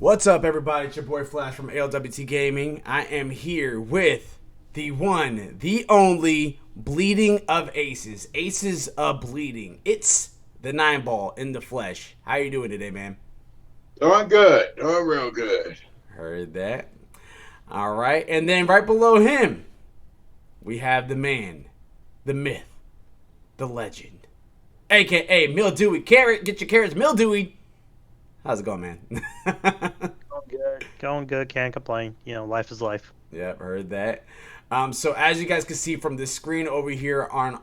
What's up, everybody? It's your boy Flash from ALWT Gaming. I am here with the one, the only Bleeding of Aces. Aces of Bleeding. It's the 9 ball in the flesh. How you doing today, man? Doing good. Doing real good. Heard that. All right. And then right below him, we have the man, the myth, the legend, a.k.a. Mildewy Carrot. Get your carrots mildewy. How's it going, man? Going good. Going good. Can't complain. Life is life. Yep, heard that. So as you guys can see from the screen over here on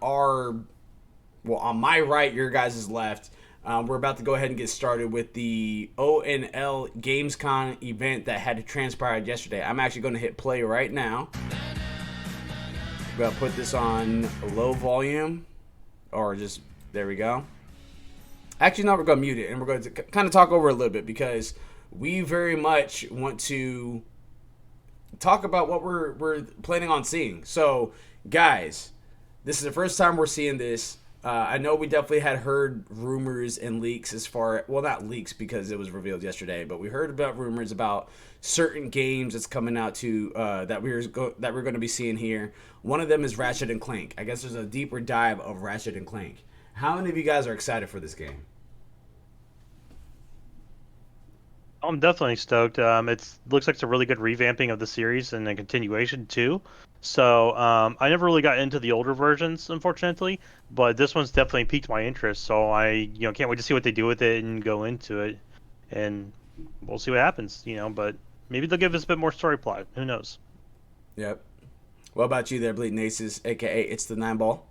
my right, your guys' left, we're about to go ahead and get started with the ONL Gamescon event that had transpired yesterday. I'm actually going to hit play right now. I'm going to put this on low volume, or just, there we go. Actually, no, we're going to mute it, and we're going to kind of talk over a little bit because we very much want to talk about what we're planning on seeing. So, guys, this is the first time we're seeing this. I know we definitely had heard rumors and leaks not leaks because it was revealed yesterday, but we heard about rumors about certain games that's coming out to that we're going to be seeing here. One of them is Ratchet and Clank. I guess there's a deeper dive of Ratchet and Clank. How many of you guys are excited for this game? I'm definitely stoked. It looks like it's a really good revamping of the series and a continuation too. So I never really got into the older versions, unfortunately, but this one's definitely piqued my interest. So I can't wait to see what they do with it and go into it, and we'll see what happens. But maybe they'll give us a bit more story plot. Who knows? Yep. What about you there, Bleeding Aces, aka It's the 9 ball?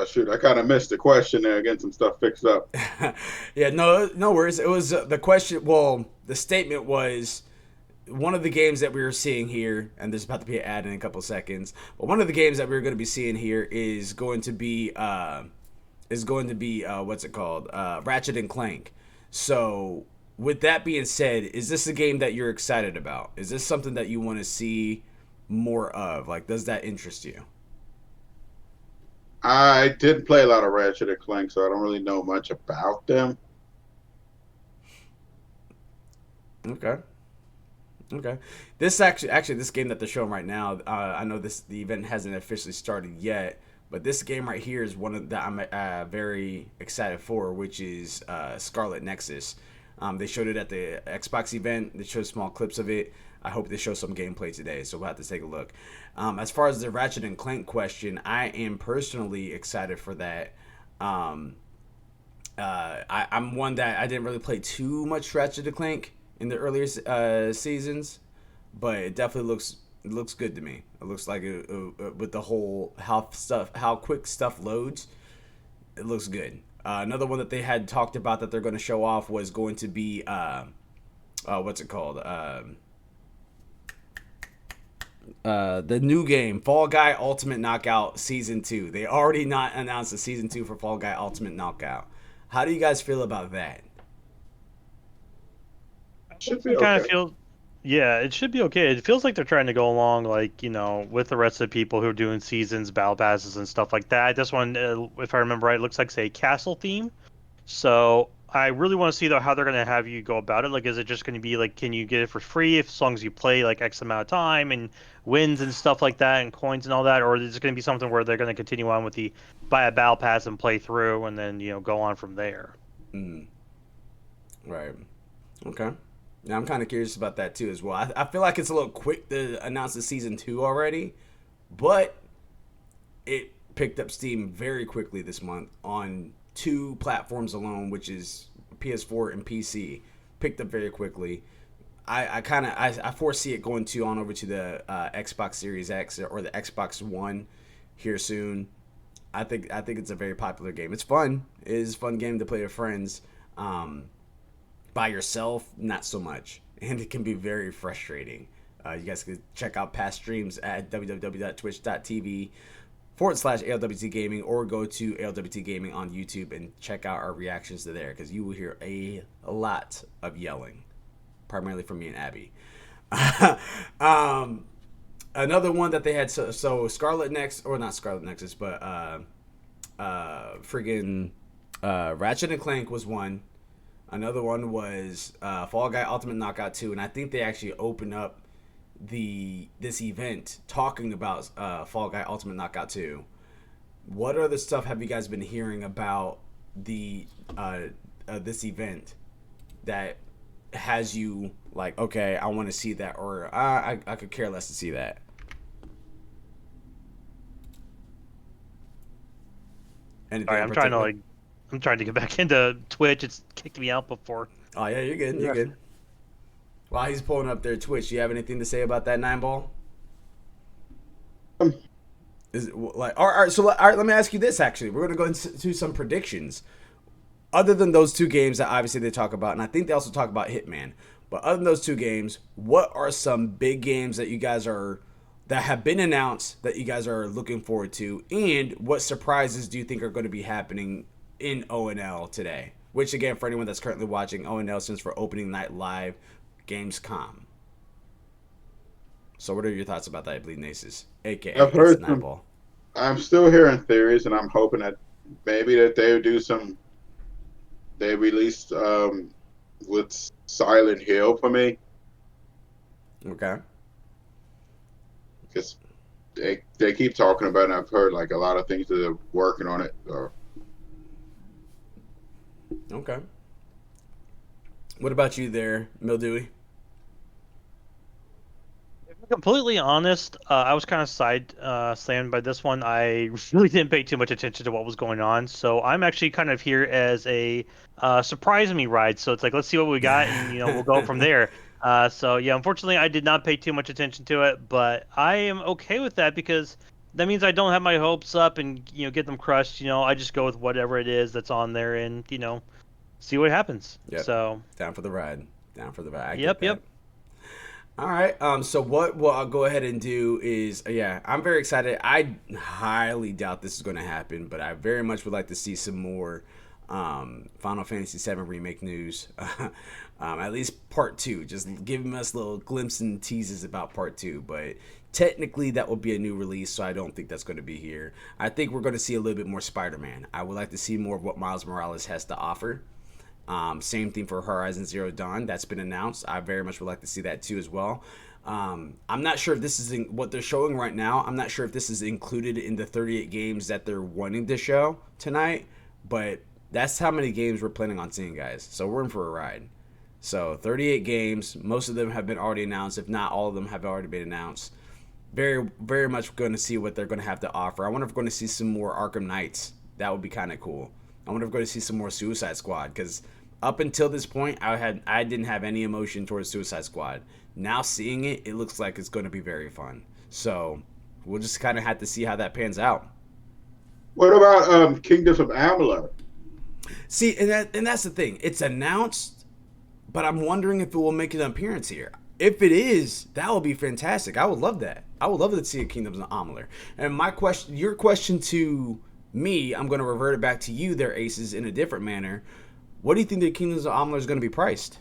Shoot, I kind of missed the question there. Getting some stuff fixed up. Yeah, no worries. It was the question. Well, the statement was one of the games that we were seeing here, and there's about to be an ad in a couple seconds. But one of the games that we're going to be seeing here is going to be what's it called? Ratchet and Clank. So, with that being said, is this a game that you're excited about? Is this something that you want to see more of? Like, does that interest you? I didn't play a lot of Ratchet and Clank, so I don't really know much about them. Okay. Okay. This game that they're showing right now, I know the event hasn't officially started yet, but this game right here is one of that I'm very excited for, which is Scarlet Nexus. They showed it at the Xbox event. They showed small clips of it. I hope they show some gameplay today, so we'll have to take a look. As far as the Ratchet and Clank question, I am personally excited for that. I'm one that I didn't really play too much Ratchet and Clank in the earlier seasons, but it definitely looks good to me. It looks like with the whole how quick stuff loads, it looks good. Another one that they had talked about that they're going to show off was going to be what's it called? The new game, Fall Guy Ultimate Knockout Season 2. They already not announced the Season 2 for Fall Guy Ultimate Knockout. How do you guys feel about that? Should be Kind okay. of feel, yeah, it should be okay. It feels like they're trying to go along, like, with the rest of the people who are doing seasons, battle passes, and stuff like that. This one, if I remember right, looks like, say, castle theme. So I really want to see, though, how they're going to have you go about it. Like, is it just going to be like, can you get it for free as long as you play like X amount of time and wins and stuff like that and coins and all that? Or is it going to be something where they're going to continue on with the buy a battle pass and play through and then, go on from there? Mm, right. Okay. Now I'm kind of curious about that too as well. I feel like it's a little quick to announce the season 2 already, but it picked up steam very quickly this month on 2 platforms alone, which is PS4 and PC. Picked up very quickly. I foresee it going to on over to the Xbox Series X or the Xbox One here soon. I think it's a very popular game. It's fun. It is a fun game to play with friends. By yourself, not so much, and it can be very frustrating. You guys can check out past streams at www.twitch.tv/ALWT Gaming or go to ALWT Gaming on YouTube and check out our reactions to there because you will hear a lot of yelling, primarily from me and Abby. um, Another one that they had, so Scarlet Nexus, or not Scarlet Nexus, but friggin' Ratchet and Clank was one. Another one was Fall Guy Ultimate Knockout 2, and I think they actually opened up this event talking about Fall Guy Ultimate Knockout 2. What other stuff have you guys been hearing about the this event that has you like, okay, I want to see that, or I could care less to see that? Anything Sorry, in particular? I'm trying to get back into Twitch. It's kicked me out before. Oh yeah, you're good. You're good. While he's pulling up their Twitch, do you have anything to say about that 9-ball? Is it, like, all right, so all right, let me ask you this. Actually, we're gonna go into some predictions. Other than those two games that obviously they talk about, and I think they also talk about Hitman. But other than those two games, what are some big games that you guys are that have been announced that you guys are looking forward to, and what surprises do you think are going to be happening in ONL today? Which, again, for anyone that's currently watching, ONL stands for Opening Night Live Gamescom. So, what are your thoughts about that, Bleeding Aces, aka I've it's heard some. Nightball? I'm still hearing theories, and I'm hoping that maybe that they would do some. They released with Silent Hill for me Okay. because they keep talking about it. And I've heard like a lot of things that they're working on it. So. Okay. What about you there, Mildewy? If I'm completely honest, I was kind of slammed by this one. I really didn't pay too much attention to what was going on, so I'm actually kind of here as a surprise me ride. So it's like, let's see what we got, and we'll go from there. So yeah, unfortunately, I did not pay too much attention to it, but I am okay with that because that means I don't have my hopes up and get them crushed. I just go with whatever it is that's on there and see what happens. Yep. So Down for the ride. Down for the ride. I get yep. that. All right. So what I'll go ahead and do is, yeah, I'm very excited. I highly doubt this is going to happen, but I very much would like to see some more Final Fantasy VII Remake news. At least Part 2. Just giving us little glimpses and teases about Part 2. But technically, that will be a new release, so I don't think that's going to be here. I think we're going to see a little bit more Spider-Man. I would like to see more of what Miles Morales has to offer. Same thing for Horizon Zero Dawn. That's been announced. I very much would like to see that too as well. I'm not sure if this is what they're showing right now. I'm not sure if this is included in the 38 games that they're wanting to show tonight, but that's how many games we're planning on seeing, guys. So we're in for a ride. So 38 games. Most of them have been already announced. If not, all of them have already been announced. Very, very much going to see what they're going to have to offer. I wonder if we're going to see some more Arkham Knights. That would be kind of cool. I wonder if we're going to see some more Suicide Squad, because up until this point, I didn't have any emotion towards Suicide Squad. Now seeing it, it looks like it's going to be very fun. So we'll just kind of have to see how that pans out. What about Kingdoms of Amalur? See, and that's the thing. It's announced, but I'm wondering if it will make an appearance here. If it is, that would be fantastic. I would love that. I would love to see a Kingdoms of Amalur. And your question to me, I'm going to revert it back to you there, Aces, in a different manner. What do you think the Kingdoms of Amalur is going to be priced?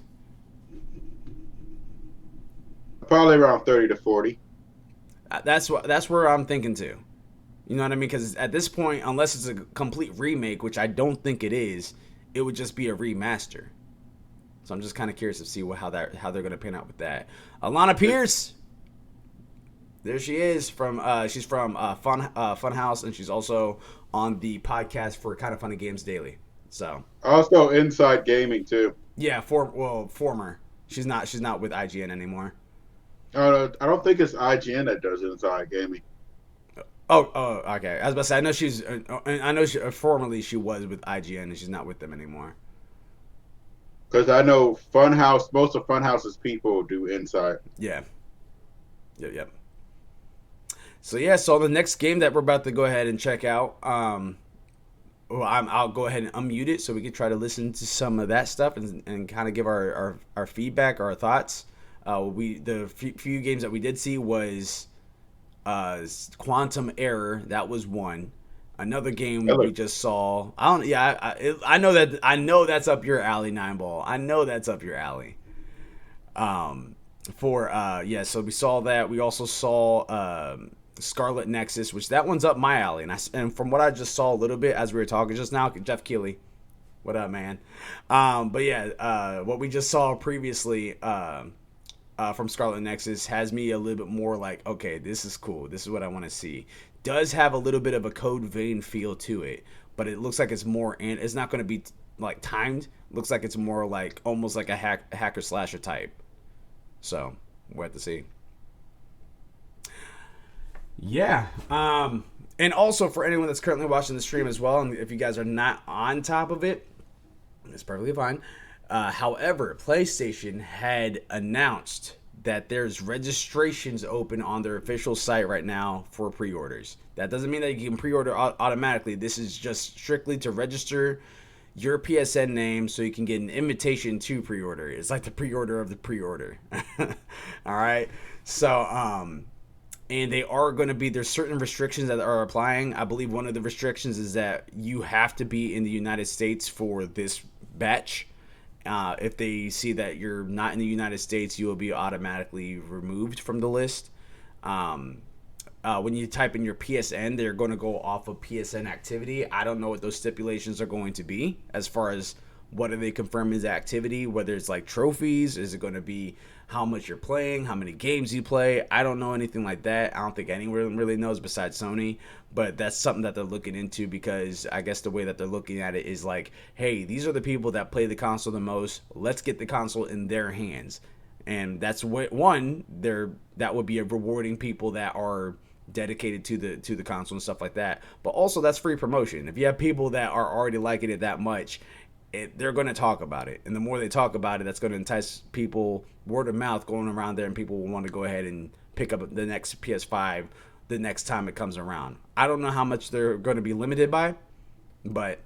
Probably around 30 to 40. That's where I'm thinking too. You know what I mean? Because at this point, unless it's a complete remake, which I don't think it is, it would just be a remaster. So I'm just kind of curious to see how they're going to pan out with that. Alana Pierce, there she is she's from Funhouse, and she's also on the podcast for Kind of Funny Games Daily. So Also Inside Gaming too. Yeah, former. She's not with IGN anymore. I don't think it's IGN that does Inside Gaming. Oh, okay. I was about to say, I know formerly she was with IGN, and she's not with them anymore. Because I know Funhouse, most of Funhouse's people do Inside. Yeah. Yep. So the next game that we're about to go ahead and check out, I'll go ahead and unmute it so we can try to listen to some of that stuff and kind of give our feedback, our thoughts. The few games that we did see was Quantum Error. That was one. Another game we just saw. I know that's up your alley, 9-ball. I know that's up your alley. So we saw that. We also saw Scarlet Nexus, which that one's up my alley. And from what I just saw a little bit as we were talking just now, Jeff Keighley. What up, man? But yeah, what we just saw previously from Scarlet Nexus has me a little bit more like, okay, this is cool. This is what I want to see. Does have a little bit of a Code Vein feel to it, but it looks like it's more, and it's not going to be like timed. Looks like it's more like almost like a hacker slasher type. So we'll have to see. Yeah. And also for anyone that's currently watching the stream as well, and if you guys are not on top of it, it's perfectly fine. However, PlayStation had announced that there's registrations open on their official site right now for pre-orders. That doesn't mean that you can pre-order automatically. This is just strictly to register your PSN name so you can get an invitation to pre-order. It's like the pre-order of the pre-order. All right. So, and they are going to be, there's certain restrictions that are applying. I believe one of the restrictions is that you have to be in the United States for this batch. If they see that you're not in the United States, you will be automatically removed from the list. When you type in your PSN, they're going to go off of PSN activity. I don't know what those stipulations are going to be as far as what are they confirming as activity, whether it's like trophies, is it going to be how much you're playing, how many games you play. I don't know anything like that. I don't think anyone really knows besides Sony, but that's something that they're looking into, because I guess the way that they're looking at it is like, hey, these are the people that play the console the most. Let's get the console in their hands. And that's what that would be rewarding people that are dedicated to the console and stuff like that. But also that's free promotion. If you have people that are already liking it that much, they're going to talk about it, and the more they talk about it, that's going to entice people, word of mouth going around there, and people will want to go ahead and pick up the next PS5 the next time it comes around. I don't know how much they're going to be limited by, but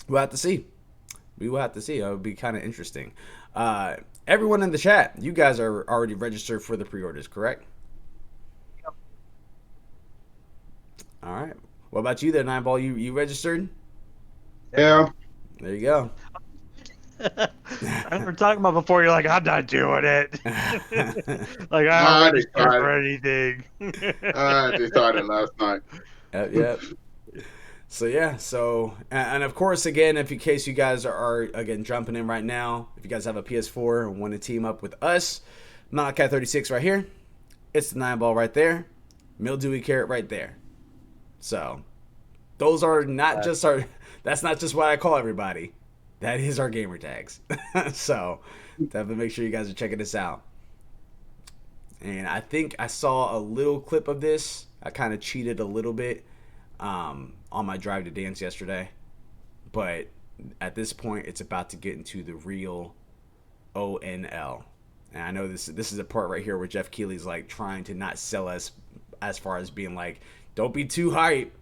we'll have to see. We will have to see. It would be kind of interesting. Everyone in the chat, you guys are already registered for the pre-orders, correct? Yep. All right. What about you there, Nineball? You registered? Yeah. There you go. I remember talking about before. You're like, I'm not doing it. Like I I don't register decided. for anything. I decided last night. Yep. So yeah, and of course, again, if in case you guys are again jumping in right now, if you guys have a PS4 and want to team up with us, Malachi 36 right here, it's the 9-ball right there, Mildewy Carrot right there. So those are not just our. That's not just what I call everybody. That is our gamer tags. So definitely make sure you guys are checking this out. And I think I saw a little clip of this. I kind of cheated a little bit on my drive to dance yesterday. But at this point, it's about to get into the real ONL. And I know this is a part right here where Jeff Keighley's like trying to not sell us as far as being like, don't be too hype.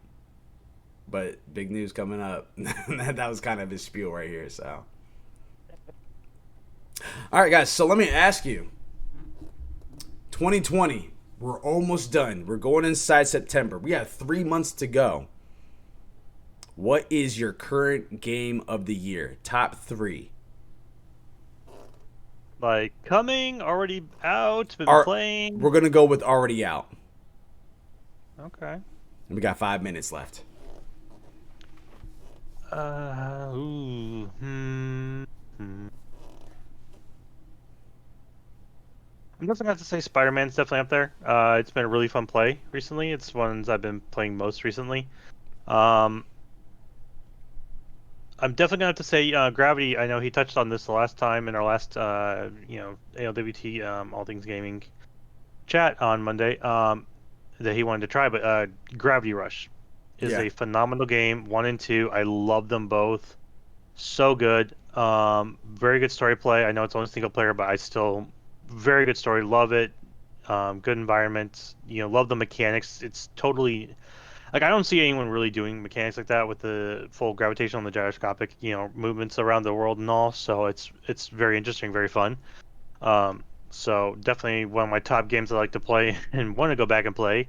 But big news coming up. That was kind of his spiel right here. So, all right, guys. So let me ask you. 2020. We're almost done. We're going inside September. We have 3 months to go. What is your current game of the year? Top 3. Like coming, already out, been playing. We're gonna go with already out. Okay. We got 5 minutes left. I'm definitely gonna have to say Spider-Man's definitely up there. It's been a really fun play recently. It's ones I've been playing most recently. I'm definitely gonna have to say Gravity. I know he touched on this the last time in our last ALWT All Things Gaming chat on Monday that he wanted to try, but Gravity Rush is a phenomenal game. 1 and 2, I love them both. So good. Very good story play. I know it's only single player, but I still very good story. Love it. Good environment. Love the mechanics. It's totally like I don't see anyone really doing mechanics like that with the full gravitation on the gyroscopic, movements around the world and all. So it's very interesting, very fun. So definitely one of my top games I like to play and want to go back and play.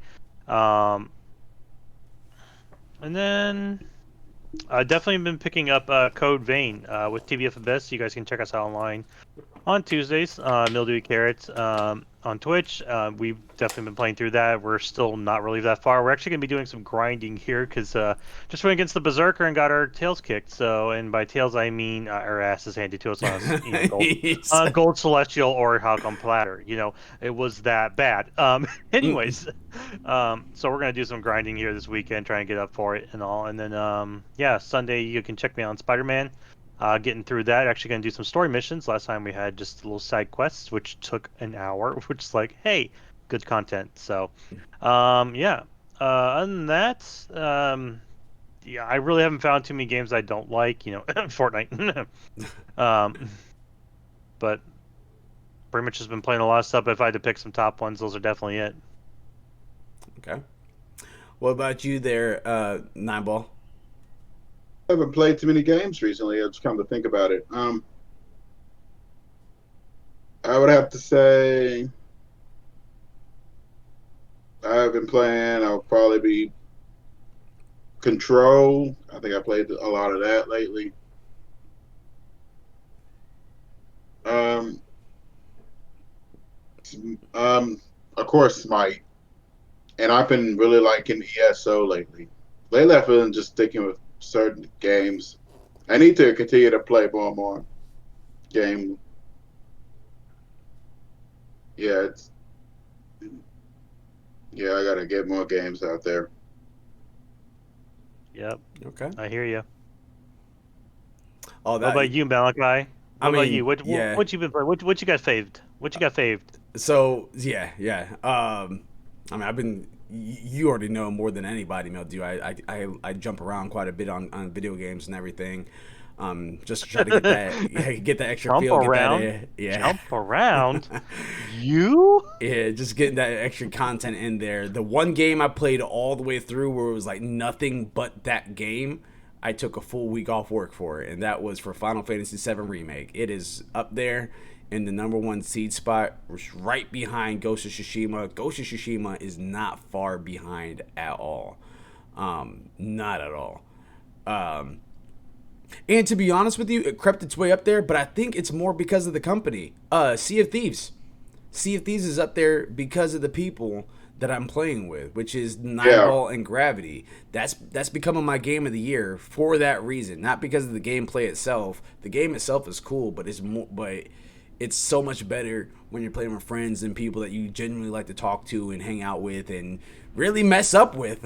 And then I've definitely been picking up Code Vein with TVF Abyss. You guys can check us out online on Tuesdays. Mildewy Carrots. on Twitch. We've definitely been playing through that. We're still not really that far. We're actually going to be doing some grinding here because just went against the Berserker and got our tails kicked. So, and by tails I mean our asses handed to us on gold celestial or Halcon platter. It was that bad. Anyways, so we're going to do some grinding here this weekend, try and get up for it and all. And then, yeah, Sunday you can check me on Spider-Man. Getting through that, actually going to do some story missions. Last time we had just little side quests, which took an hour, which is like, hey, good content. So, yeah. Other than that, yeah, I really haven't found too many games I don't like. Fortnite. But pretty much just been playing a lot of stuff. But if I had to pick some top ones, those are definitely it. Okay. What about you there, Nine Ball? I haven't played too many games recently. I've just come to think about it. I would have to say I've been playing. I'll probably be Control. I think I played a lot of that lately. Of course, Smite. And I've been really liking ESO lately. Lately, I've been just sticking with certain games. I need to continue to play more game. Yeah, I gotta get more games out there. Yep. Okay. I hear you. Oh, what about you, Malachi? What about you? What you been playing? What you got faved? What you got faved? So yeah. I mean, I've been. You already know more than anybody, Mel. Do I jump around quite a bit on video games and everything, just to try to get that extra jump feel. Around, jump around. Just getting that extra content in there. The one game I played all the way through where it was like nothing but that game, I took a full week off work for it, and that was for Final Fantasy VII Remake. It is up there in the #1 seed spot, right behind Ghost of Tsushima. Ghost of Tsushima is not far behind at all. Not at all. And to be honest with you, it crept its way up there, but I think it's more because of the company. Sea of Thieves. Sea of Thieves is up there because of the people that I'm playing with, which is Nightball and Gravity. That's becoming my game of the year for that reason, not because of the gameplay itself. The game itself is cool, but it's so much better when you're playing with friends and people that you genuinely like to talk to and hang out with and really mess up with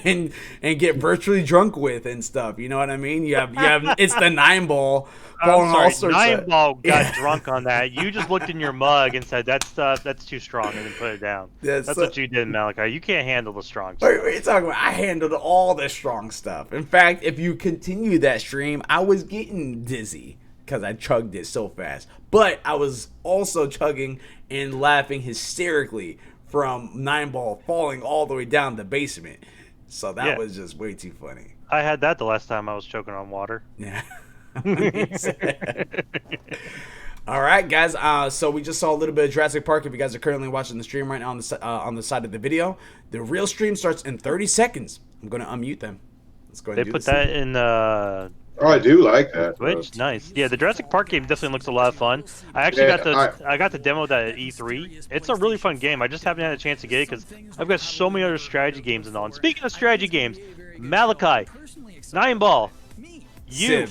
and get virtually drunk with and stuff. You know what I mean? You have it's the Nine Ball. Nine Ball got drunk on that. You just looked in your mug and said that's too strong and then put it down. That's what you did, Malachi. You can't handle the strong stuff. What are you talking about? I handled all the strong stuff. In fact, if you continue that stream, I was getting dizzy because I chugged it so fast. But I was also chugging and laughing hysterically from Nine Ball falling all the way down the basement. So that was just way too funny. I had that the last time I was choking on water. Yeah. All right, guys. So we just saw a little bit of Jurassic Park. If you guys are currently watching the stream right now on the side of the video, the real stream starts in 30 seconds. I'm going to unmute them. Let's go ahead and do this. They put that in Oh, I do like that. Twitch, nice. Yeah, the Jurassic Park game definitely looks a lot of fun. I actually got to demo that at E3. It's a really fun game. I just haven't had a chance to get it because I've got so many other strategy games and all. And speaking of strategy games, Malachi, Nine Ball, you,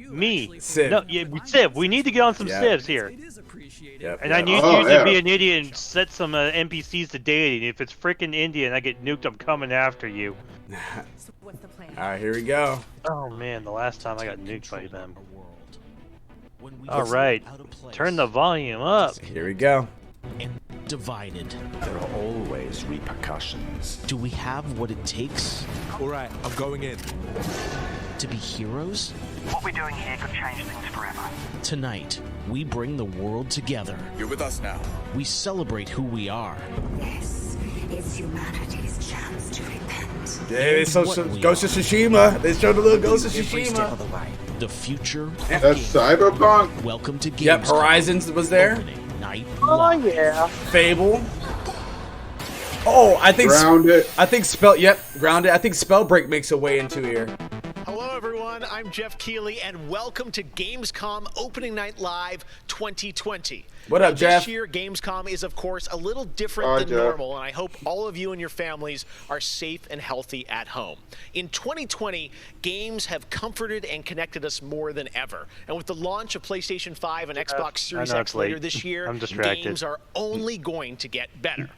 me, Civ. No, Civ. We need to get on some Civs here. Yep. And I need you to be an idiot and set some NPCs to dating. If it's freaking India and I get nuked, I'm coming after you. What's the plan? All right, here we go. Oh man, the last time I got nuked by them. All right, turn the volume up. Here we go. And divided. There are always repercussions. Do we have what it takes? All right, I'm going in. To be heroes? What we're doing here could change things forever. Tonight, we bring the world together. You're with us now. We celebrate who we are. This is humanity's chance to repent. Yeah, they showed Ghost of Tsushima. They showed a little Ghost of Tsushima. The future. That's Cyberpunk. Welcome to Gamescon. Yep, Horizons was there. Night yeah. Fable. Oh, I think Grounded. I think Spell. Yep, Grounded. I think Spellbreak makes a way into here. Hello. Hello, everyone. I'm Jeff Keighley, and welcome to Gamescom Opening Night Live 2020. What up, Jeff? This year, Gamescom is, of course, a little different than normal, and I hope all of you and your families are safe and healthy at home. In 2020, games have comforted and connected us more than ever. And with the launch of PlayStation 5 and Xbox Series X later this year, games are only going to get better.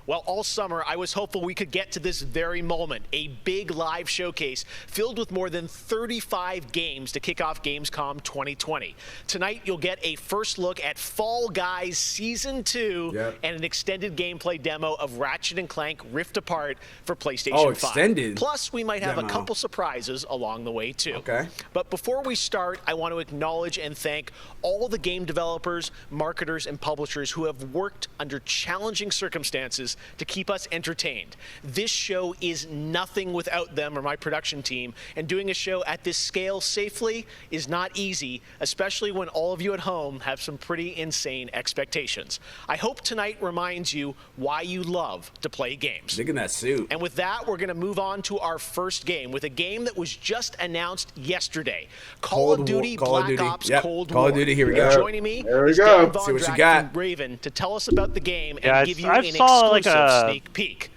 Well, all summer, I was hopeful we could get to this very moment, a big live showcase filled with more than 35 games to kick off Gamescom 2020. Tonight, you'll get a first look at Fall Guys Season 2 and an extended gameplay demo of Ratchet & Clank Rift Apart for PlayStation 5. Extended. Plus, we might have a couple surprises along the way, too. Okay. But before we start, I want to acknowledge and thank all the game developers, marketers, and publishers who have worked under challenging circumstances to keep us entertained. This show is nothing without them or my production team, and doing a show at this scale safely is not easy, especially when all of you at home have some pretty insane expectations. I hope tonight reminds you why you love to play games. Look at that suit. And with that, we're going to move on to our first game with a game that was just announced yesterday. Call of Duty Black Ops Cold War. Call of Duty, here we go. Joining me is Dan Von Drack from Raven to tell us about the game and give you an exclusive sneak peek.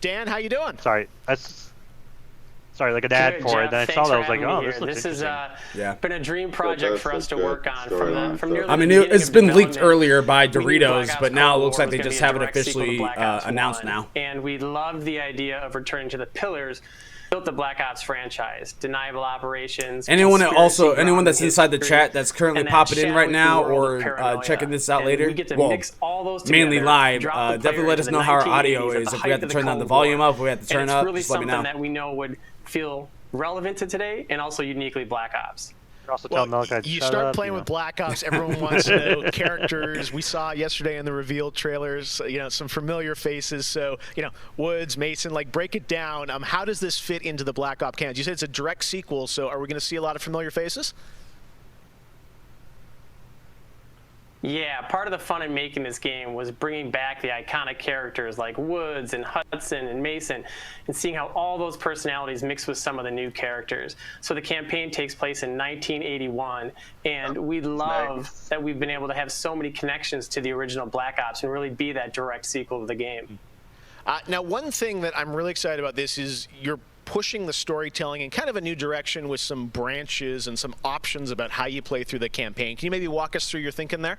Dan, how you doing? Sorry, like an ad for it. Then I saw that, I was like, oh, this looks interesting. This has been a dream project for us to work on from nearly I mean, it's been leaked earlier by Doritos, but now it looks like they just have it officially announced now. And we love the idea of returning to the pillars built the Black Ops franchise, deniable operations. Anyone that's inside the chat that's currently popping in right now or checking this out later, mix all those mainly live, definitely let us know how our audio is. If we have to turn down the volume up, if we have to turn up, just let me know. It's really something that we know would feel relevant to today and also uniquely Black Ops. You start playing with Black Ops, everyone wants to know characters. We saw yesterday in the reveal trailers, some familiar faces. So, Woods, Mason, break it down. How does this fit into the Black Ops canon? You said it's a direct sequel, so are we going to see a lot of familiar faces? Yeah, part of the fun in making this game was bringing back the iconic characters like Woods and Hudson and Mason and seeing how all those personalities mix with some of the new characters. So the campaign takes place in 1981, and we love that we've been able to have so many connections to the original Black Ops and really be that direct sequel to the game. Now, one thing that I'm really excited about this is you're pushing the storytelling in kind of a new direction with some branches and some options about how you play through the campaign. Can you maybe walk us through your thinking there?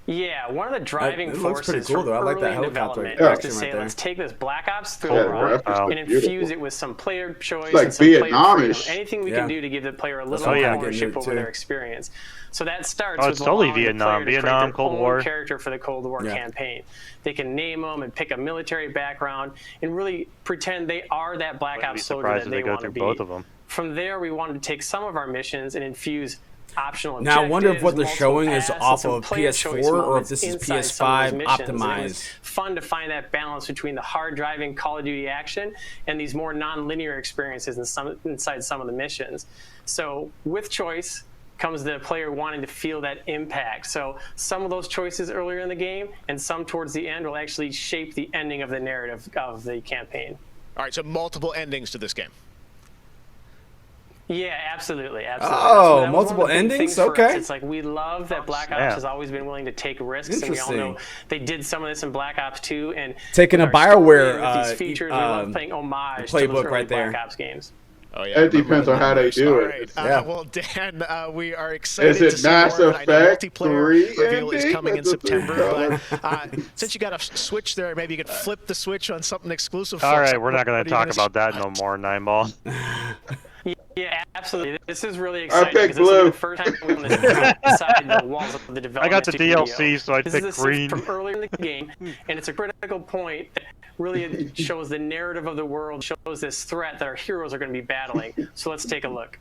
Yeah, one of the driving forces cool, from early in development was to say, let's take this Black Ops thriller and infuse it with some player choice and some player freedom. Anything we can do to give the player a little more ownership over their experience. So that starts with totally Vietnam, Cold War character for the Cold War campaign. They can name them and pick a military background and really pretend they are that Black Ops soldier that they want to be. Both of them. From there, we wanted to take some of our missions and infuse optional objectives. Now I wonder if what they're showing is off of PS4 or if this is PS5 optimized. It was fun to find that balance between the hard driving Call of Duty action and these more non-linear experiences inside some of the missions. So with choice comes the player wanting to feel that impact. So some of those choices earlier in the game and some towards the end will actually shape the ending of the narrative of the campaign. All right, so multiple endings to this game. Yeah, absolutely. Oh, multiple endings? Okay. It's like we love that Black Ops has always been willing to take risks, and we all know they did some of this in Black Ops 2, and taking a BioWare these features, we love playing homage to those early Black Ops games. Oh, yeah. It depends on how they do it. Well, Dan, we are excited to see more. Mass Effect multiplayer reveal is coming in September. But since you got a switch there, maybe you could flip the switch on something exclusive. All right, we're not going to talk about that no more, Nineball. Yeah, absolutely. This is really exciting because this is the first time we're on this inside the walls of the development. I got the DLC, studio. so I picked green. This is from earlier in the game, and it's a critical point that really shows the narrative of the world, shows this threat that our heroes are going to be battling. So let's take a look.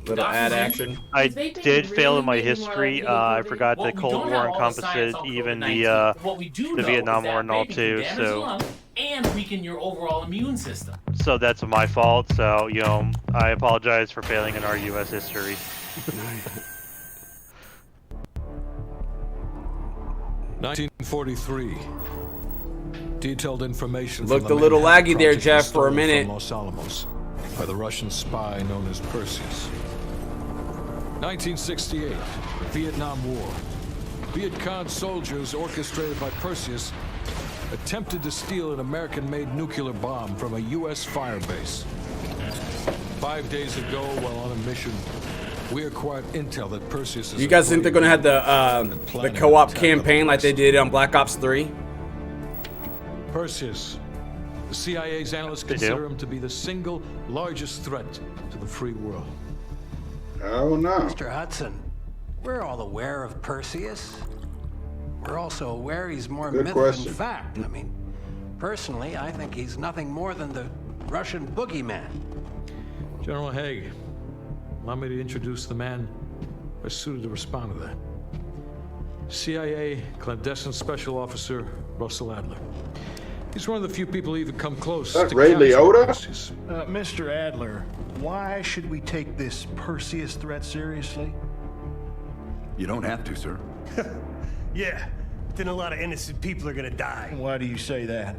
Little ad action. I did fail in my history. I forgot the Cold War encompassed even the Vietnam War and all too. So and weaken your overall immune system. So that's my fault. So I apologize for failing in our U.S. history. 1943. Detailed information Looked from a little Manhattan laggy there, Project Jeff, was for a stolen minute. from Los Alamos by the Russian spy known as Perseus. 1968, the Vietnam War. Viet Cong soldiers orchestrated by Perseus attempted to steal an American-made nuclear bomb from a U.S. firebase. 5 days ago, while on a mission, we acquired intel that Perseus is... You guys think they're gonna have the co-op campaign like they did on Black Ops 3? Perseus. The CIA's analysts consider him to be the single largest threat to the free world. Oh no. Mr. Hudson, we're all aware of Perseus. We're also aware he's more myth than fact. I mean, personally, I think he's nothing more than the Russian boogeyman. General Haig, allow me to introduce the man best suited to respond to that. CIA clandestine special officer Russell Adler. He's one of the few people who even come close That's to Ray capturing Liotta? Perseus. Mr. Adler, why should we take this Perseus threat seriously? You don't have to, sir. Yeah, then a lot of innocent people are gonna die. Why do you say that?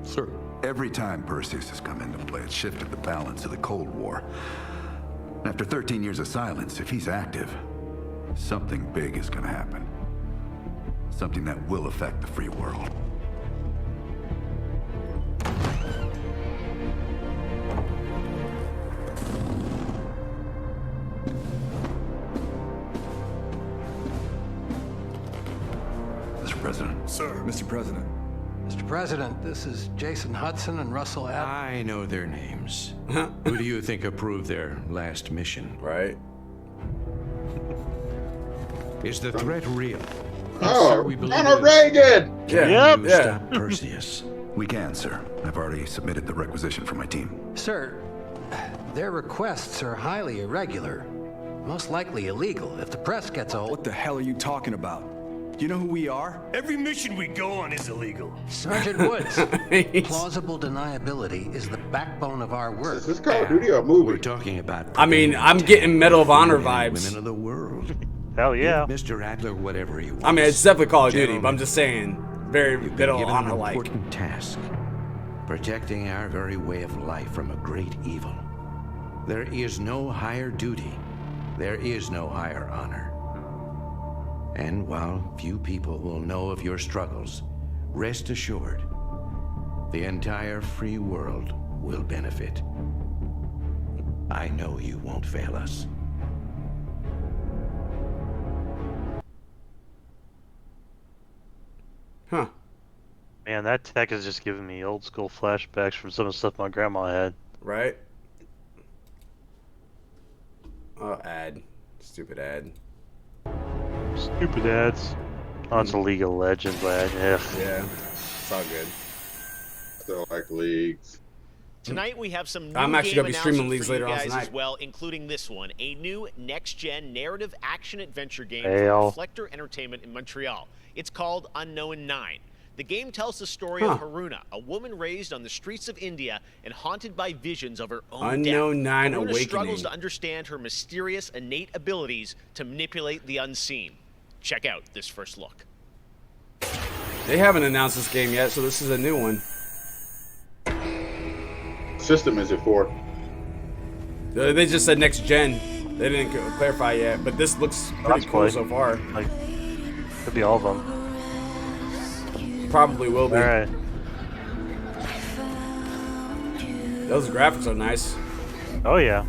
Sir. Every time Perseus has come into play, it shifted the balance of the Cold War. After 13 years of silence, if he's active, something big is gonna happen. Something that will affect the free world. Mr. President. Sir. Mr. President. Mr. President, this is Jason Hudson and Russell Adler. I know their names. Who do you think approved their last mission? Right. Is the threat real? Oh, Sir, we believe Ronald it is. Reagan! Yeah. Can you stop Perseus? We can, sir. I've already submitted the requisition for my team. Sir, their requests are highly irregular. Most likely illegal. If the press gets a hold... What the hell are you talking about? Do you know who we are? Every mission we go on is illegal. Sergeant Woods, plausible deniability is the backbone of our work. Is this Call of Duty or a movie? We're talking about... I mean, I'm getting Medal of Honor vibes. Women of the world. Hell yeah. Give Mr. Adler whatever he wants. I mean, it's definitely Call of Duty, Gentlemen, but I'm just saying, very you've been Medal of given an Honor-like. important task. Protecting our very way of life from a great evil. There is no higher duty. There is no higher honor. And while few people will know of your struggles, rest assured, the entire free world will benefit. I know you won't fail us. Huh. Man, that tech is just giving me old school flashbacks from some of the stuff my grandma had. Right? Oh, ad. Stupid ad. Stupid ads. Oh, it's a League of Legends ad. Yeah. Yeah. It's all good. Still like leagues. Tonight we have some new I'm actually game gonna be streaming announcements leagues for you later on guys tonight. as well, including this one, a new next-gen narrative action-adventure game Hail. from Reflector Entertainment in Montreal. It's called Unknown 9. The game tells the story of Haruna, a woman raised on the streets of India and haunted by visions of her own Unknown death. 9 Haruna Awakening. struggles to understand her mysterious innate abilities to manipulate the unseen. Check out this first look. They haven't announced this game yet, so this is a new one. System is it for? They just said next gen. They didn't clarify yet, but this looks pretty cool so far. Like, could be all of them. Probably will be. All right. Those graphics are nice. Oh yeah.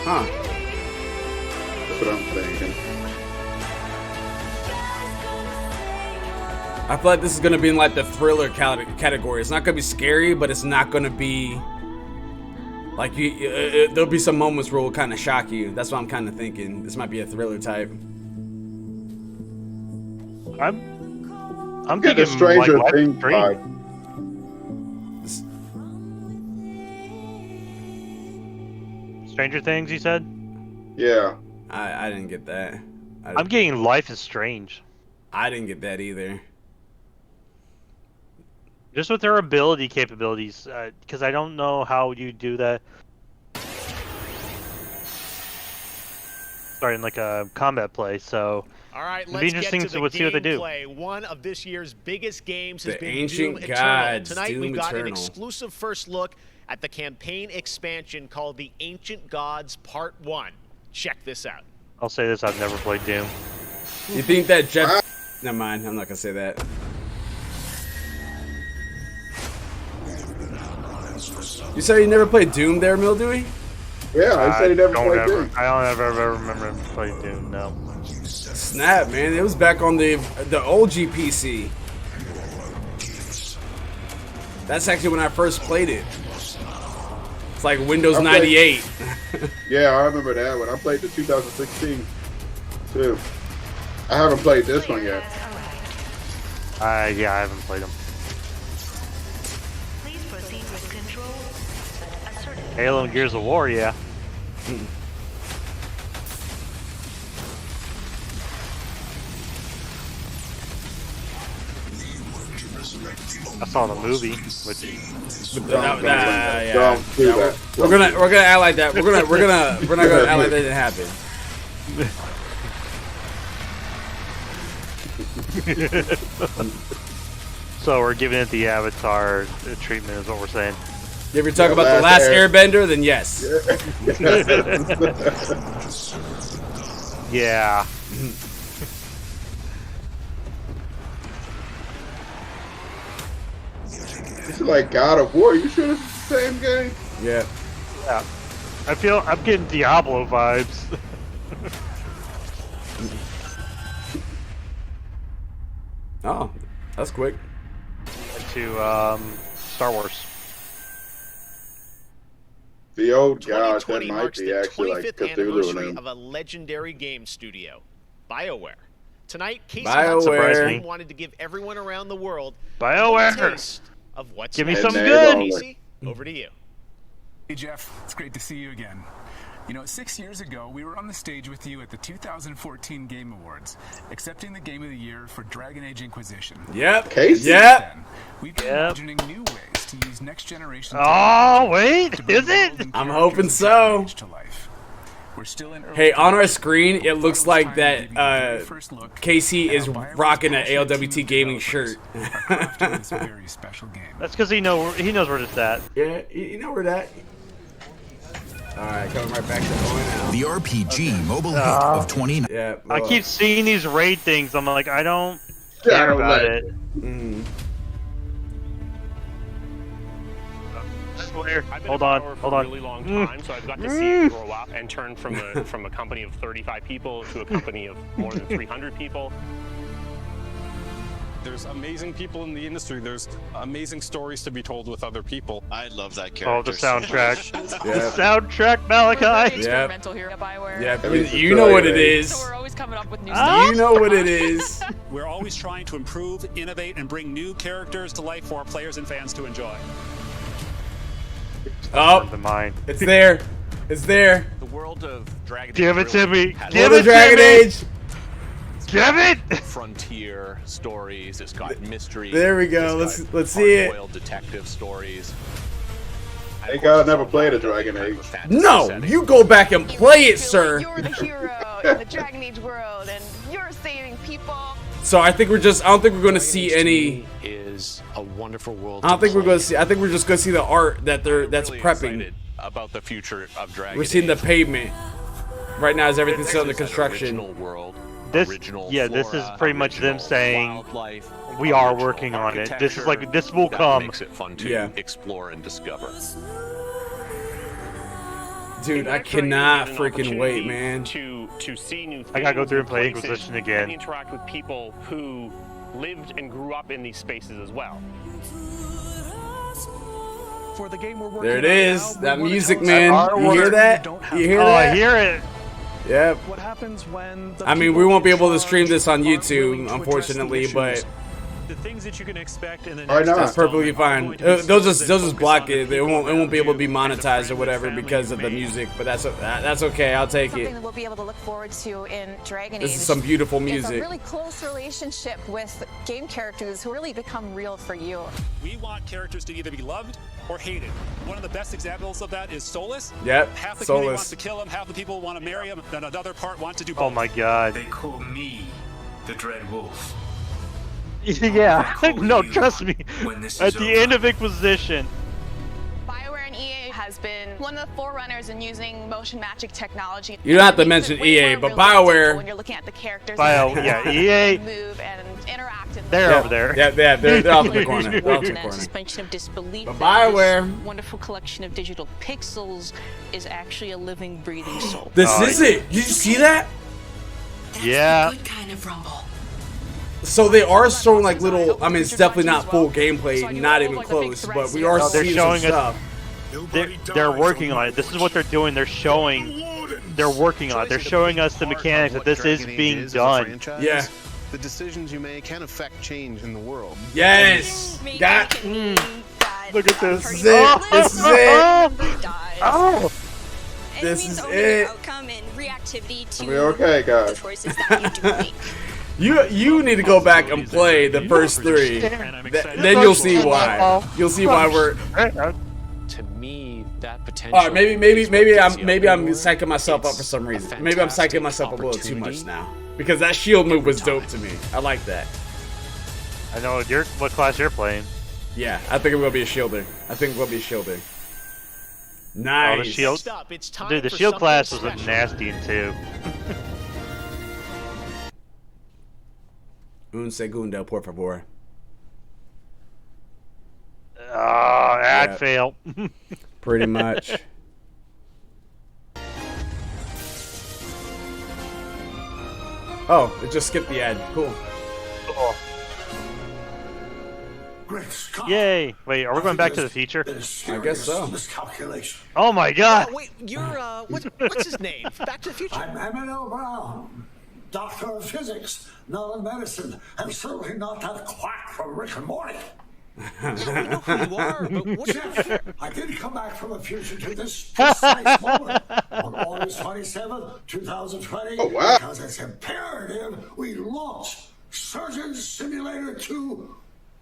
Huh. That's what I'm thinking. I feel like this is gonna be in like the thriller category. It's not gonna be scary, but it's not gonna be like there'll be some moments where it will kind of shock you. That's what I'm kind of thinking. This might be a thriller type. I'm Get the thinking Stranger like Things Life vibe. Stranger Things, you said? Yeah. I didn't get that. I'm getting Life is Strange. I didn't get that either. Just with their ability capabilities, because I don't know how you do that. Starting like a combat play, so all right, it'd let's be interesting get to to see what they do. gameplay. One of this year's biggest games has The been Ancient Doom Eternal. Gods, Tonight Doom we've got an Eternal. exclusive first look at the campaign expansion called The Ancient Gods Part 1. Check this out. I'll say this: I've never played Doom. You think that Jeff? Never mind. I'm not gonna say that. You said you never played Doom, there, Mildewy? Yeah, I said he never played Doom. I don't ever remember him playing Doom. No. Snap, man! It was back on the OG PC. That's actually when I first played it. It's like Windows 98. Yeah, I remember that one. I played the 2016 too. I haven't played this one yet. Yeah, I haven't played them. Please proceed with control, but assertive. Halo and Gears of War, yeah. I saw the movie with yeah. We're gonna act like that. We're not gonna act like that didn't happen. So we're giving it the Avatar treatment, is what we're saying. If you're talking about the last Airbender, then yes. Yeah. It's like God of War. You sure it's the same game? Yeah. Yeah. I'm getting Diablo vibes. Oh, that's quick. To Star Wars. The old gods, that 2020 might marks be the actually like 25th Cthulhu anniversary and of a legendary game studio, BioWare. Tonight, Casey BioWare wanted to give everyone around the world BioWare a taste of what's Give me next. some good. Casey, over to you. Hey Jeff, it's great to see you again. You know, 6 years ago, we were on the stage with you at the 2014 Game Awards, accepting the Game of the Year for Dragon Age Inquisition. Yep. Casey? Yep. Then, we've been imagining new ways to use next generation Oh, technology wait, to bring is it? world and I'm characters hoping of so. Dragon Age to life. We're still in early Hey, on our development, screen, but it we looks thought it was like time to that give you the very first look Casey at is how BioWare's rocking an passionate team ALWT of gaming developers shirt. are crafting this very special game. That's because he knows where it's at. Yeah, you know where that. Alright, coming right back to ONL. The RPG mobile hit of 20. Yeah. I keep seeing these raid things. I'm like, I don't Yeah, care I don't about like it. I've been Hold at on, BioWare hold for on. a really long time, so I've got to see it grow up and turn from a company of 35 people to a company of more than 300 people. There's amazing people in the industry. There's amazing stories to be told with other people. I love that character. Oh, the soundtrack. Yeah. The soundtrack, Malachi. Experimental here at BioWare. Yeah, you know what it is. So we're always coming up with new You stuff. know what it is. We're always trying to improve, innovate, and bring new characters to life for our players and fans to enjoy. Oh, it's there. It's there. The world of Dragon Age. Give it to me. has Give World of it Dragon to me. Age. Give it. Frontier stories. It's got mystery. There we go. It's got Let's see it. hard-boiled detective stories. Thank God I never played a Dragon Age. No, you go back and play it, sir. You're the hero in the Dragon Age world, and you're saving people. So I think I don't think we're going to see any. Is a wonderful world. I don't think we're going to see. I think we're just going to see the art that's Really prepping. excited about the future of Dragon We're seeing the Age. pavement. Right now, is everything's still under There's that construction. original world, This original this is flora, pretty much them original saying wildlife, we are original working on it. This is architecture. like this will That come. makes it fun to Yeah. explore and discover. Dude, I Actually, cannot get an freaking wait, opportunity man. To see new things, I gotta go through and play new places, Inquisition again. and interact with people who lived and grew up in these spaces as well. For the game we're working There it on is. now, That we wanna music, tell man. us You hear that? You hear that? I hear it. Yep. What happens when the I mean, we won't be able to stream this on YouTube, unfortunately, but the things that you can expect in the Why next not? That's perfectly fine. They'll just block it. It won't be able to be and the monetized or friends whatever and family because you of the made. music. But that's okay. I'll take Something it. that we'll be able to look forward to in Dragon This Age. is some beautiful It's a music. really close relationship with game characters who really become real for you. We want characters to either be loved or hated. One of the best examples of that is Solus. Yep, Half the community wants Solus. to kill him, half the people want to marry him, and another part want to do both. Oh my god. They call me the Dread Wolf. Yeah, no, trust me. When this At is the over. end of Inquisition. BioWare and EA has been one of the forerunners in using motion magic technology. You don't have to It makes mention it way EA, more but realistic BioWare. when you're looking at the characters, Yeah, EA. move and interact. In They're over there. Yeah, they're off in the corner. They're off in the That corner. suspension of disbelief. But that BioWare. this wonderful collection of digital pixels is actually a living, breathing soul. This is it. Did you see that? Yeah. Good kind of rumble. So they are showing like little. I mean, it's definitely not full gameplay, not even close. But we are No, they're seeing some showing us. stuff. They're working on it. This is what they're doing. They're showing. They're working on it. They're showing us the mechanics that this is being done. Yeah. The decisions you make can affect change in the world. Yes. That. Look at this. This is it. This is it. Oh. This is owning it. your outcome and reactivity to We okay, the guys? choices that you do make. You need to go back and play the first three. Then you'll see why. You'll see why we're. To me, that potential. All right, maybe I'm psyching myself up for some reason. Maybe I'm psyching myself up a little too much now because that shield move was dope to me. I like that. I know what class you're playing. Yeah, I think I'm gonna be a shielder. Nice. Oh, the shield. Stop. It's time Dude, the for shield something class was special. a nasty too. Un segundo, por favor. Ad Yeah. fail. Pretty much. Oh, it just skipped the ad. Cool. Yay! Wait, are we going back to the future? I guess so. Miscalculation. Oh my god! Oh, wait, you're what's his name? Back to the Future. I'm Emmanuel Brown, doctor of physics, not of medicine, and certainly not that quack from Rick and Morty. We know who you are, but what? Jeff, I did come back from the future to this precise moment on August 27th, 2020. Oh, wow. Because it's imperative we launch Surgeon Simulator 2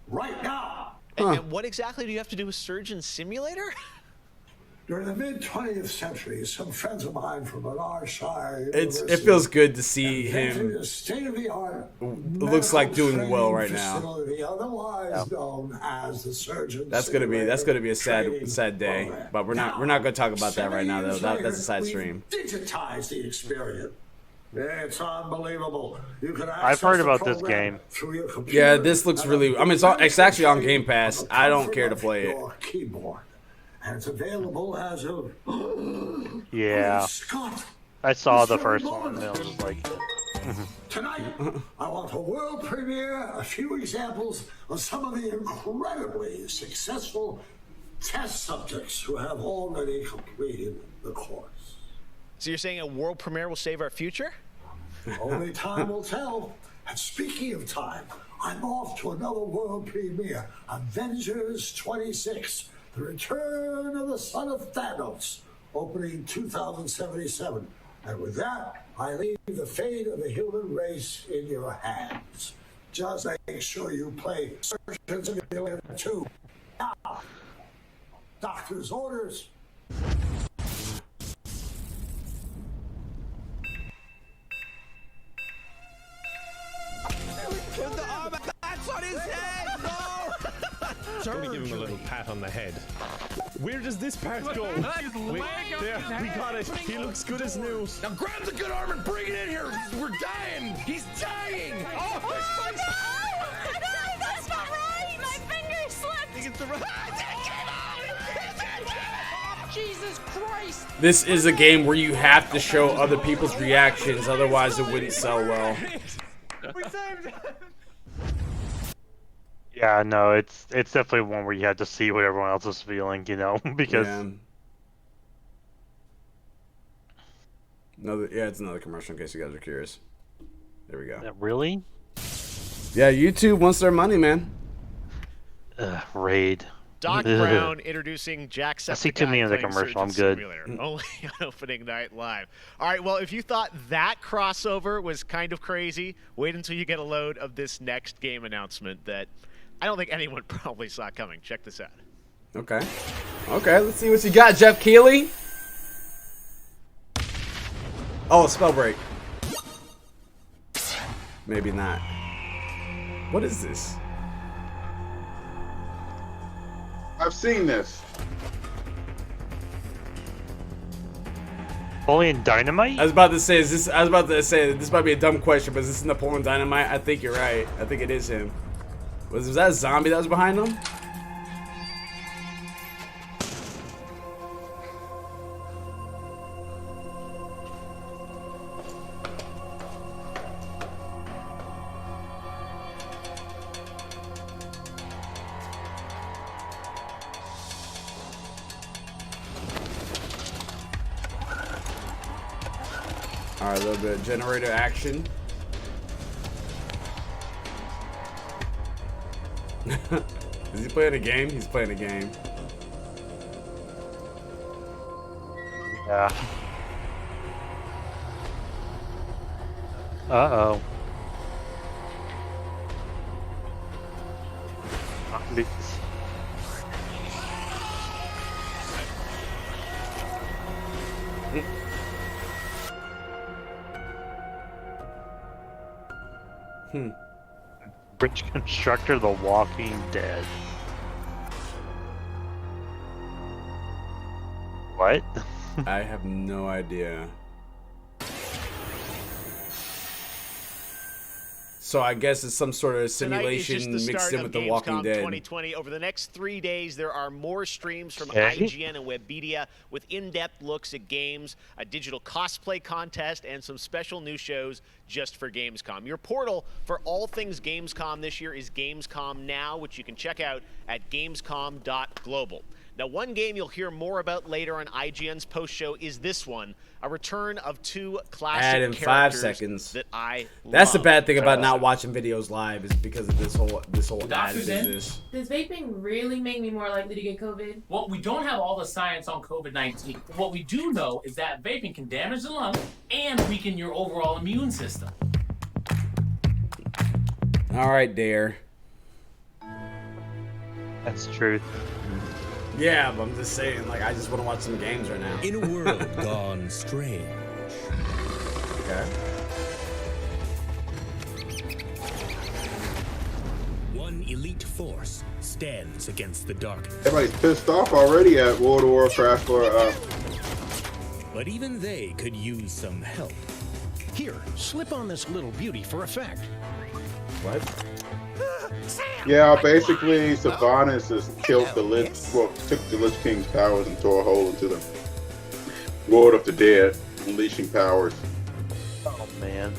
right now. And what exactly do you have to do with Surgeon Simulator? During the mid-20th century, some friends of mine from Bernardshire It feels good to see him. a state-of-the-art Looks like doing well right now. facility, otherwise known as the Surgeon That's gonna be a Training sad day. Program. But we're not gonna talk about that right now though. That's a side stream. Digitize the experience. It's unbelievable. You can I've heard access the about this program game. through your computer Yeah, this looks really. I mean, it's actually on Game Pass. I don't care to play it. your keyboard. And it's available as of Yeah. Scott. I saw the first one and I was just like. Tonight, I want a world premiere, a few examples of some of the incredibly successful test subjects who have already completed the course. So you're saying a world premiere will save our future? Only time will tell. And speaking of time, I'm off to another world premiere, Avengers 26, The Return of the Son of Thanos, opening 2077. And with that, I leave the fate of the human race in your hands. Just make sure you play Surgeon Simulator 2. Now, doctor's orders. Put the armor patch on his head! No! Gonna give him a little pat on the head. Where does this part go? Wait, there, we got it. He looks good as new. Now grab the good arm and bring it in here. We're dying. He's dying. Oh, no! That's not right! My finger slipped! It's the right. Jesus Christ! This is a game where you have to show other people's reactions, otherwise it wouldn't sell well. We saved it. Yeah, no, it's definitely one where you have to see what everyone else is feeling, you know, because It's another commercial in case you guys are curious. There we go. Really? Yeah, YouTube wants their money, man. Raid. Doc Brown introducing Jacksepticeye. I see too many of the commercial. I'm good. Only on opening night live. All right, well, if you thought that crossover was kind of crazy, wait until you get a load of this next game announcement that I don't think anyone probably saw coming. Check this out. Okay. Okay, let's see what you got, Jeff Keighley. Oh, spell break. Maybe not. What is this? I've seen this. Napoleon Dynamite? I was about to say, this might be a dumb question, but is this Napoleon Dynamite? I think you're right. I think it is him. Was that a zombie that was behind him? Alright, a little bit of generator action. Is he playing a game? He's playing a game. Yeah. Uh-oh. Bridge Constructor, The Walking Dead. What? I have no idea. So I guess it's some sort of simulation mixed in with The Walking Dead. 2020. Over the next 3 days, there are more streams from IGN and Webedia with in-depth looks at games, a digital cosplay contest, and some special new shows just for Gamescom. Your portal for all things Gamescom this year is Gamescom Now, which you can check out at gamescom.global. Now, one game you'll hear more about later on IGN's post-show is this one, a return of two classic Add in characters 5 seconds. that I That's the love. bad thing about not watching videos live is because of this whole ad business. Does vaping really make me more likely to get COVID? Well, we don't have all the science on COVID-19. What we do know is that vaping can damage the lung and weaken your overall immune system. All right, Dare. That's true. Yeah, but I'm just saying, like, I just want to watch some games right now. In a world gone strange. Okay. One elite force stands against the darkness. Everybody's pissed off already at World of Warcraft But even they could use some help. Here, slip on this little beauty for effect. What? Yeah, basically, Sylvanas has killed the Lich, well, took the Lich King's powers and tore a hole into the World of the Dead, unleashing powers. Oh, man.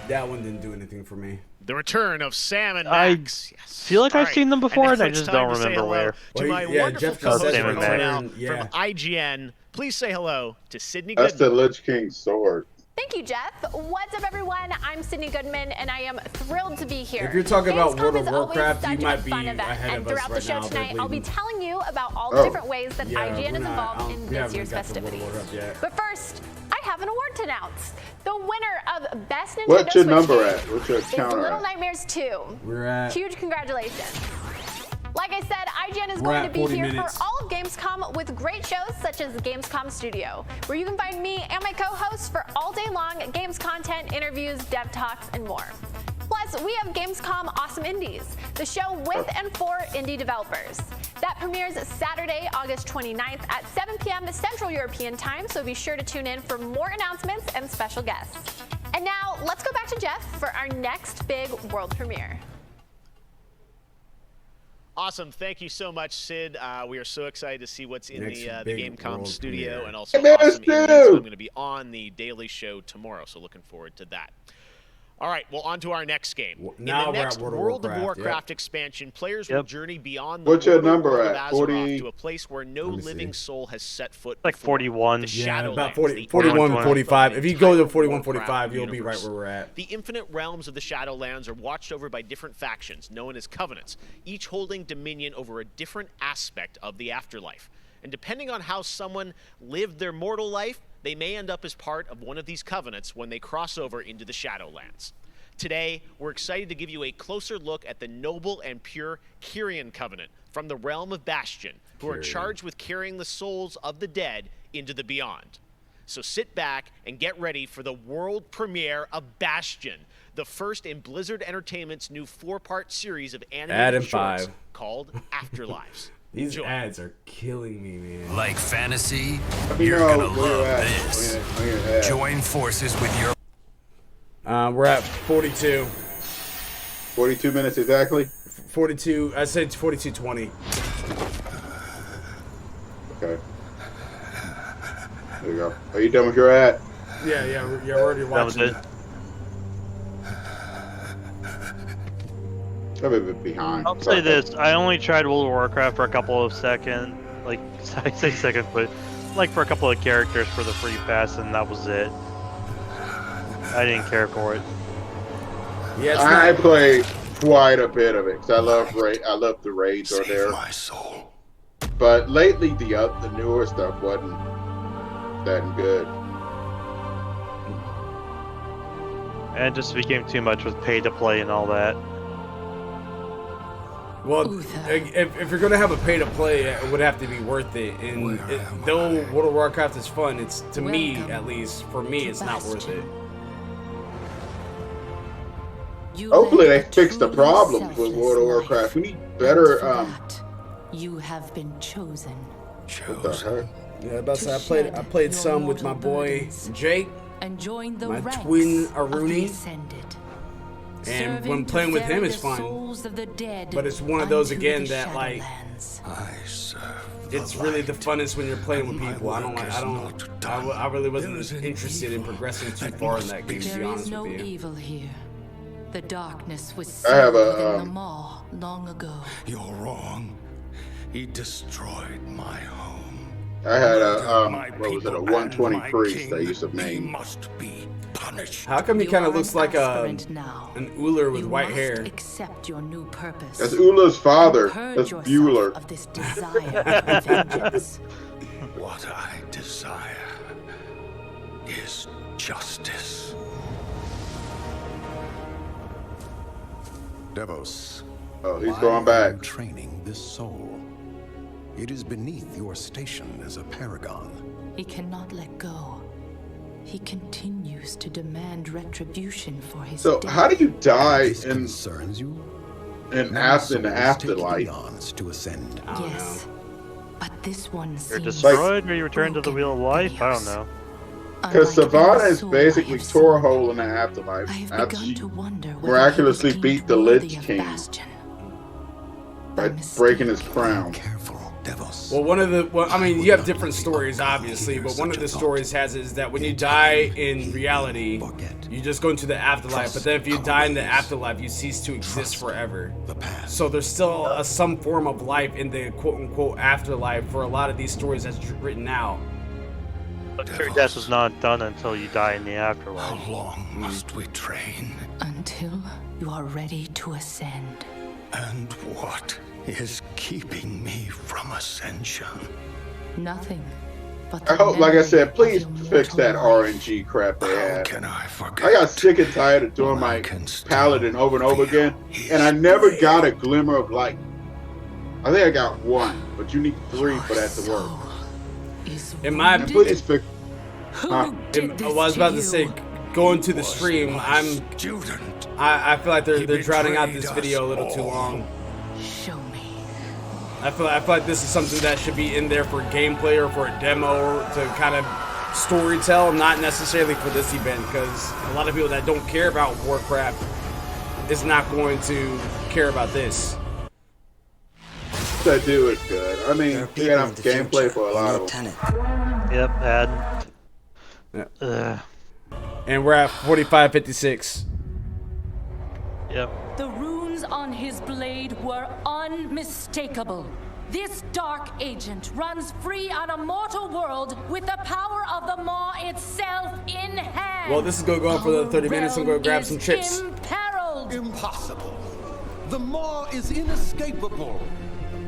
That one didn't do anything for me. The return of Sam and Max. Yes. Feel like I've seen them before, and I it's just time don't to say remember hello where. To my wonderful Jeff co-host says from return, from IGN, please say hello to Sydney That's Goodman. the Lich King's sword. Thank you, Jeff. What's up, everyone? I'm Sydney Goodman, and I am thrilled to be here. If you're talking about World of Gamescom is always Warcraft, such you a might be fun event, ahead and of us throughout right the show now. tonight, I'll be telling you about all the Oh. different ways that Yeah, IGN is we're not- involved in we this haven't year's got to World of festivities. Warcraft yet. But first, I have an award to announce. The winner of Best Nintendo What's your Switch number game at? What's your is counter Little at? Nightmares 2. We're at... Huge congratulations. Like I said, IGN is We're going at to be 40 here minutes. for all of Gamescom with great shows such as the Gamescom Studio, where you can find me and my co-hosts for all day long games content, interviews, dev talks, and more. Plus, we have Gamescom Awesome Indies, the show with and for indie developers. That premieres Saturday, August 29th at 7 p.m. Central European Time, so be sure to tune in for more announcements and special guests. And now, let's go back to Jeff for our next big world premiere. Awesome. Thank you so much, Sid. We are so excited to see what's in Next the big Gamescom world studio premiere. and also Hey, Awesome Stu! Indies. I'm going to be on the Daily Show tomorrow, so looking forward to that. All right, well, on to our next game. Now In the we're next at World of Warcraft expansion, players will journey beyond the What's your mortal number world at? of 40? Azeroth to a place where no living soul has set foot Like before. 41. The Yeah, about Shadowlands, 40, the 41, outgrowth 45. of If an you go to entire 41, Warcraft 45, you'll be right universe. where we're at. The infinite realms of the Shadowlands are watched over by different factions, known as covenants, each holding dominion over a different aspect of the afterlife. And depending on how someone lived their mortal life, they may end up as part of one of these covenants when they cross over into the Shadowlands. Today, we're excited to give you a closer look at the noble and pure Kyrian Covenant from the realm of Bastion, who are charged with carrying the souls of the dead into the beyond. So sit back and get ready for the world premiere of Bastion, the first in Blizzard Entertainment's new 4-part series of animated shorts called Afterlives. These ads are killing me, man. Like fantasy? You're gonna love this. Join forces with your... We're at 42. 42 minutes exactly? 42, I said 42:20. Okay. There you go. Are you done with your ad? Yeah, we're already watching it. I'm a bit behind. I'll say this: I only tried World of Warcraft for a couple of seconds, like I say seconds, but like for a couple of characters for the free pass, and that was it. I didn't care for it. Yeah, I played quite a bit of it because I love the raids are there. My soul. But lately, the newer stuff wasn't that good. And it just became too much with pay to play and all that. Well, if you're gonna have a pay to play, it would have to be worth it. And though World of Warcraft is fun, it's to me, at least for me, it's not worth it. Hopefully they fix the problems with World of Warcraft. We need better. You have been chosen. Chosen. Yeah, about to say, I played some with my boy Jake, my twin Aruni. And when playing with him is fun, but it's one of those again that like it's really the funnest when you're playing with people. I really wasn't interested in progressing too far in that game, to be honest with you. Evil here. The darkness was I have sealed in the maw long ago. You're wrong. He destroyed my home. I had a what was it, a 120 priest I used to name. Must be punished. How come he kind of looks like an Uller with white hair? Accept your new purpose. That's Uller's father. That's Bueller. Of this desire of vengeance. What I desire is justice. Devos. Oh, he's going back. Training this soul. It is beneath your station as a paragon. He cannot let go. He continues to demand retribution for his So death. how do you die in the afterlife? To ascend. Yes, but this one You're seems destroyed or you return to the Wheel of Life? I don't know. Because Savannah is basically tore a hole in the afterlife after she miraculously beat the Lich King by breaking his crown. Well, I mean, you have different stories, obviously, but one of the stories is that when you die in reality, you just go into the afterlife, but then if you die in the afterlife, you cease to exist forever. So there's still some form of life in the quote-unquote afterlife for a lot of these stories that's written out. But your death is not done until you die in the afterlife. How long must we train? until you are ready to ascend. And what is keeping me from ascension? Nothing. But I hope, like I said, please fix that RNG crap they have. I got sick and tired of doing my paladin over and over again, and I never got a glimmer of light. I think I got one, but you need 3 for that to work. In my please fix. I was about to say, going to the stream, I feel like they're drowning out this video a little too long. Show me. I feel like this is something that should be in there for gameplay or for a demo to kind of storytell, not necessarily for this event, because a lot of people that don't care about Warcraft is not going to care about this. That do is good. I mean, you got enough gameplay for a lot of them. Yep, and we're at 45:56. Yep. The runes on his blade were unmistakable. This dark agent runs free on a mortal world with the power of the Maw itself in hand. Well, this is going to go on for the 30 minutes. I'm going to grab some chips. Imperiled. Impossible. The Maw is inescapable.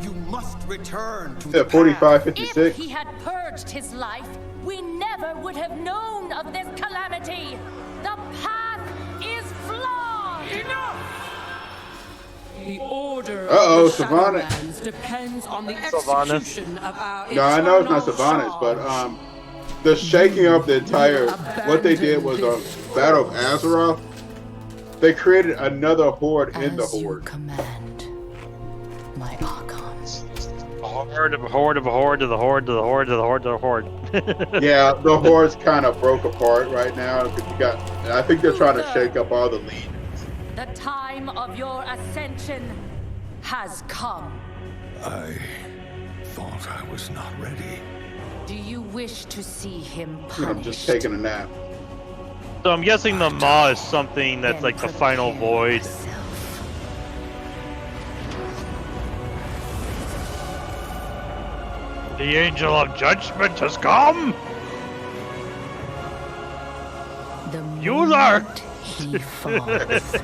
You must return to the 45-56. If he had purged his life, we never would have known of this calamity. The path is flawed. Enough! The order Uh-oh, of the Sylvanas. Shadowlands depends on the Sylvanas. execution of our No, I know it's not eternal Sylvanas, but Shaw. the shaking up the entire. What they did was a Battle of Azeroth. They created another horde in the horde. Command, my archons. A horde of a horde of a horde to the horde to the horde to the horde to the horde. Yeah, the hordes kind of broke apart right now because you got. I think they're trying to shake up all the legions. The time of your ascension has come. I thought I was not ready. Do you wish to see him I'm punished? just taking a nap. So I'm guessing the Maw is something that's like the final void. The angel of judgment has come. The User. moment he falls,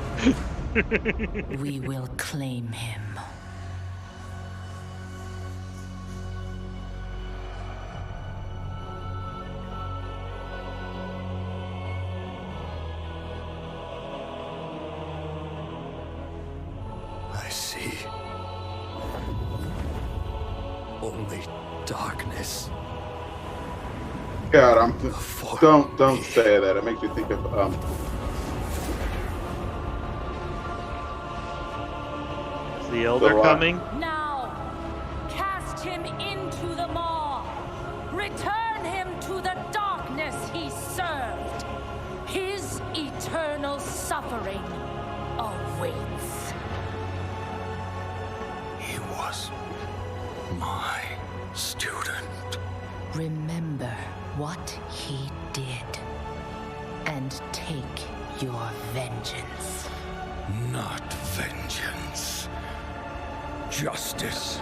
we will claim him. I see. Only darkness. God, don't say that. It makes me think of Is the Elder The Lion. coming? Now, cast him into the maw. Return him to the darkness he served. His eternal suffering awaits. He was my student. Remember what he did and take your vengeance. Not vengeance. Justice.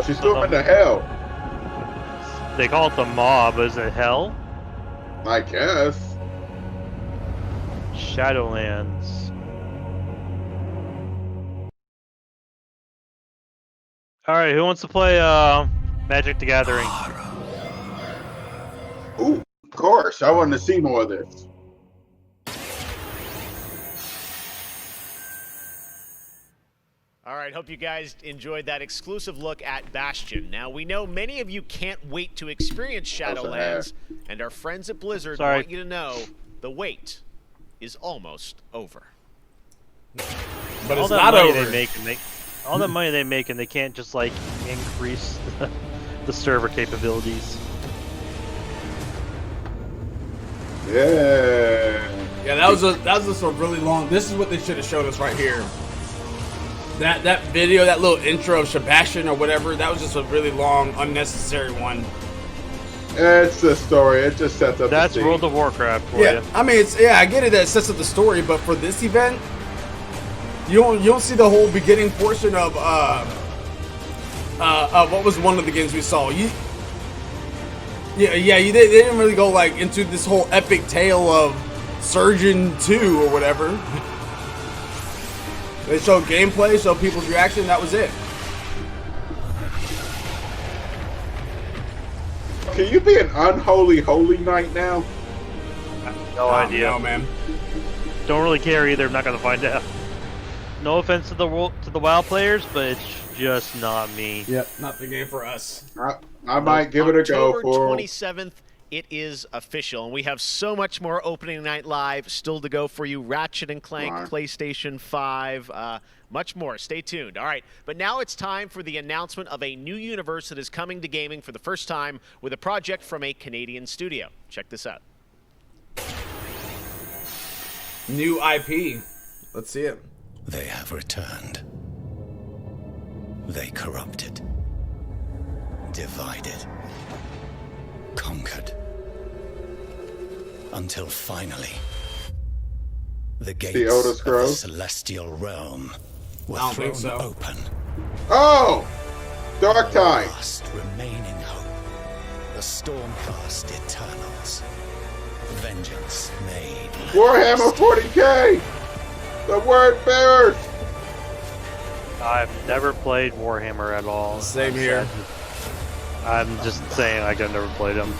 she's still in the hell. They call it the Maw, but is it hell? I guess. Shadowlands. Alright, who wants to play Magic the Gathering? Ooh, of course. I wanted to see more of this. All right, hope you guys enjoyed that exclusive look at Bastion. Now, we know many of you can't wait to experience Shadowlands, and our friends at Blizzard want you to know the wait is almost over. But all it's that not money over. They make, all the money they make, and they can't just like increase the server capabilities. Yeah. Yeah, that was just a really long. This is what they should have showed us right here. That video, that little intro of Sebastian or whatever, that was just a really long, unnecessary one. It's the story. It just sets up. That's the World of Warcraft for Yeah, you. I mean, I get it that it sets up the story, but for this event, you don't see the whole beginning portion of what was one of the games we saw. They didn't really go like into this whole epic tale of Surgeon 2 or whatever. They showed gameplay, showed people's reaction. That was it. Can you be an unholy holy knight now? No idea. No, man. Don't really care either. I'm not gonna find out. No offense to the WoW players, but it's just not me. Yep, not the game for us. I might give it a go October for 27th. It is official, and we have so much more opening night live still to go for you. Ratchet & Clank, PlayStation 5, much more. Stay tuned. All right, but now it's time for the announcement of a new universe that is coming to gaming for the first time with a project from a Canadian studio. Check this out. New IP. Let's see it. They have returned. They corrupted. divided, conquered, until finally the gates of the celestial realm were thrown open. Oh! Dark Tide! The last remaining hope. The Stormcast Eternals. Vengeance made. Warhammer 40K! The Word Bearers! I've never played Warhammer at all. Same here. I'm just saying, like, I've never played them.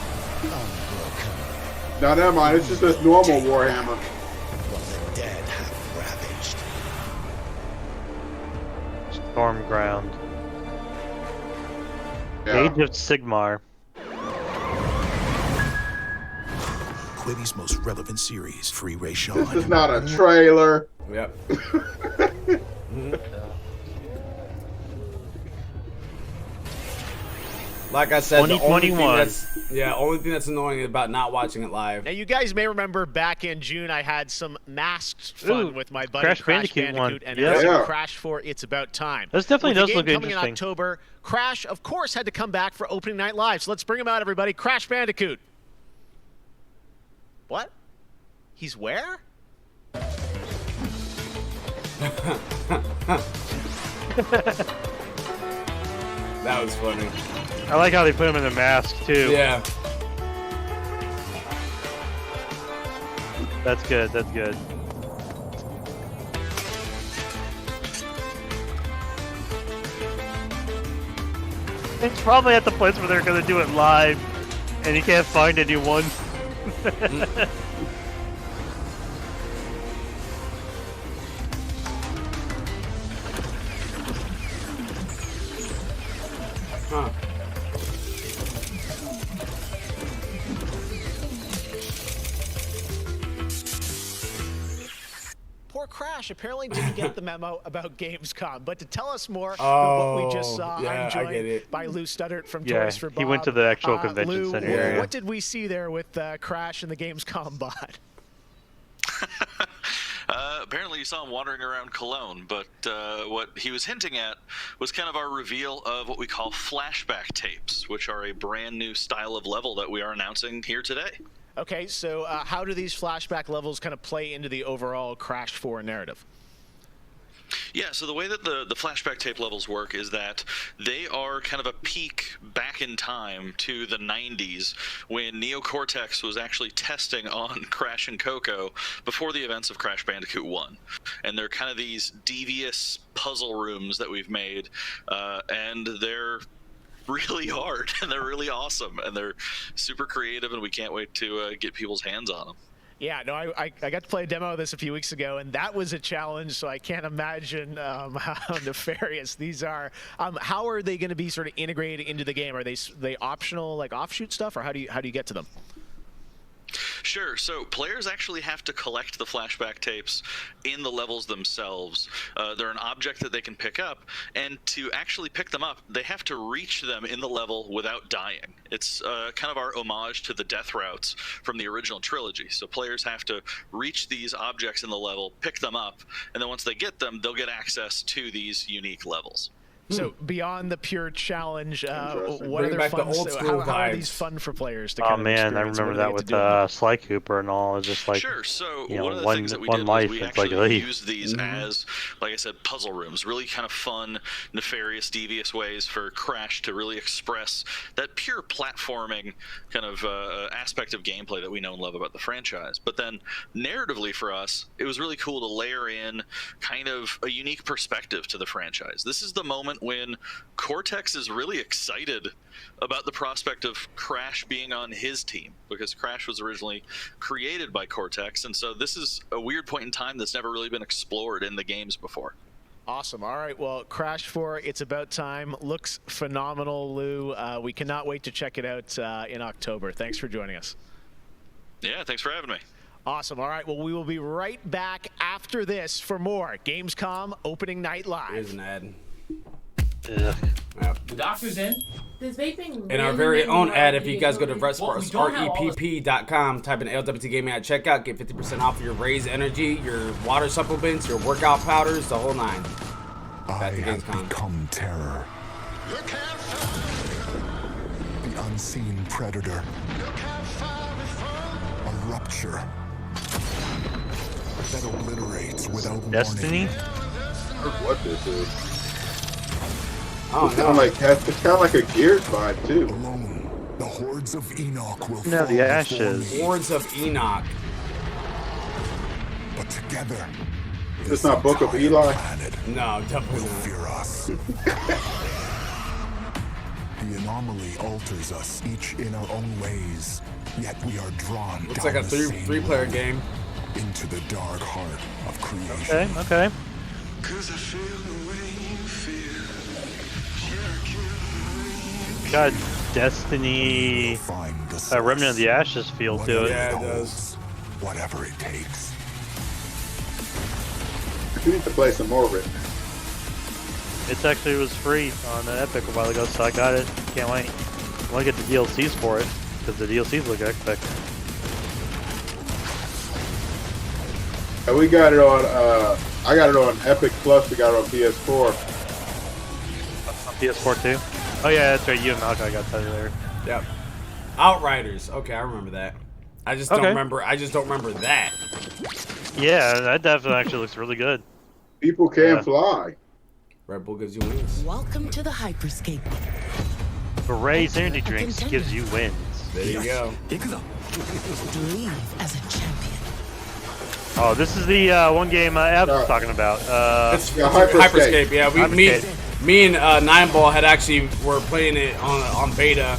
No, never mind. It's just this normal Warhammer. What the dead have ravaged. Stormground. Yeah. Age of Sigmar. Quibi's most relevant series, Free Ray Sean. This is not a trailer. Yep. Like I said, the only thing that's annoying about not watching it live. Now, you guys may remember back in June, I had some masked fun with my buddy Crash Bandicoot and yeah. Crash 4. It's about time. This definitely does look coming interesting. In October, Crash, of course, had to come back for opening night live. So let's bring him out, everybody. Crash Bandicoot. What? He's where? That was funny. I like how they put him in the mask too. Yeah. That's good. That's good. It's probably at the place where they're gonna do it live, and you can't find anyone. Huh. Poor Crash apparently didn't get the memo about Gamescom, but to tell us more about what we just saw, I'm joined by Lou Studdert from Toys for Bob. He went to the actual convention Lou, center area. What did we see there with Crash and the Gamescom bot? Apparently you saw him wandering around Cologne, but what he was hinting at was kind of our reveal of what we call flashback tapes, which are a brand new style of level that we are announcing here today. Okay, so how do these flashback levels kind of play into the overall Crash 4 narrative? Yeah, so the way that the flashback tape levels work is that they are kind of a peek back in time to the 90s when Neo Cortex was actually testing on Crash and Coco before the events of Crash Bandicoot 1. And they're kind of these devious puzzle rooms that we've made, and they're really hard, and they're really awesome, and they're super creative, and we can't wait to get people's hands on them. Yeah, no, I got to play a demo of this a few weeks ago, and that was a challenge, so I can't imagine how nefarious these are. How are they going to be sort of integrated into the game? Are they optional, like offshoot stuff, or how do you get to them? Sure. So players actually have to collect the flashback tapes in the levels themselves. They're an object that they can pick up, and to actually pick them up, they have to reach them in the level without dying. It's kind of our homage to the death routes from the original trilogy. So players have to reach these objects in the level, pick them up, and then once they get them, they'll get access to these unique levels. So beyond the pure challenge, what Bring other back fun? the old school how are vibes. these fun for players to? Oh kind of man, I experience? remember What do that they with Sly Cooper and all. It's just like, sure. So you know, one of the one, things that we one did life. was we It's like actually used these as, like I said, puzzle rooms. Really kind of fun, nefarious, devious ways for Crash to really express that pure platforming kind of aspect of gameplay that we know and love about the franchise. But then narratively for us, it was really cool to layer in kind of a unique perspective to the franchise. This is the moment when Cortex is really excited about the prospect of Crash being on his team, because Crash was originally created by Cortex, and so this is a weird point in time that's never really been explored in the games before. Awesome. All right. Well, Crash 4, it's about time. Looks phenomenal, Lou. We cannot wait to check it out in October. Thanks for joining us. Yeah, thanks for having me. Awesome. All right. Well, we will be right back after this for more Gamescom Opening Night Live. Here's an ad. The doctor's in. Does vaping And our very own ad, if you guys go to repp.com, type in ALWT Gaming at checkout, get 50% off your Raise Energy, your water supplements, your workout powders, the whole nine. Back to Gamescom. Become terror. unseen predator. A rupture that obliterates without Destiny? What this is? Oh, it's kind of like a Gears vibe too. Alone, the hordes of Enoch will No, the fall ashes. before me. Hordes of Enoch. But together, It's not Book of Eli. No, definitely not. Fear us. The anomaly alters us, each in our own ways. Yet we are drawn. Looks down like a the same three-player road, game. into the dark heart of creation. Okay. Got Destiny. Remnant of the Ashes feel to it. Yeah, it does. Whatever it takes. You need to play some more of it. It actually was free on Epic a while ago, so I got it. Can't wait. I want to get the DLCs for it, because the DLCs look epic. And we got it on, I got it on Epic Plus, we got it on PS4. On PS4 too? Oh yeah, that's right, you and Malachi got that earlier. Yep. Outriders. Okay, I remember that. I just don't remember that. Yeah, that definitely actually looks really good. People can fly. Red Bull gives you wings. Welcome to the hyperscape. Berets energy drinks gives you wins. There you go. Leave as a champion. Oh, this is the one game Ab's was talking about. It's Hyperscape. Yeah, me and Nine Ball had actually were playing it on beta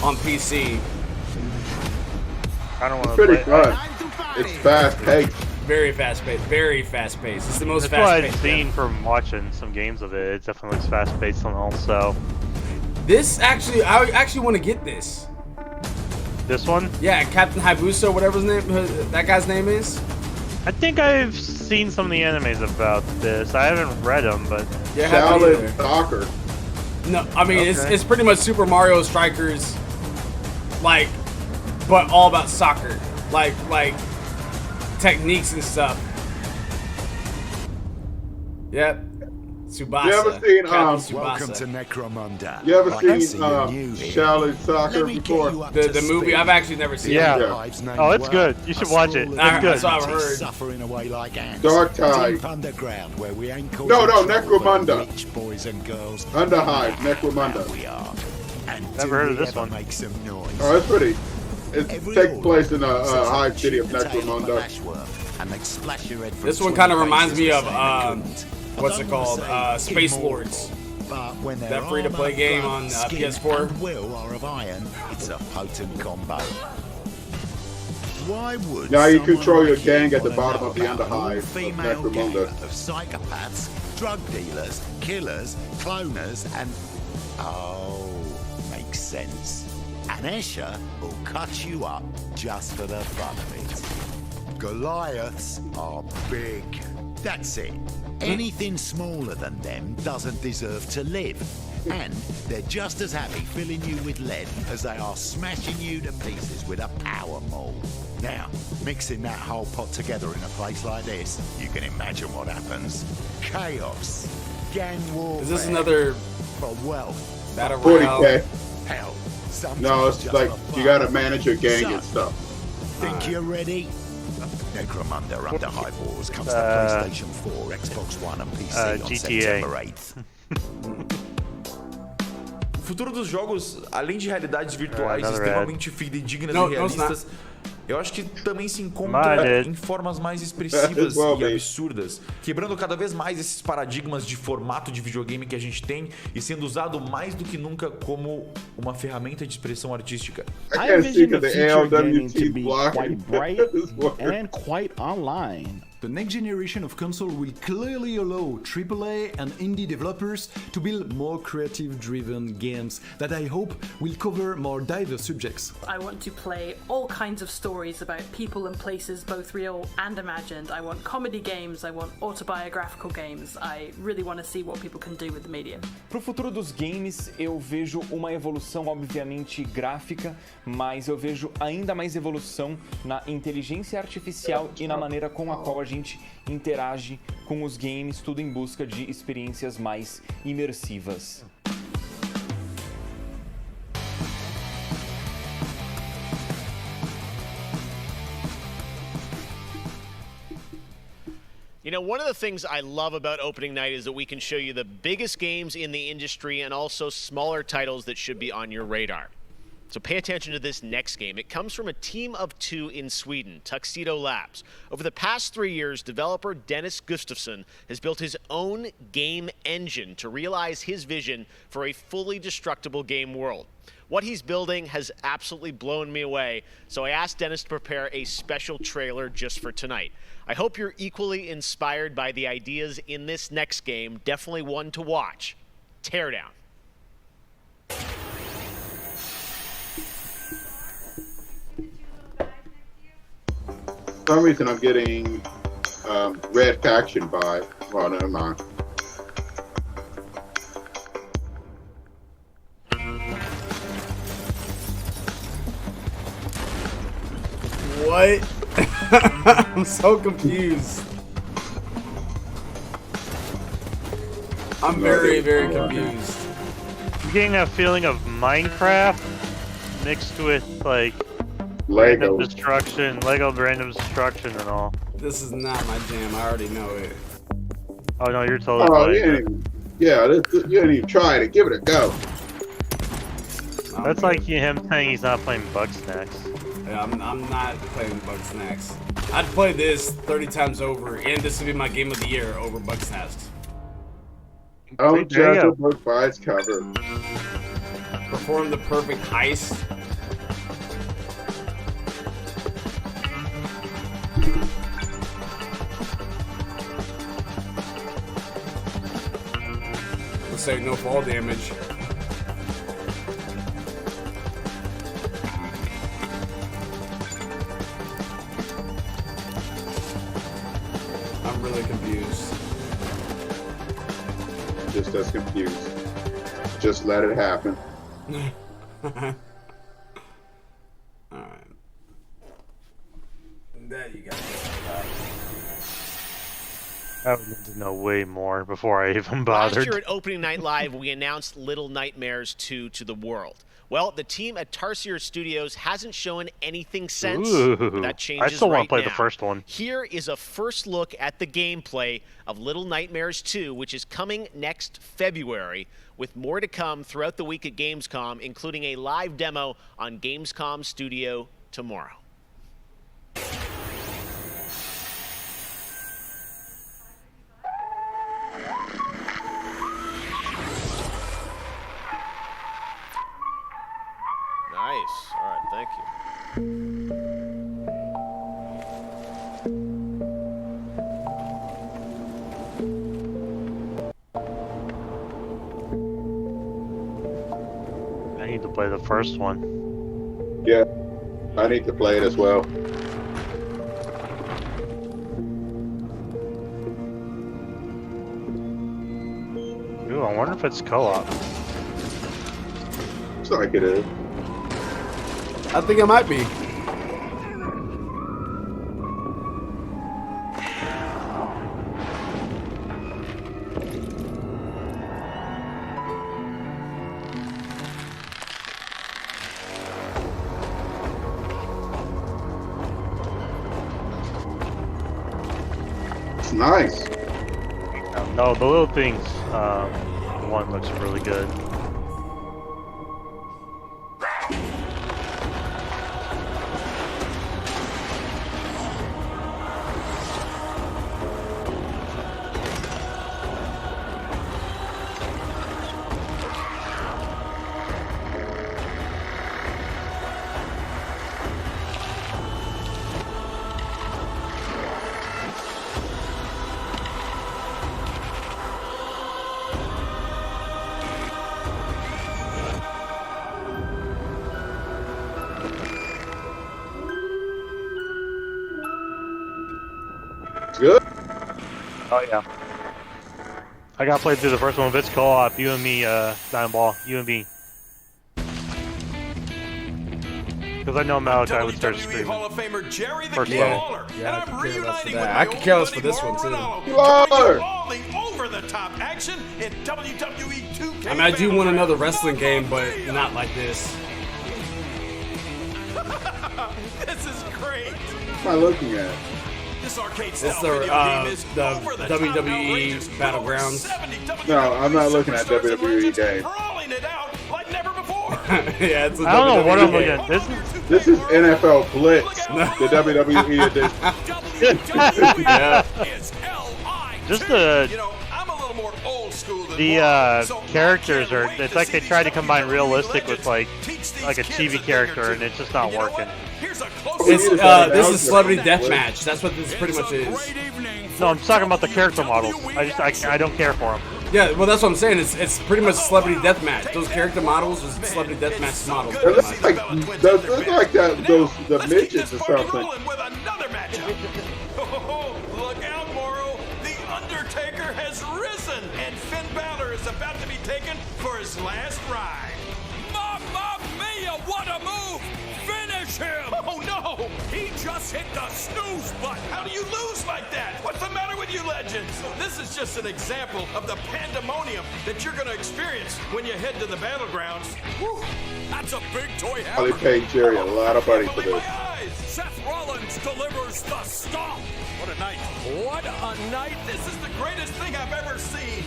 on PC. I don't want to play. Pretty fun. It's fast paced. Very fast paced. Very fast paced. It's the most That's fast what paced. I've seen from watching some games of it. It definitely looks fast paced and also. This actually, I actually want to get this. This one? Yeah, Captain Hayabusa, whatever his name, that guy's name is. I think I've seen some of the animes about this. I haven't read them, but Yeah, Shaolin Soccer. No, I mean Okay. it's pretty much Super Mario Strikers, like, but all about soccer, like techniques and stuff. Yep. Tsubasa. You ever seen Tsubasa. Welcome to Necromunda. You ever seen Shaolin Soccer before? The movie? I've actually never seen it. Oh, it's good. You should watch it. It's good. That's what I've heard. Suffering away like ants. Dark Tide. Deep underground, where we ain't called No, trouble for Necromunda. rich boys and girls. Underhive, Necromunda. We are. And Never heard of this one. Make some noise. Oh, it's pretty. It takes place in the hive city of Necromunda. This one kind of reminds me of what's it called? Space Lords. That free-to-play game on PS4. And will are of iron. It's a potent combo. Why would Now you someone control your like gang you at the bother bottom of the about an Underhive of all-female gang Necromunda. of psychopaths, drug dealers, killers, cloners, and makes sense. And Escher will cut you up just for the fun of it. Goliaths are big. That's it. Anything smaller than them doesn't deserve to live. And they're just as happy filling you with lead as they are smashing you to pieces with a power maul. Now, mixing that whole pot together in a place like this, you can imagine what happens. Chaos. Gang warfare. Is this another for wealth? Battle Royale? 40K. Hell, No, it's just like for you fun. gotta manage your gang So, and stuff. Think you're ready? Necromunda Underhive Wars comes to PlayStation 4, Xbox One and PC on GTA. September 8th. O futuro dos jogos, além de realidades virtuais extremamente fidedignas e realistas, eu acho que também se encontra em formas mais expressivas e absurdas, quebrando cada vez mais esses paradigmas de formato de videogame que a gente tem e sendo usado mais do que nunca como uma ferramenta de expressão artística. I envision the future gaming to be quite bright and quite online. The next generation of console will clearly allow AAA and indie developers to build more creative-driven games that I hope will cover more diverse subjects. I want to play all kinds of stories about people and places, both real and imagined. I want comedy games, I want autobiographical games. I really want to see what people can do with the medium. Pro futuro dos games, eu vejo uma evolução obviamente gráfica, mas eu vejo ainda mais evolução na inteligência artificial e na maneira com a qual a gente interage com os games, tudo em busca de experiências mais imersivas. You know, one of the things I love about opening night is that we can show you the biggest games in the industry and also smaller titles that should be on your radar. So pay attention to this next game. It comes from a team of 2 in Sweden, Tuxedo Labs. Over the past 3 years, developer Dennis Gustafsson has built his own game engine to realize his vision for a fully destructible game world. What he's building has absolutely blown me away, so I asked Dennis to prepare a special trailer just for tonight. I hope you're equally inspired by the ideas in this next game. Definitely one to watch. Teardown. For some reason, I'm getting Red Faction vibe. Well, never mind. What? I'm so confused. I'm very, very confused. I'm getting a feeling of Minecraft mixed with like Lego random destruction, Lego random destruction and all. This is not my jam. I already know it. Oh no, you're totally playing. You didn't even try it. Give it a go. That's like him saying he's not playing Bugsnax. Yeah, I'm not playing Bugsnax. I'd play this 30 times over, and this would be my game of the year over Bugsnax. Don't judge a book by its cover. Perform the perfect heist. Looks like no fall damage. I'm really confused. Just as confused. Just let it happen. Alright. There you go. I would need to know way more before I even bothered. Last year at Opening Night Live, we announced Little Nightmares 2 to the world. Well, the team at Tarsier Studios hasn't shown anything since. Ooh, that changes I still want to play now. the first one. Here is a first look at the gameplay of Little Nightmares 2, which is coming next February, with more to come throughout the week at Gamescom, including a live demo on Gamescom Studio tomorrow. Nice. All right, thank you. I need to play the first one. Yeah, I need to play it as well. Ooh, I wonder if it's co-op. Looks like it is. I think it might be. It's nice. No, the little things. One looks really good. Good. Oh yeah. I gotta play through the first one. If it's co-op, you and me, Diamond Ball, you and me. Because I know Malachi would start screaming. Hall of Famer Jerry the First King level. Lawler. Yeah, And I I'm could care less for reuniting that. with I my could care less old for this buddy one, too. Ronaldo. Lawler! All the over-the-top action in WWE 2K. I mean, I do want another wrestling game, but not like this. This is great. What am I looking at? This arcade It's style the video game is WWE Battlegrounds. No, I'm not looking at WWE games. Yeah, it's a I don't know what I'm looking game. at. This is NFL Blitz, the WWE edition. Yeah. Just the characters are. It's like they try to combine realistic with like a TV character, and it's just not working. This is Celebrity Deathmatch. That's what this pretty much is. No, I'm talking about the character models. I don't care for them. Yeah, well, that's what I'm saying. It's pretty much Celebrity Deathmatch. Those character models is Celebrity Deathmatch models. It looks like the midgets or something. Look out, Morrow! The Undertaker has risen, and Finn Balor is about to be taken for his last ride. Mamma mia! What a move! Finish him! Oh no! He just hit the snooze button. How do you lose like that? What's the matter with you legends? This is just an example of the pandemonium that you're going to experience when you head to the battlegrounds. Whew, that's a big toy hammer. Probably paid Jerry a lot of money for this. Seth Rollins delivers the stomp. What a night. What a night. This is the greatest thing I've ever seen.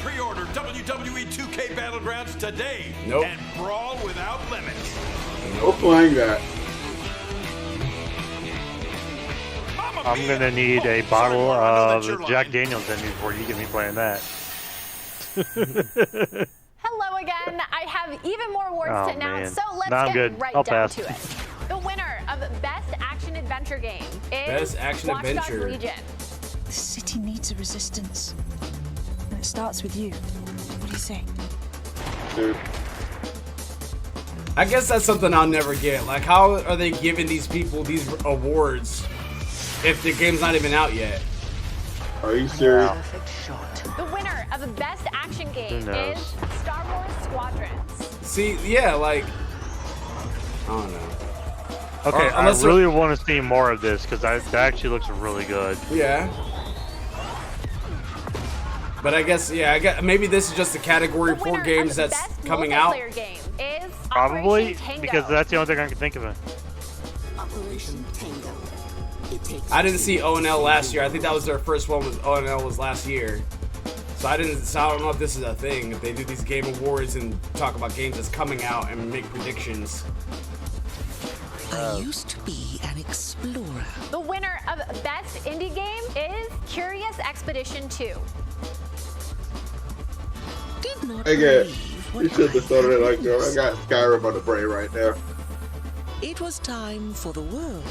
Pre-order WWE 2K Battlegrounds today. Nope. And brawl without limits. No playing that. I'm gonna need a bottle of Jack Daniels in me before you get me playing that. Hello again. I have even more awards to announce, so let's I'm get good. right I'll down pass. to it. The winner of Best Action Adventure Game is Best Action Watch Dogs Adventure. Legion. The city needs a resistance. And it starts with you. What do you say? Dude. I guess that's something I'll never get. Like, how are they giving these people these awards if the game's not even out yet? Are you serious? The winner of the Best Action Game is Star Wars Squadrons. See, yeah, like, I don't know. Okay, I really want to see more of this because that actually looks really good. Yeah. But I guess, yeah, maybe this is just the category for games that's coming out. Game is Probably, Operation Tango. because that's the only thing I can think of. Operation Tango. I didn't see ONL last year. I think that was their first one. ONL was last year. So I don't know if this is a thing. If they do these game awards and talk about games that's coming out and make predictions. I used to be an explorer. The winner of Best Indie Game is Curious Expedition 2. Did not You should have started it like that. I got Skyrim on the brain right now. It was time for the world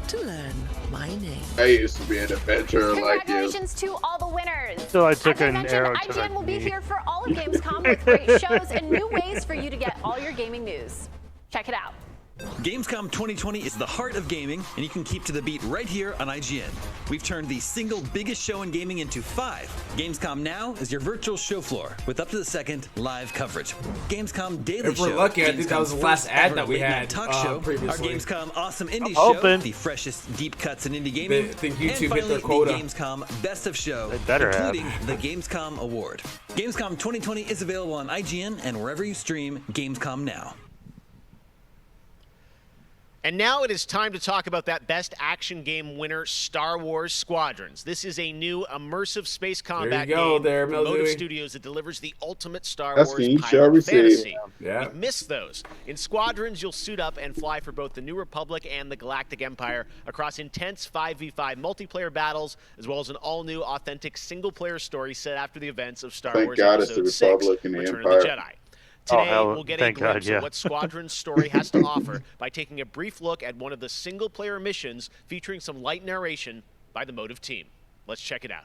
to learn my name. I used to be an adventurer like you. Congratulations to all the winners. So I took As I an mentioned, arrow to IGN the will be knee. here for all of Gamescom with great shows and new ways for you to get all your gaming news. Check it out. Gamescom 2020 is the heart of gaming, and you can keep to the beat right here on IGN. We've turned the single biggest show in gaming into 5. Gamescom Now is your virtual show floor with up to the second live coverage. Gamescom Daily If we're Show. lucky, I think that was the last ad that we late night had, talk show. previously. Our Gamescom Awesome Indie I'm Show, hoping. the freshest deep cuts in indie gaming. I think and YouTube finally, hit their quota. the Gamescom Best of Show, They better have. including the Gamescom Award. Gamescom 2020 is available on IGN and wherever you stream Gamescom Now. And now it is time to talk about that Best Action Game winner, Star Wars Squadrons. This is a new immersive space combat game from Motive Studios that delivers the ultimate Star Wars pilot fantasy. We've missed those. In Squadrons, you'll suit up and fly for both the New Republic and the Galactic Empire across intense 5v5 multiplayer battles, as well as an all-new, authentic single-player story set after the events of Star Wars Episode 6, Return of the Jedi. Today, we'll get a glimpse of what Squadron's story has to offer by taking a brief look at one of the single-player missions featuring some light narration by the Motive team. Let's check it out.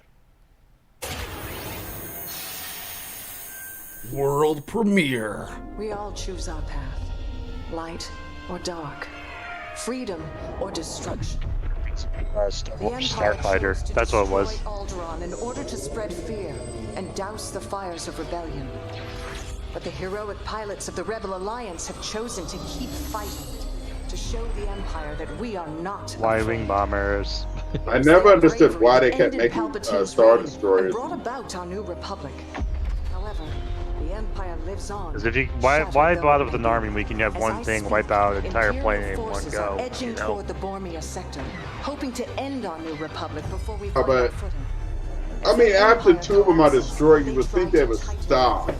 World premiere. We all choose our path. Light or dark. Freedom or destruction. Starfighter. That's what it was. Alderaan in order to spread fear and douse the fires of rebellion. But the heroic pilots of the Rebel Alliance have chosen to keep fighting, to show the Empire that we are not Y-wing bombers. I never understood why they kept making Star Destroyers. brought about our new republic. However, the Empire lives on. Because if you why bother with an army when you can have one thing wipe out an entire planet in one go? Edging toward the Bormia sector, hoping to end our new republic before we How find our about? footing. I mean, after 2 of them are destroyed, you would think they would stop.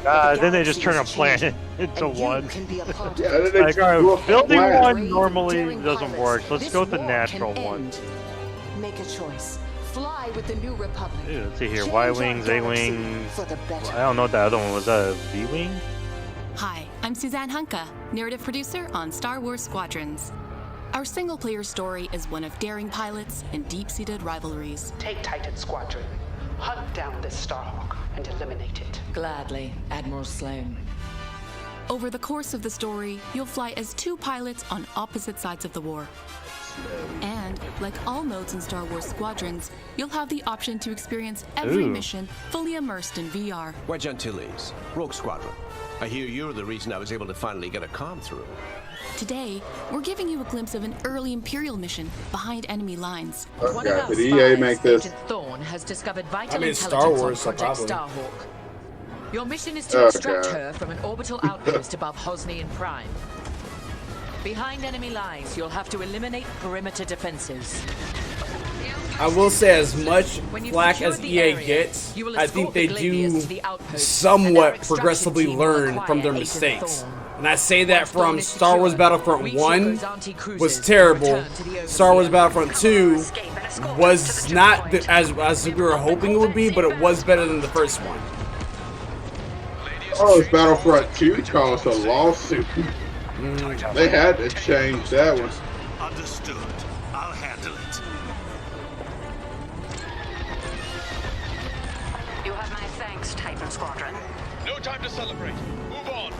Then they just turn a planet into one. Yeah, then they Like, just blew up the building planet. one normally doesn't work. Let's go with the natural one. Make a choice. Fly with the new republic. Ooh, let's see here. Y-wings, A-wings. I don't know what the other one was. A V-wing? Hi, I'm Suzanne Hunka, narrative producer on Star Wars Squadrons. Our single-player story is one of daring pilots and deep-seated rivalries. Take Titan Squadron. Hunt down this Starhawk and eliminate it. Gladly, Admiral Sloan. Over the course of the story, you'll fly as 2 pilots on opposite sides of the war. And, like all modes in Star Wars Squadrons, you'll have the option to experience every mission fully immersed in VR. Wedge Antilles, Rogue Squadron. I hear you're the reason I was able to finally get a comm through. Today, we're giving you a glimpse of an early Imperial mission behind enemy lines. One of our did EA spies, make this? Agent Thorne, has discovered vital I mean, intelligence Star Wars, so on Project probably. Starhawk. Your mission is to Oh, extract God. her from an orbital outpost above Hosnian Prime. Behind enemy lines, you'll have to eliminate perimeter defenses. I will say, as much When you've flack secured as the EA area, gets, you will I think escort they the Gladius do to the outpost, and somewhat our extraction progressively team will learn acquire from their Agent mistakes. Thorne. And I say that Once Thorne from is Star Wars secured, Battlefront reach 1 those anti-cruisers was and terrible. return to the open Star Wars field. Battlefront 2 was not as we were hoping it would be, but it was better than the first one. Oh, it's Battlefront 2 caused a lawsuit. They had to change that one. Understood. I'll handle it. You have my thanks, Titan Squadron. No time to celebrate. Move on.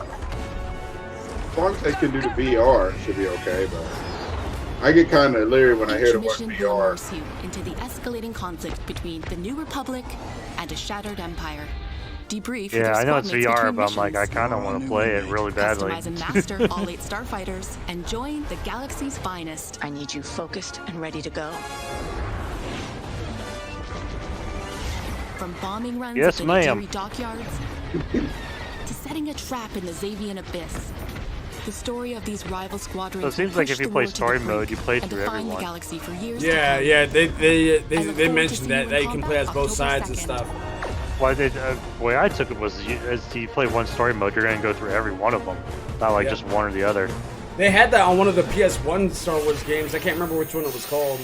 As long as they can do the VR, it should be okay, but I get kind of leery when I hear the word Mission will VR. immerse you into the escalating conflict between the New Republic and a shattered empire. Debrief with Yeah, your I know it's squad mates VR, between but I'm like, I missions. kind of want to play it really badly. Customize and master all 8 starfighters and join the galaxy's finest. I need you focused and ready to go. From bombing runs Yes, at the ma'am. Nigiri dockyards to setting a trap in the Xavian abyss. The story of these rival squadrons. So it seems like if you play story mode, you play and through define the everyone. galaxy for years to Yeah, come. yeah, they look forward mentioned to that seeing you can play as both October sides and 2nd. stuff. Why the way I took it was, as you play one story mode, you're going to go through every one of them, not like Yeah. just one or the other. They had that on one of the PS1 Star Wars games. I can't remember which one it was called.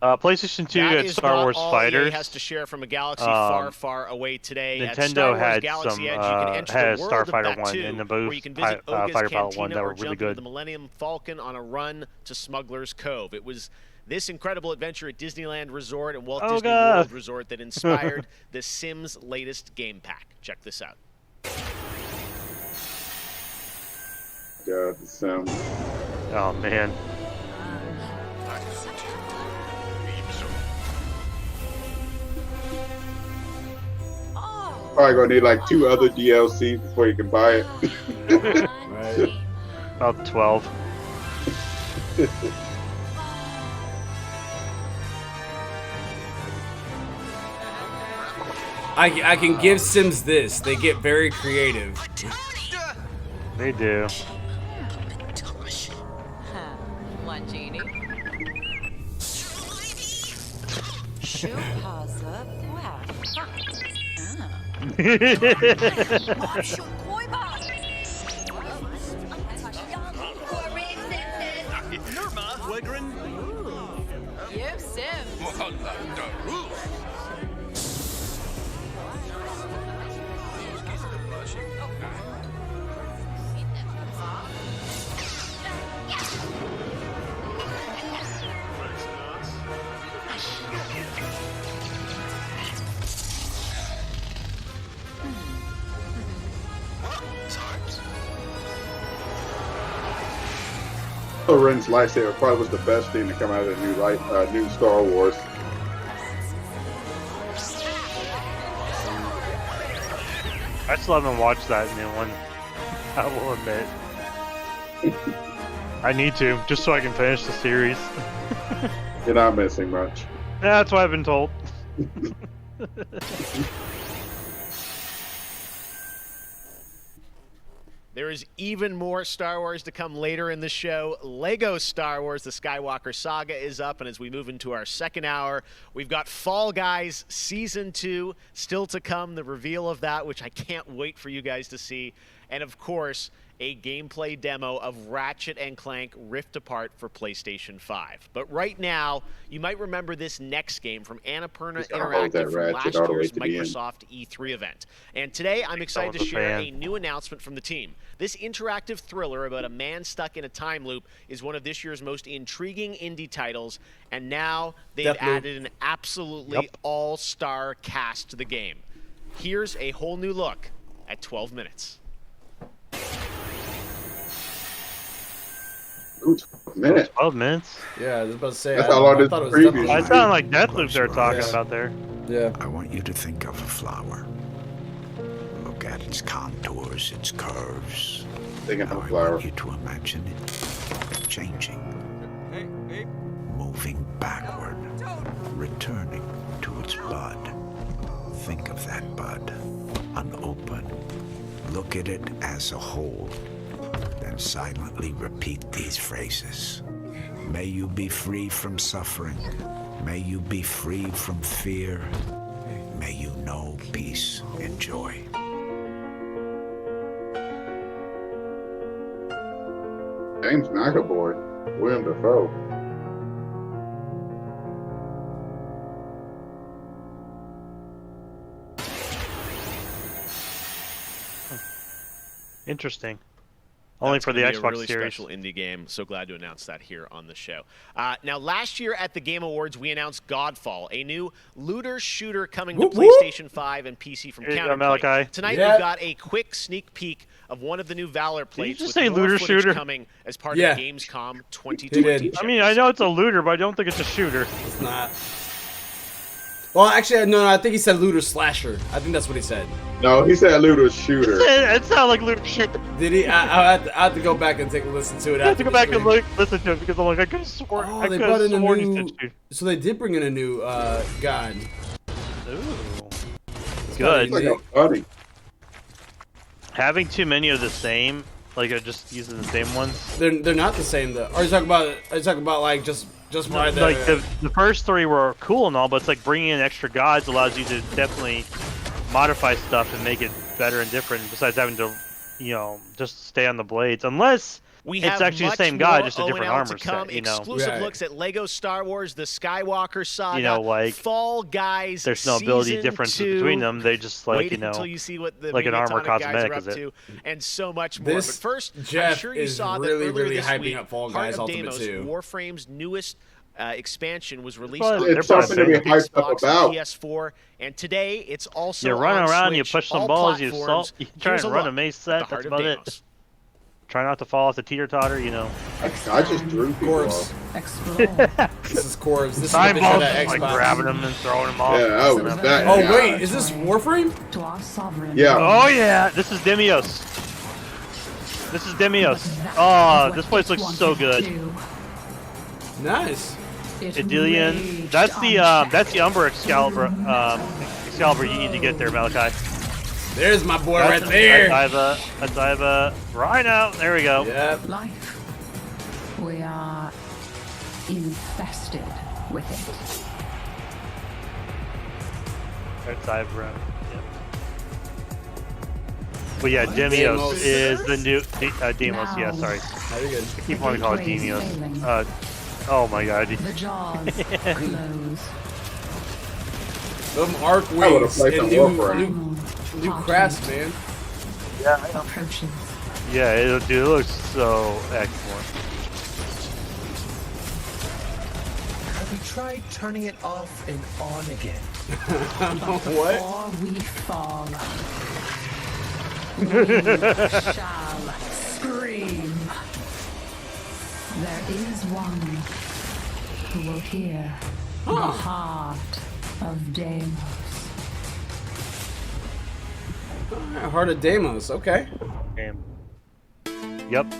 PlayStation 2 That had is Star not Wars all Fighters. EA has to share from a galaxy far, far away today. At Star Nintendo Wars had Galaxy some Edge, you can enter had the world Starfighter of 1 Batuu, and the where both you can visit Oga's Fighter Pilot 1 Cantina that or were really jump into good. the Millennium Falcon on a run to Smuggler's Cove. It was this incredible adventure at Disneyland Resort and Walt Disney World Resort that inspired The Sims' latest game pack. Check this out. God, the Sims. Oh man. Probably gonna need like 2 other DLCs before you can buy it. Right. About 12. I can give Sims this. They get very creative. They do. One genie. Schuhhase Nirma, Wegrin. You Sim. Ren's lightsaber probably was the best thing to come out of the new Star Wars. I still haven't watched that new one. I will admit. I need to, just so I can finish the series. You're not missing much. Yeah, that's what I've been told. There is even more Star Wars to come later in the show. Lego Star Wars, the Skywalker Saga is up, and as we move into our second hour, we've got Fall Guys Season 2 still to come, the reveal of that, which I can't wait for you guys to see. And of course, a gameplay demo of Ratchet & Clank Rift Apart for PlayStation 5. But right now, you might remember this next game from Annapurna Interactive from last year's Microsoft E3 event. And today, I'm excited to share a new announcement from the team. This interactive thriller about a man stuck in a time loop is one of this year's most intriguing indie titles, and now they've added an absolutely all-star cast to the game. Here's a whole new look at 12 minutes. Ooh, 12 minutes. 12 minutes? Yeah, I was about to say. That's how long this previous. I sound like Deathloop they're talking about there. Yeah. I want you to think of a flower. Look at its contours, its curves. Thinking of a I flower. want you to imagine it changing. Moving backward. Returning to its bud. Think of that bud. Unopened. Look at it as a whole. Then silently repeat these phrases. May you be free from suffering. May you be free from fear. May you know peace and joy. James McAvoy, William Dafoe. Interesting. Only for the That's Xbox a really Series. special indie game. So glad to announce that here on the show. Now, last year at the Game Awards, we announced Godfall, a new looter shooter coming to PlayStation 5 and PC from Counterplay. Tonight, we've got a quick sneak peek of one of the new Valor plates just with say more looter footage shooter? coming as part of Gamescom 2020. I mean, I know it's a looter, but I don't think it's a shooter. It's not. Well, actually, no, I think he said looter slasher. I think that's what he said. No, he said looter shooter. It sounded like looter shooter. Did he? I have to go back and take a listen to it. I have to go back and listen to it because I'm like, I could have sworn. Oh, I they could brought have in a sworn he new. said shooter. So they did bring in a new gun. Ooh. It's Good. kinda unique. Having too many of the same, like just using the same ones. They're not the same though. Are you talking about like just by the like the first three were cool and all, but it's like bringing in extra gods allows you to definitely modify stuff and make it better and different. Besides having to, just stay on the blades, unless it's actually the same god, just a different armor set. Exclusive looks at Lego Star Wars, the Skywalker Saga, like Fall Guys. There's no ability difference between them. They just wait until you see what the like an armor cosmetic guys are up to, and so much more. This but first, Jeff I'm sure you is saw really, that earlier really this hyping week, up Fall Heart Guys of Ultimate Deimos, 2. Warframe's newest expansion was released It's something to be hyped up about. PS4, and today it's also you run on around, Switch, you push some all balls, you platforms. try Here's and a run a look mace at set. the Heart That's of about it. Deimos. Try not to fall off the teeter-totter, I just drew people off. This is Corvs. This is Time the balls, that like Xbox. grabbing them and throwing them off. Yeah, I was that Oh guy. wait, is this Warframe? Yeah. Oh yeah, this is Demios. This is Demios. Oh, this place looks so good. Nice. Idilian. That's the Umber Excalibur. Excalibur you need to get there, Malachi. There's my boy right there. That's Iva. Rhino. There we go. Yep. Life. We are infested with it. That's Iva. Yep. But yeah, Demios is the new Demos. Yeah, sorry. I keep wanting to call it Demios. Oh my god. The jaws close. Them arc wings and new crafts, man. Yeah, approaches. Yeah, dude, it looks so excellent. Have you tried turning it off and on again? What? Before we fall, we shall scream. There is one who will hear the heart of Deimos. Heart of Deimos, okay. Damn. Yep.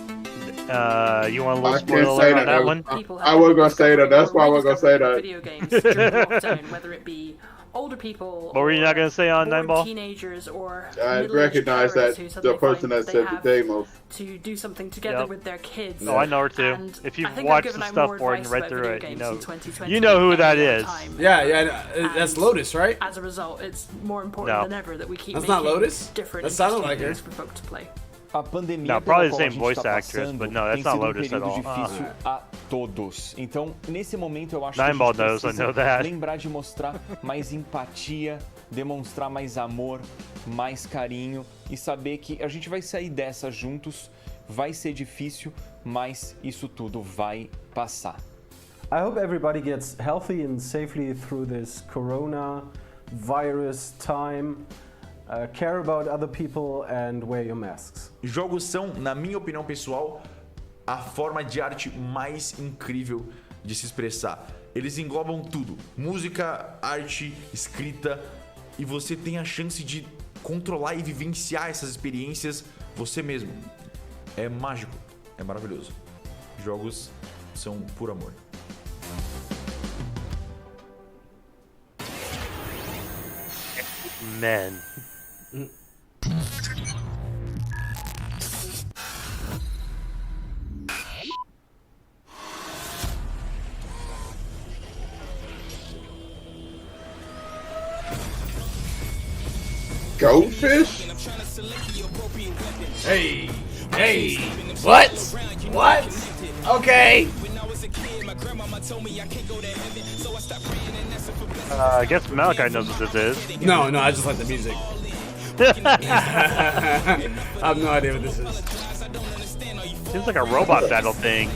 You want a little I spoiler can't say on that that. one? I was gonna say that. That's why I was gonna say that. Video games through lockdown, whether it be older people. What were you not going to say on bored Nineball? Teenagers or I recognize that the person that said the Deimos. To do something together with their kids. Oh, I know her too. And if you've I think watched I've given the out stuff more for it and advice read about through video it, games in you know who that is. Yeah, that's Lotus, right? As a result, it's more important than ever that we keep That's making not Lotus? different That sounded like her. games for folk to play. A pandemia No, probably the pela qual same a gente voice tá actress, passando but no, that's tem not sido Lotus at período all. difícil a todos. Então, nesse momento, eu acho que a Nineball gente knows, I precisa know that. lembrar de mostrar mais empatia, demonstrar mais amor, mais carinho e saber que a gente vai sair dessa juntos. Vai ser difícil, mas isso tudo vai passar. I hope everybody gets healthy and safely through this corona virus time. Care about other people and wear your masks. Jogos são, na minha opinião pessoal, a forma de arte mais incrível de se expressar. Eles englobam tudo: música, arte, escrita, e você tem a chance de controlar e vivenciar essas experiências você mesmo. É mágico, é maravilhoso. Jogos são por amor. Men. Goldfish? Hey, what? What? Okay. I guess Malachi knows what this is. No, I just like the music. I have no idea what this is. Seems like a robot battle thing.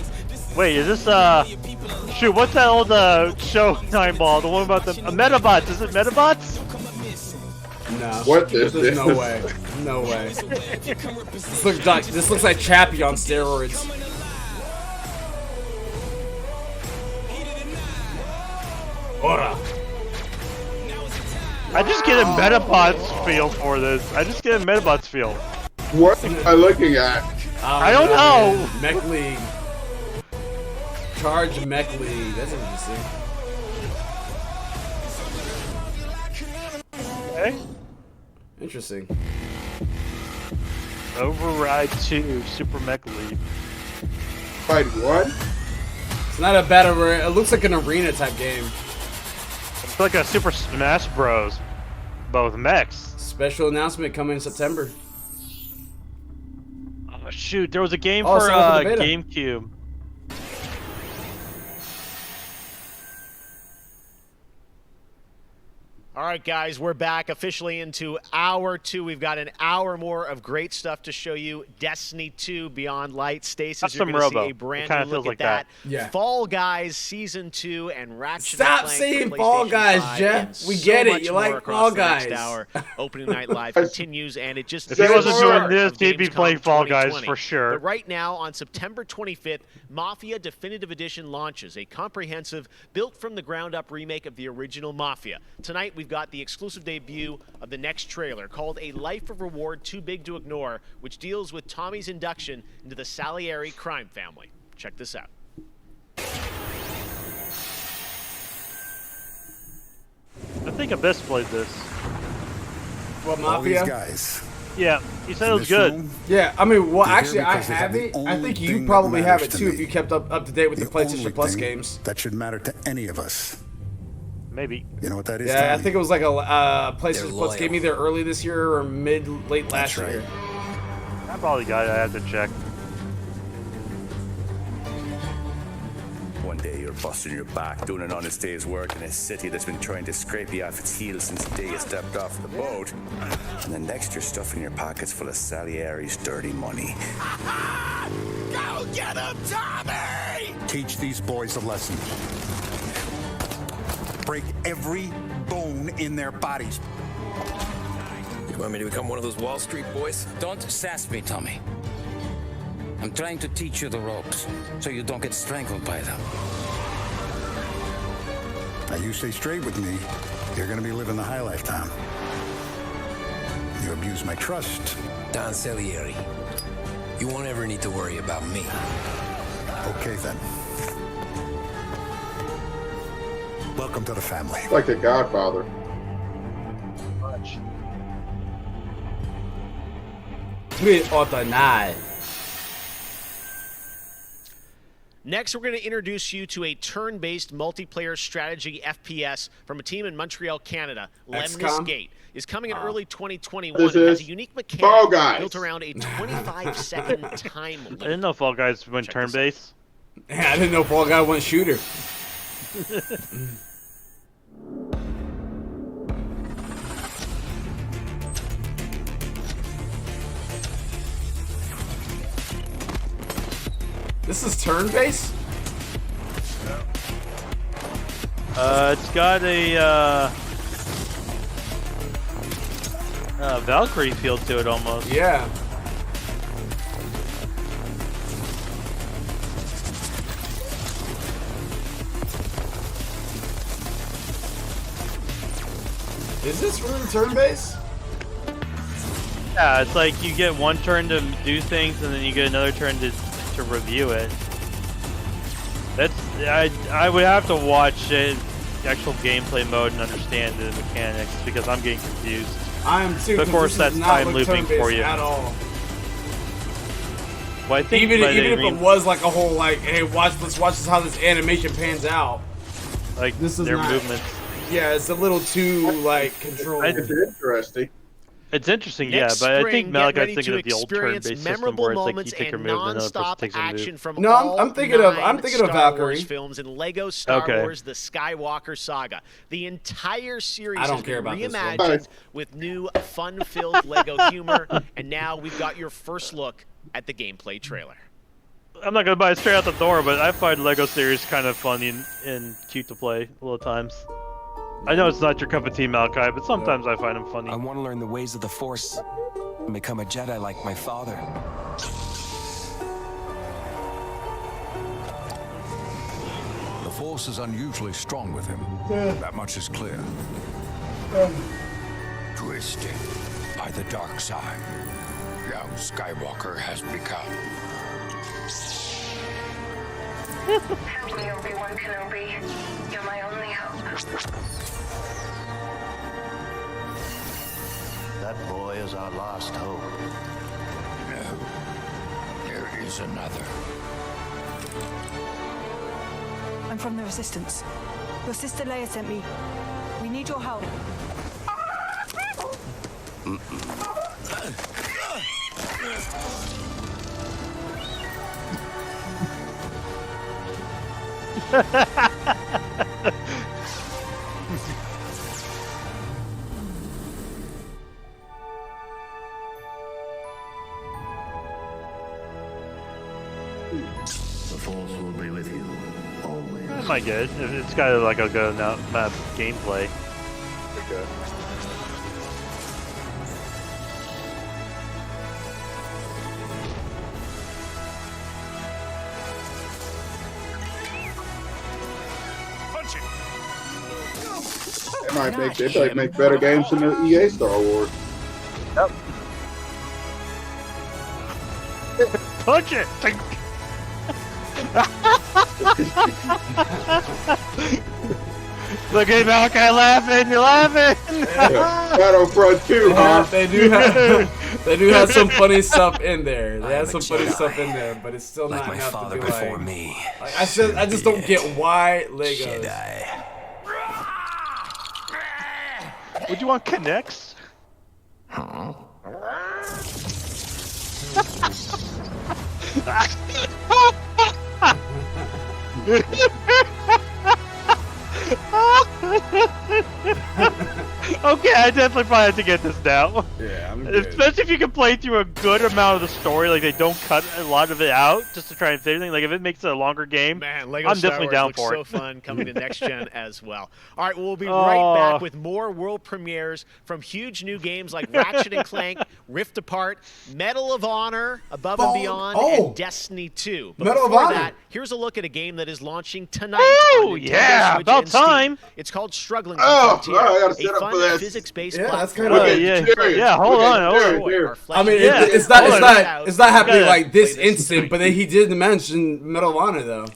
Wait, is this shoot, what's that old show, Nineball? The one about the Metabots? Is it Metabots? No. What There's no way. No way. This looks like Chappie on steroids. Ora. I just get a Metabots feel for this. I just get a Metabots feel. What am I looking at? I don't know. Mech League. Charge Mech League. That's interesting. Okay. Interesting. Override 2, Super Mech League. Fight what? It's not a battle. It looks like an arena type game. It's like a Super Smash Bros. Both mechs. Special announcement coming in September. Oh shoot, there was a game Oh, for so for the beta. GameCube. All right, guys, we're back officially into hour 2. We've got an hour more of great stuff to show you. Destiny 2, Beyond Light. Stasis, you're going to see a brand new look at that. Yeah. Fall Guys Season 2 and Ratchet Stop & Clank saying for Fall PlayStation Guys, 5, Jeff. and We so get it. much You more like across Fall the next Guys. hour. Opening Night Live continues, and it just If he wasn't doing this, of he'd be Gamescom playing Fall Guys 2020. for sure. But right now, on September 25th, Mafia Definitive Edition launches, a comprehensive, built-from-the-ground-up remake of the original Mafia. Tonight, we've got the exclusive debut of the next trailer, called A Life of Reward Too Big to Ignore, which deals with Tommy's induction into the Salieri crime family. Check this out. I think Abyss played this. What, All these Mafia? guys. Yeah, he said it was this good. room, Yeah, I mean, well, they're actually, there I because they have have the it. I only think thing you that probably have matters it to too me. if you kept up to date with the only PlayStation Plus thing games. that should matter to any of us. Maybe. You know what that is? Yeah, I Tommy? think it was like a PlayStation They're Plus game either early this year or late last That's year. I probably got it. I have to check. One day you're busting your back doing an honest day's work in a city that's been trying to scrape you off its heels since the day you stepped off the boat. And then next you're stuffing your pockets full of Salieri's dirty money. Go get him, Tommy! Teach these boys a lesson. Break every bone in their bodies. You want me to become one of those Wall Street boys? Don't sass me, Tommy. I'm trying to teach you the ropes, so you don't get strangled by them. Now you stay straight with me, you're gonna be living the high life, Tom. You abuse my trust. Don Salieri, you won't ever need to worry about me. Okay then. Welcome to the family. Like The Godfather. Smith or the night. Next, we're going to introduce you to a turn-based multiplayer strategy FPS from a team in Montreal, Canada. Lemnis Gate is coming in early 2021. It has a unique mechanic built around a 25-second time limit. I didn't know Fall Guys went turn-based. Yeah, I didn't know Fall Guy went shooter. This is turn-based? It's got a Valkyrie feel to it almost. Yeah. Is this really turn-based? Yeah, it's like you get one turn to do things, and then you get another turn to review it. That's I would have to watch it, actual gameplay mode, and understand the mechanics because I'm getting confused. I am too. But of course, that's time looping for you. At all. Well, I think even if it was like a whole like, hey, let's watch this, how this animation pans out. Like this is their not, movements. Yeah, it's a little too like controlled. It's interesting. It's interesting, Next yeah, but I spring, think get Malachi's ready thinking to of the old experience turn-based system memorable where it's like you moments take your and move and another person non-stop takes your action move. from No, all I'm thinking of Star Valkyrie Wars films and Lego Star Wars: The Skywalker Saga. The entire series has been reimagined with new, fun-filled Lego humor, and now we've got your first look at the gameplay trailer. I'm not gonna buy it straight out the door, but I find Lego series kind of funny and cute to play a lot of times. I know it's not your cup of tea, Malachi, but sometimes I find them funny. I want to learn the ways of the Force and become a Jedi like my father. The Force is unusually strong with him. That much is clear. Twisted by the dark side, young Skywalker has become. Help me, Obi-Wan Kenobi. You're my only hope. That boy is our last hope. No, there is another. I'm from the Resistance. Your sister Leia sent me. We need your help. The Force will be with you always. I might get it. It's got like a good map gameplay. Okay. They might make better games than the EA Star Wars. Yep. Punch it! Look at Malachi laughing, you're laughing! Battlefront 2, huh? They do have some funny stuff in there. They have some funny stuff in there, but it's still not enough to be like, me. I just don't get why Legos. Jedi. Would you want connects? Huh? Okay, I definitely probably have to get this now. Yeah, I'm good. Especially if you can play through a good amount of the story, like they don't cut a lot of it out just to try and fit everything. Like if it makes it a longer game, Man, Lego I'm Star definitely Wars down looks for so it. fun coming to next gen as well. All right, we'll be right back with more world premieres from huge new games like Ratchet and Clank, Rift Apart, Medal of Honor, Above and Beyond, and Destiny 2. But Medal of before Honor. that, here's a look at a game that is launching tonight. Oh on Nintendo yeah, Switch about and Steam. time. It's called Struggling Oh, Frontier, I gotta a set up fun for that. physics-based Yeah, that's platform. kinda Yeah, hold on. I mean, Yeah. it's not happening Yeah. like this instant, but then he did mention Medal of Honor though.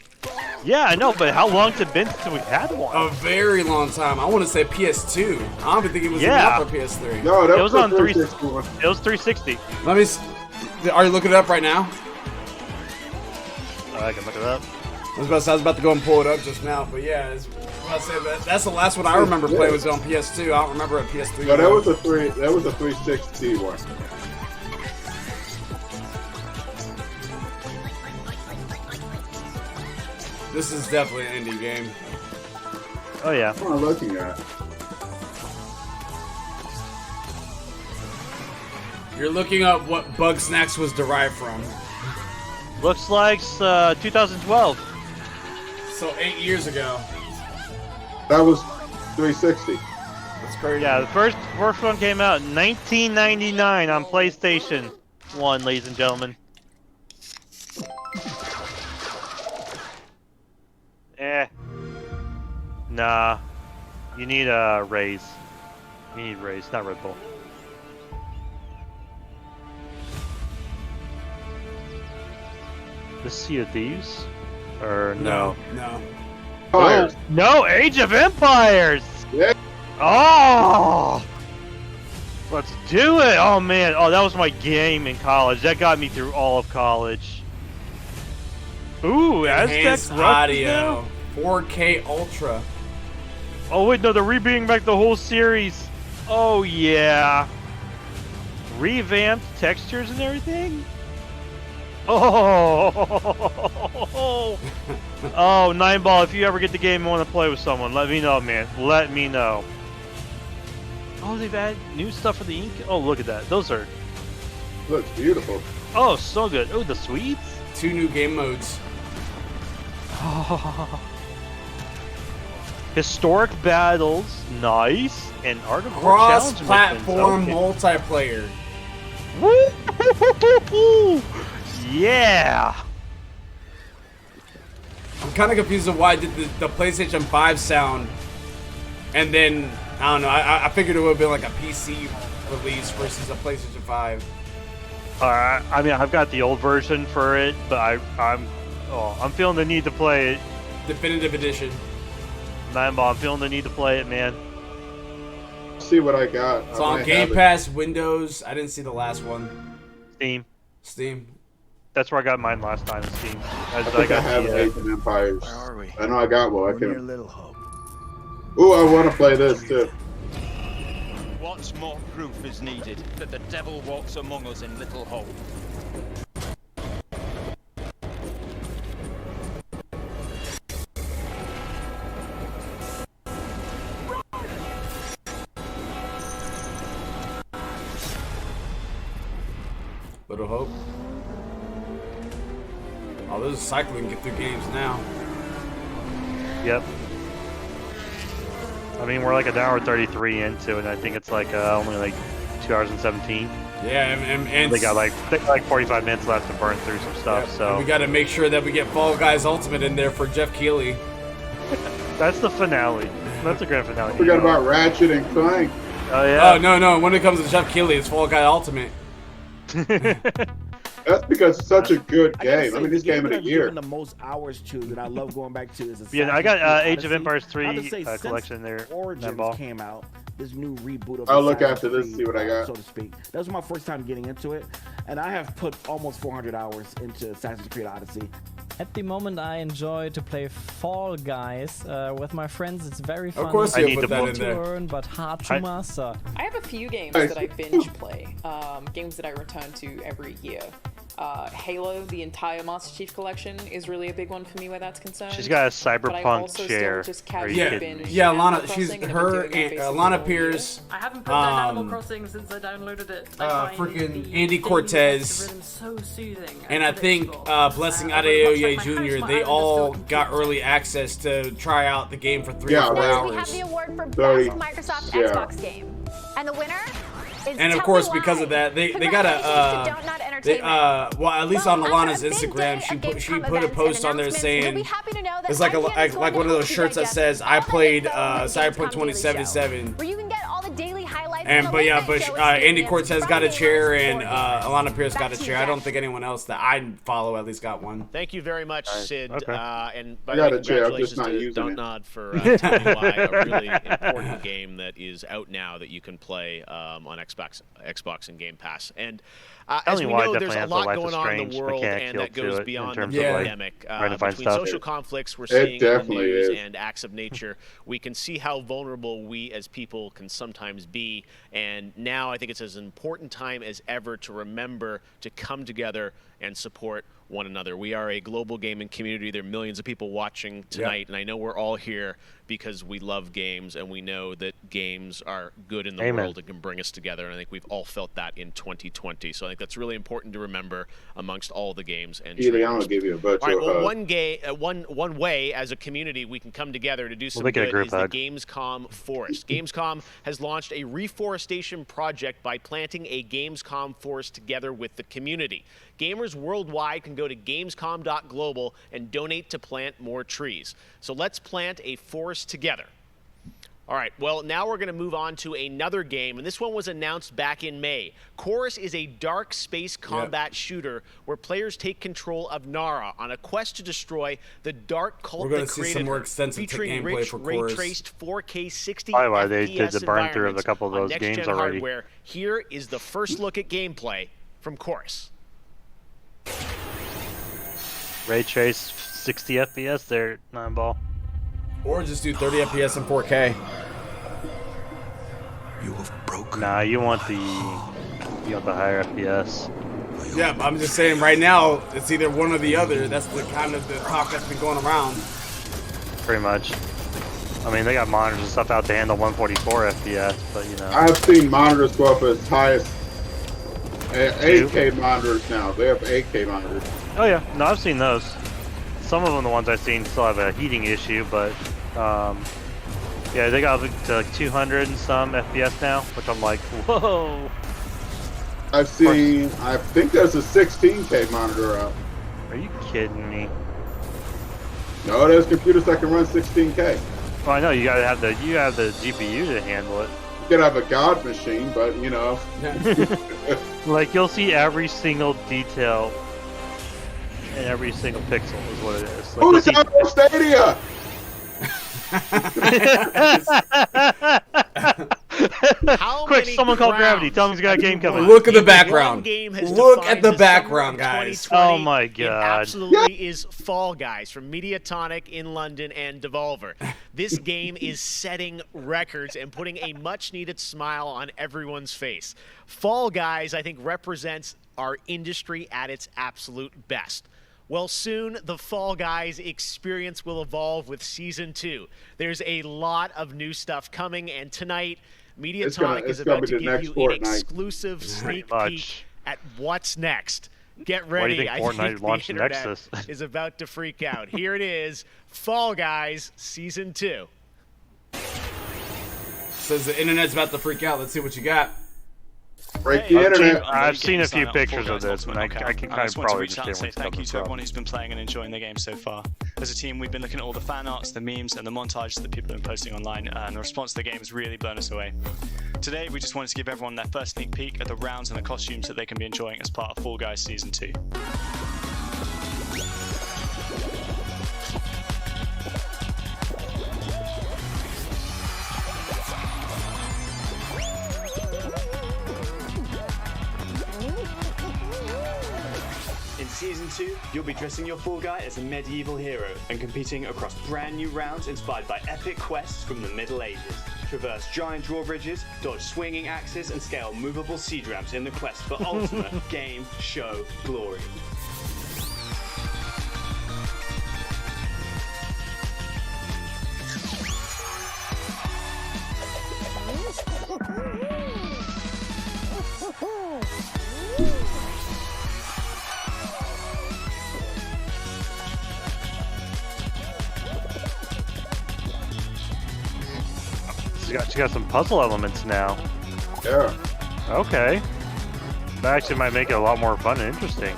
Yeah, I know, but how long has it been since we had one? A very long time. I want to say PS2. I don't even think it was even Yeah. up for PS3. No, that It was on 360. It was 360. Let me. Are you looking it up right now? I can look it up. I was about to go and pull it up just now, but yeah, that's the last one I remember playing was on PS2. I don't remember a PS3. No, that was a 360 one. This is definitely an indie game. Oh yeah. What am I looking at? You're looking up what Bugsnax was derived from. Looks like 2012. So 8 years ago. That was 360. That's crazy. Yeah, the first one came out in 1999 on PlayStation 1, ladies and gentlemen. Nah. You need Rays. You need Rays, not Red Bull. The Sea of Thieves? Or no? No. Oh, no, Age of Empires! Yeah. Oh! Let's do it! Oh man, oh that was my game in college. That got me through all of college. Ooh, Enhanced Aztec audio. 4K Ultra. Oh wait, no, they're rebooting back the whole series. Oh yeah. Revamped textures and everything? Oh, oh, 9ball, if you ever get the game and want to play with someone, let me know, man. Let me know. Oh, they've added new stuff for the ink. Oh, look at that. Those are... Looks beautiful. Oh, so good. Oh, the sweets? 2 new game modes. Oh. Historic battles. Nice. And Art of War challenge missions. Cross-platform Okay. multiplayer. Woo! Yeah! I'm kind of confused of why I did the PlayStation 5 sound, and then I don't know. I figured it would have been like a PC release versus a PlayStation 5. I mean, I've got the old version for it, but I'm feeling the need to play it. Definitive edition. 9ball, I'm feeling the need to play it, man. See what I got. It's on Game Pass, Windows. I didn't see the last one. Steam. That's where I got mine last time. Steam. I think I have Age of Empires. Where are we? I know I got one. I Near can. Little Hope. Ooh, I want to play this too. What more proof is needed that the devil walks among us in Little Hope? Little Hope. Oh, there's a cycling get through games now. Yep. I mean, we're like an hour 33 into it, and I think it's like only like 2 hours and 17. Yeah, and they got like 45 minutes left to burn through some stuff. Yeah, so and we got to make sure that we get Fall Guys Ultimate in there for Jeff Keighley. That's the finale. That's a grand finale. Forgot about Ratchet and Clank. Oh yeah. Oh no! When it comes to Jeff Keighley, it's Fall Guy Ultimate. That's because it's such a good game. I mean, this game of the year. The most hours to that I love going back to is. Yeah, I got Age of Empires 3 collection there. Origins came out. This new reboot of. I'll look after this, see what I got. So to speak. That was my first time getting into it, and I have put almost 400 hours into Assassin's Creed Odyssey. At the moment, I enjoy to play Fall Guys with my friends. It's very fun. Of course, you put that in there. Learn, but hard to master. I have a few games that I binge play. Games that I return to every year. Halo, the entire Master Chief Collection, is really a big one for me where that's concerned. She's got a cyberpunk chair. Yeah, Lana. Lana Pierce. I haven't put down Animal Crossing since I downloaded it. Freaking Andy Cortez. So soothing. And I think Blessing Adeoye Jr. They all got early access to try out the game for 3 or 4 hours. We have the award for best Microsoft Xbox game, and the winner is. And of course, because of that, they got a well, at least on Alana's Instagram, she put a post on there saying it's like one of those shirts that says I played Cyberpunk 2077. Where you can get all the daily highlights But Andy Cortez got a chair and Alana Pierce got a chair. I don't think anyone else that I follow at least got one. Thank you very much, Sid. Okay. And by I the way, got a chair, I'm just congratulations not to using Don't it. Nod for telling me why a really important game that is out now that you can play on Xbox and Game Pass. And as we know, there's a lot going on in the world, and that goes beyond the pandemic. Between social conflicts we're seeing in the news and acts of nature, we can see how vulnerable we as people can sometimes be. And now I think it's as important time as ever to remember to come together and support one another. We are a global gaming community. There are millions of people watching tonight, and I know we're all here because we love games and we know that games are good in the world and can bring us together. And I think we've all felt that in 2020. So I think that's really important to remember amongst all the games and I'm gonna give you a virtual all right, hug. one way as a community we can come together to do some good is the Gamescom Forest. Gamescom has launched a reforestation project by planting a Gamescom forest together with the community. Gamers worldwide can go to gamescom.global and donate to plant more trees. So let's plant a forest together. All right, well, now we're going to move on to another game, and this one was announced back in May. Chorus is a dark space combat shooter where players take control of Nara on a quest to destroy the dark cult that created her, featuring rich, ray-traced 4K 60 FPS they did the burn through of a couple of those games already. Hardware. Here is the first look at gameplay from Chorus. Ray trace 60 FPS there, Nineball. Or just do 30 FPS and 4K. Nah, you want the higher FPS. Yeah, but I'm just saying right now it's either one or the other. That's the kind of the talk that's been going around. Pretty much. I mean, they got monitors and stuff out to handle 144 FPS, but you know. I've seen monitors go up as high as 8K monitors now. They have 8K monitors. Oh yeah, no, I've seen those. Some of them, the ones I've seen, still have a heating issue, but yeah, they got up to like 200 and some FPS now, which I'm like, whoa. I've seen, I think there's a 16K monitor out. Are you kidding me? No, there's computers that can run 16K. Well, I know you gotta have the GPU to handle it. You could have a god machine, but you know. Like you'll see every single detail and every single pixel is what it is. Like, who's out of Stadia? Quick, someone call Gravity. Tell him he's got a game coming. Look at the background. Look at the background, guys. Oh my god. It absolutely is Fall Guys from Mediatonic in London and Devolver. This game is setting records and putting a much-needed smile on everyone's face. Fall Guys, I think, represents our industry at its absolute best. Well, soon the Fall Guys experience will evolve with Season 2. There's a lot of new stuff coming, and tonight, Mediatonic is about to give you an exclusive sneak peek at what's next. Get ready. I think the internet is about to freak out. Here it is, Fall Guys Season 2. Says the internet's about to freak out. Let's see what you got. Break the internet. I've seen a few pictures of this, and I can kind of probably reach out and say thank you to everyone who's been playing and enjoying the game so far. As a team, we've been looking at all the fan arts, the memes, and the montages that people have been posting online, and the response to the game has really blown us away. Today, we just wanted to give everyone their first sneak peek at the rounds and the costumes that they can be enjoying as part of Fall Guys Season 2. In Season 2, you'll be dressing your Fall Guy as a medieval hero and competing across brand new rounds inspired by epic quests from the Middle Ages. Traverse giant drawbridges, dodge swinging axes, and scale movable siege ramps in the quest for ultimate game show glory. She got some puzzle elements now. Yeah. Okay. That actually might make it a lot more fun and interesting.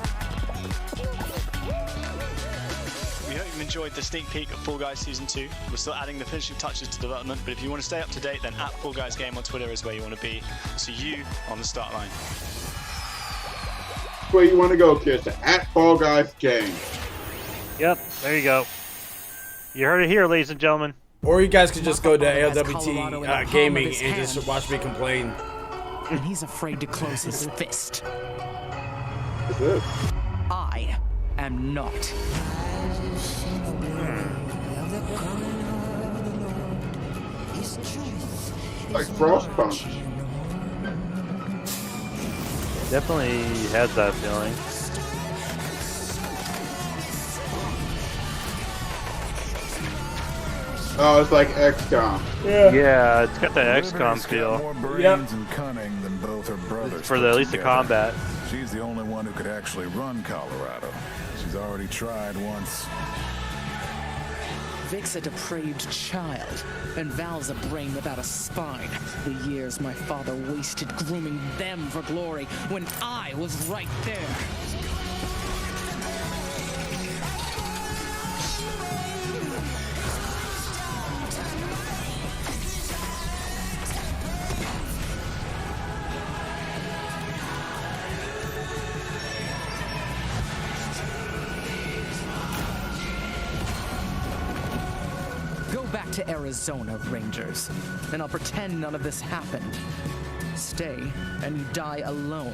We hope you've enjoyed the sneak peek of Fall Guys Season 2. We're still adding the finishing touches to development, but if you want to stay up to date, then @FallGuysGame on Twitter is where you want to be. We'll see you on the start line. Where you want to go, kids? To @FallGuysGame. Yep, there you go. You heard it here, ladies and gentlemen. Or you guys could just go to ALWT Gaming and just watch me complain. And he's afraid to close his fist. What's this? I am not. Like Frostpunk. Definitely has that feeling. Oh, it's like XCOM. Yeah, it's got that XCOM feel. More brains and cunning than both her brothers. For at least the combat. She's the only one who could actually run Colorado. She's already tried once. Vic's a depraved child, and Val's a brain without a spine. The years my father wasted grooming them for glory when I was right there. Back to Arizona, Rangers, and I'll pretend none of this happened. Stay, and you die alone.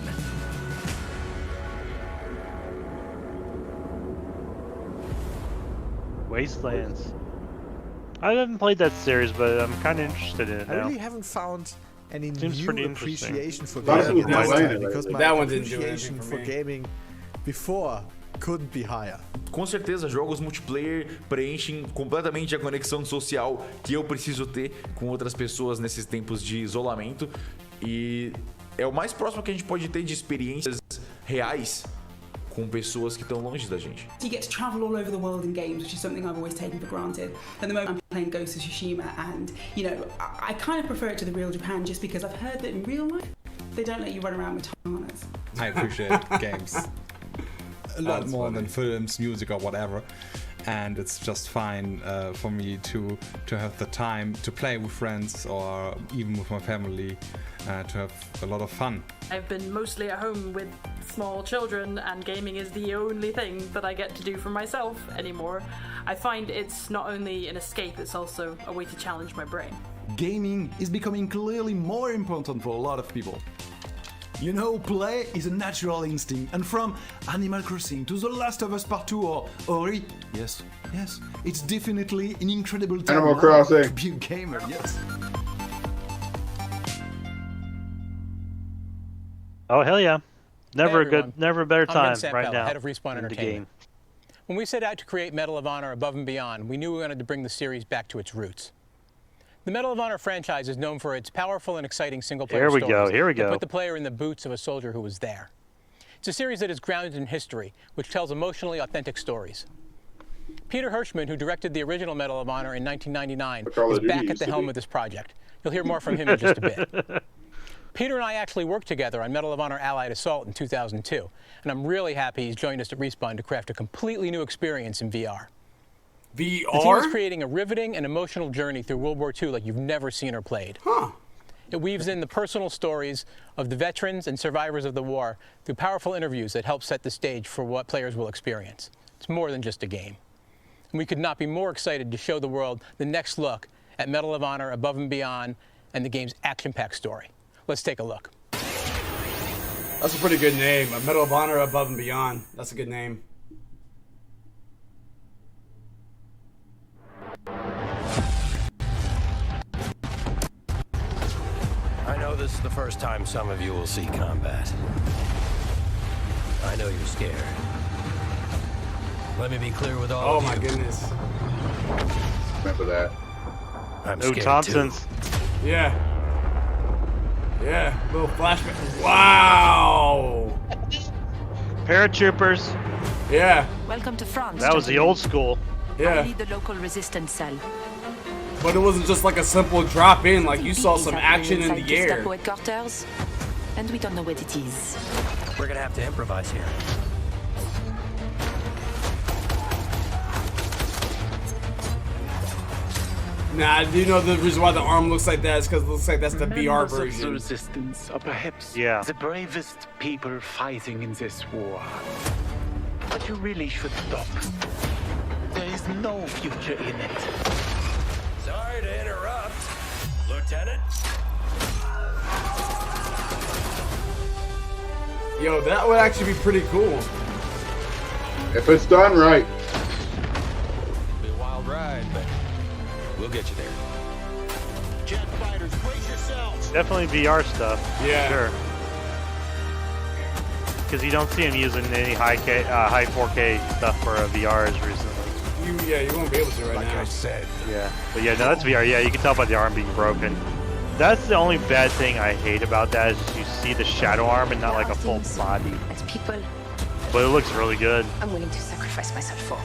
Wastelands. I haven't played that series, but I'm kind of interested in it now. I really haven't found any Seems new appreciation for That gaming was this nice. time, because my That one didn't do appreciation anything for for me. gaming before couldn't be higher. Com certeza, jogos multiplayer preenchem completamente a conexão social que eu preciso ter com outras pessoas nesses tempos de isolamento. E é o mais próximo que a gente pode ter de experiências reais com pessoas que estão longe da gente. You get to travel all over the world in games, which is something I've always taken for granted. At the moment I'm playing Ghost of Tsushima, and you know, I kind of prefer it to the real Japan just because I've heard that in real life they don't let you run around with katanas. I appreciate games a lot more than films, music, or whatever, and it's just fine for me to have the time to play with friends or even with my family, to have a lot of fun. I've been mostly at home with small children, and gaming is the only thing that I get to do for myself anymore. I find it's not only an escape, it's also a way to challenge my brain. Gaming is becoming clearly more important for a lot of people. You know, play is a natural instinct, and from Animal Crossing to The Last of Us Part 2 or Ori, yes, it's definitely an incredible time Animal Crossing. to be a gamer, yes. Oh hell yeah! Never Hey, never a better I'm time Vince right Zampella, now. head of Respawn in the Entertainment. game. When we set out to create Medal of Honor Above and Beyond, we knew we wanted to bring the series back to its roots. The Medal of Honor franchise is known for its powerful and exciting single-player Here we stories go, here we that go. put the player in the boots of a soldier who was there. It's a series that is grounded in history, which tells emotionally authentic stories. Peter Hirschman, who directed the original Medal of Honor in 1999, is back at the helm of this project. You'll hear more from him in just a bit. Peter and I actually worked together on Medal of Honor Allied Assault in 2002, and I'm really happy he's joined us at Respawn to craft a completely new experience in VR. The team is creating a riveting and emotional journey through World War II like you've never seen or played. It weaves in the personal stories of the veterans and survivors of the war through powerful interviews that help set the stage for what players will experience. It's more than just a game. And we could not be more excited to show the world the next look at Medal of Honor Above and Beyond and the game's action-packed story. Let's take a look. That's a pretty good name. A Medal of Honor Above and Beyond. That's a good name. I know this is the first time some of you will see combat. I know you're scared. Let me be clear with all of you. Oh my goodness. Remember that. I'm Ooh, scared Thompson's. too. Yeah. Yeah. Little flashback. Wow. Paratroopers. Yeah. Welcome to France. That was the old school. I Yeah. lead the local resistance cell. But it wasn't just like a simple drop in, like you saw some action in the air. Gestapo headquarters, and we don't know what it is. We're gonna have to improvise here. Nah, you know the reason why the arm looks like that is because it looks like that's the VR Members of the version. resistance are perhaps the bravest people fighting in this war. But you really should stop. There is no future in it. Sorry to interrupt, Lieutenant. Yo, that would actually be pretty cool. If it's done right. Be a wild ride, but we'll get you there. Jet fighters, brace yourselves. Definitely VR stuff. Yeah. Sure. Because you don't see him using any high 4K stuff for VRs recently. You won't be able to right now. Like I said. Yeah. But yeah, no, that's VR. Yeah, you can tell by the arm being broken. That's the only bad thing I hate about that is just you see the shadow arm and not like a full body. As people, But it looks really good. I'm willing to sacrifice myself for.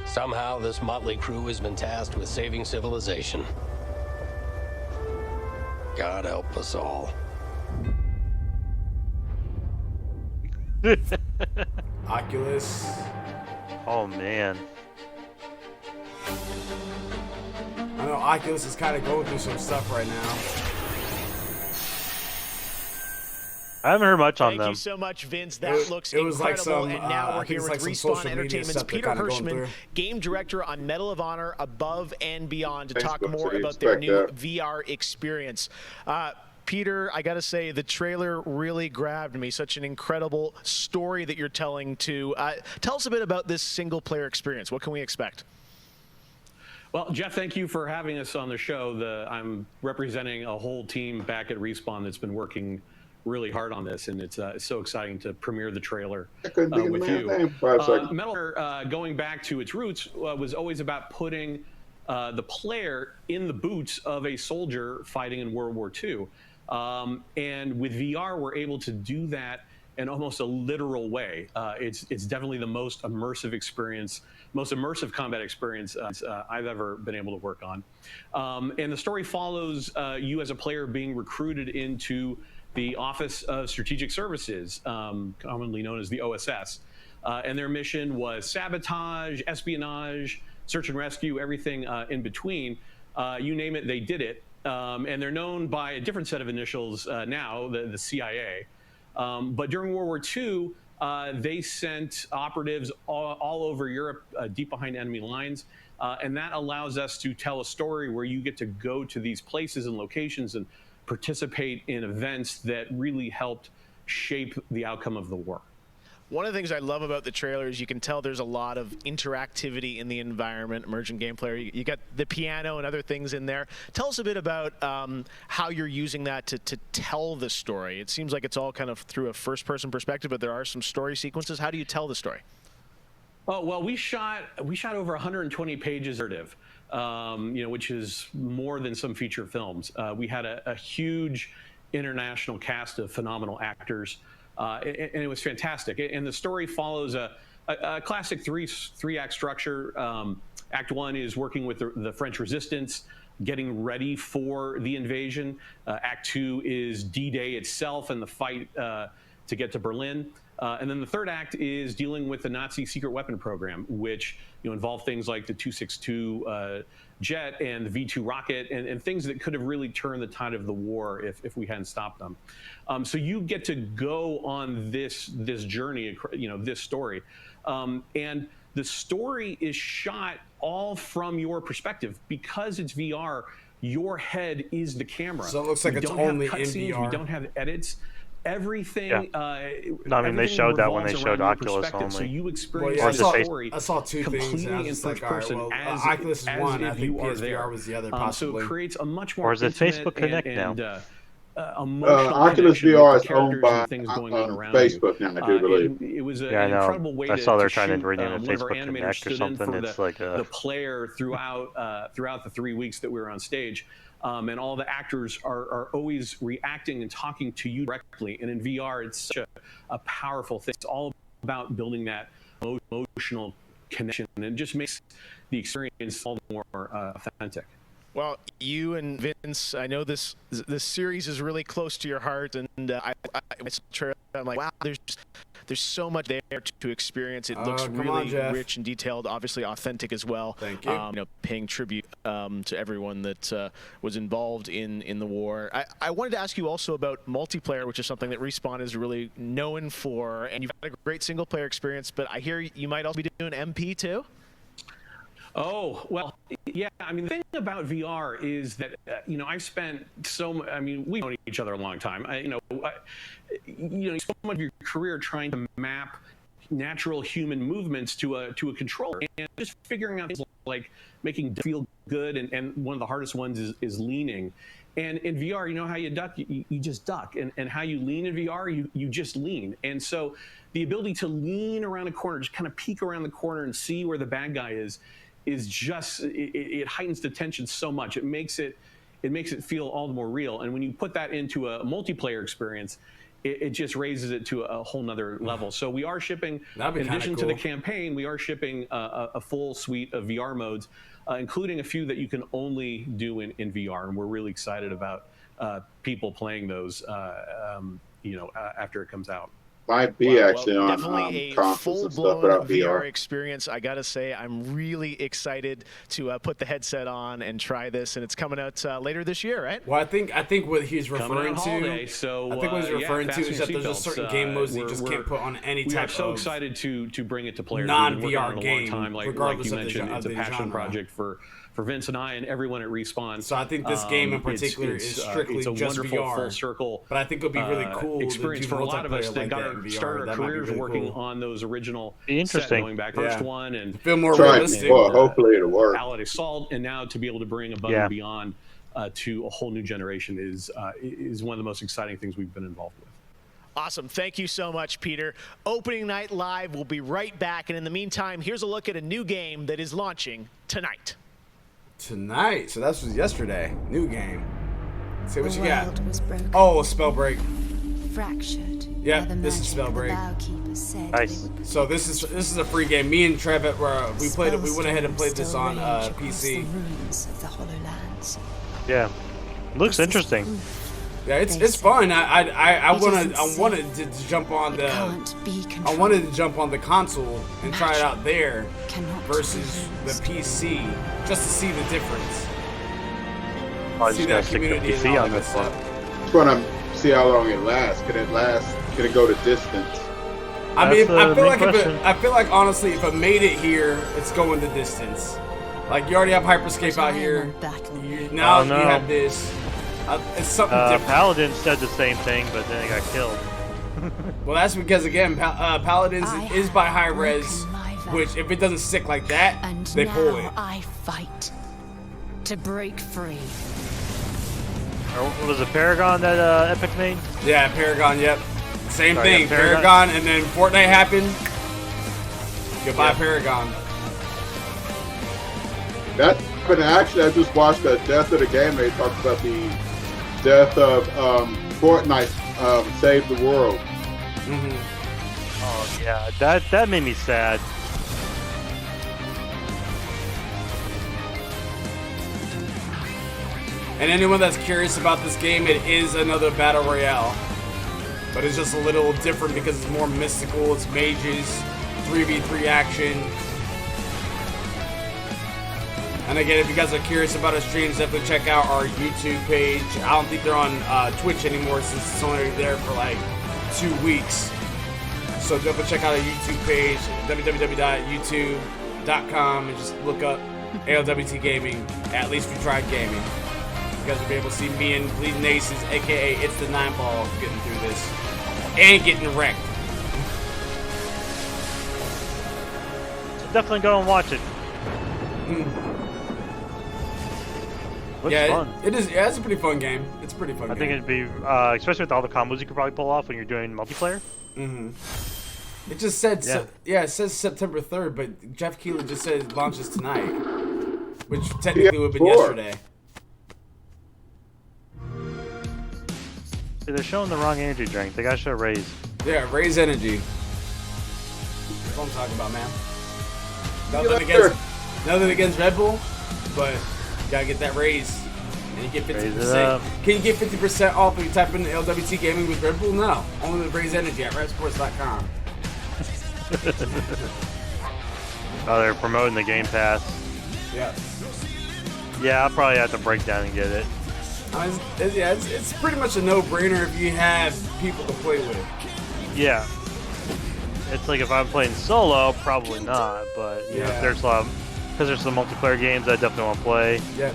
Somehow this motley crew has been tasked with saving civilization. God help us all. Oculus. Oh man. I know Oculus is kind of going through some stuff right now. I haven't heard much on Thank them. you so much, Vince. That looks incredible. like some, and now we're I think here it's with like some Respawn social media Entertainment's stuff they're Peter kinda going Hirschman, through. game director on Medal of Honor Above and Beyond, to talk Facebook, more so you about their expect new that. VR experience. Peter, I got to say, the trailer really grabbed me. Such an incredible story that you're telling to. Tell us a bit about this single-player experience. What can we expect? Well, Jeff, thank you for having us on the show. I'm representing a whole team back at Respawn that's been working really hard on this, and it's so exciting to premiere the trailer with you. Metal Gear, going back to its roots, was always about putting the player in the boots of a soldier fighting in World War II. And with VR, we're able to do that in almost a literal way. It's definitely the most immersive experience, most immersive combat experience I've ever been able to work on. And the story follows you as a player being recruited into the Office of Strategic Services, commonly known as the OSS. And their mission was sabotage, espionage, search and rescue, everything in between. You name it, they did it. And they're known by a different set of initials now, the CIA. But during World War II, they sent operatives all over Europe, deep behind enemy lines. And that allows us to tell a story where you get to go to these places and locations and participate in events that really helped shape the outcome of the war. One of the things I love about the trailer is you can tell there's a lot of interactivity in the environment, emergent gameplay. You got the piano and other things in there. Tell us a bit about how you're using that to tell the story. It seems like it's all kind of through a first-person perspective, but there are some story sequences. How do you tell the story? Oh, well, we shot over 120 pages of narrative, which is more than some feature films. We had a huge international cast of phenomenal actors. And it was fantastic. And the story follows a classic three-act structure. Act one is working with the French resistance, getting ready for the invasion. Act two is D-Day itself and the fight to get to Berlin. And then the third act is dealing with the Nazi secret weapon program, which involved things like the 262 jet and the V2 rocket and things that could have really turned the tide of the war if we hadn't stopped them. So you get to go on this journey, this story. And the story is shot all from your perspective. Because it's VR, your head is the camera. So it looks like it's only in VR. We don't have edits. Everything. Yeah. No, I mean, they showed that when they showed Oculus only. So you experience the story I saw two things. completely in first person as Oculus is one. I if think you are PSVR there. was the other, So possibly. it creates a much more Or is it intimate Facebook Connect and, now? Oculus VR is owned by Facebook now, I do believe. It was an Yeah, I know. incredible way I saw they're trying to shoot. rename it One of our Facebook animators Connect or stood in something. for It's like the player throughout the 3 weeks that we were on stage. And all the actors are always reacting and talking to you directly. And in VR, it's such a powerful thing. It's all about building that emotional connection, and it just makes the experience all the more authentic. Well, you and Vince, I know this series is really close to your heart, and I'm like, wow, there's so much there to experience. It looks really rich and detailed, obviously authentic as well. Thank you. Paying tribute to everyone that was involved in the war. I wanted to ask you also about multiplayer, which is something that Respawn is really known for, and you've had a great single player experience, but I hear you might also be doing MP too? Oh, well, yeah. I mean, the thing about VR is that, I've spent we've known each other a long time. So much of your career trying to map natural human movements to a controller, and just figuring out things like making it feel good, and one of the hardest ones is leaning. And in VR, you know how you duck? You just duck. And how you lean in VR, you just lean. And so the ability to lean around a corner, just kind of peek around the corner and see where the bad guy is just, it heightens the tension so much. It makes it feel all the more real. And when you put that into a multiplayer experience, it just raises it to a whole nother level. So we are shipping, in addition to the campaign, we are shipping a full suite of VR modes, including a few that you can only do in VR. And we're really excited about people playing those, after it comes out. Might be actually on definitely a consoles and stuff full-blown without VR VR. experience. I gotta say, I'm really excited to put the headset on and try this, and it's coming out later this year, right? Well, I think what he's referring to, holiday, so, I think what he's referring to is that there's a seatbelts. certain game modes you just can't put on any type of. We're so excited to bring it to players. Non-VR game, Like you mentioned, it's a passion project for Vince and I and everyone at Respawn. So I think this game in particular is strictly it's a just wonderful VR. full circle. But I think it would be really cool experience for a lot of us that started our careers working on those original sets, going back first one and feel more realistic. Hopefully it'll work. ALWT Assault, and now to be able to bring Above and Beyond to a whole new generation is one of the most exciting things we've been involved with. Awesome. Thank you so much, Peter. Opening Night Live will be right back. And in the meantime, here's a look at a new game that is launching tonight. So that was yesterday. New game. Let's see what you got. Oh, Spellbreak. Fractured. Yeah, this is Spellbreak. Nice. So this is a free game. Me and Trev, we went ahead and played this on PC. Yeah, looks interesting. Yeah, it's fun. I wanted to jump on the console and try it out there versus the PC just to see the difference. See that community PC on this one. Just want to see how long it lasts. Can it go to distance? I mean, I feel like honestly, if it made it here, it's going the distance. Like you already have Hyperscape out here. Now you have this. It's something different. Paladin said the same thing, but then he got killed. Well, that's because again, Paladins is by high res, which if it doesn't stick like that, they pull it. I fight to break free. What was it, Paragon that Epic made? Yeah, Paragon. Yep, same thing. Paragon, and then Fortnite happened. Goodbye, Paragon. But actually, I just watched the Death of the Game. They talked about the death of Fortnite saved the world. Oh yeah, that made me sad. And anyone that's curious about this game, it is another battle royale, but it's just a little different because it's more mystical. It's mages, 3v3 action. And again, if you guys are curious about our streams, definitely check out our YouTube page. I don't think they're on Twitch anymore since it's only there for like 2 weeks. So definitely check out our YouTube page, www.youtube.com, and just look up ALWT Gaming. At least we tried gaming. You guys will be able to see me and Bleeding Aces, aka It's the 9-Ball, getting through this and getting wrecked. Definitely go and watch it. Looks fun. It is. Yeah, it's a pretty fun game. It's a pretty fun game. I think it'd be, especially with all the combos you could probably pull off when you're doing multiplayer. It just said, it says September 3rd, but Jeff Keighley just said it launches tonight, which technically would have been yesterday. They're showing the wrong energy drink. They gotta show Raise. Yeah, Raise Energy. That's what I'm talking about, man. Nothing against Red Bull, but gotta get that raise. And you get 50%. Can you get 50% off if you type in ALWT Gaming with Red Bull? No. Only with Raise Energy at redsports.com. Oh, they're promoting the Game Pass. Yeah. Yeah, I'll probably have to break down and get it. It's pretty much a no-brainer if you have people to play with. Yeah. It's like if I'm playing solo, probably not. But you know, if there's because there's some multiplayer games I definitely want to play. Yeah.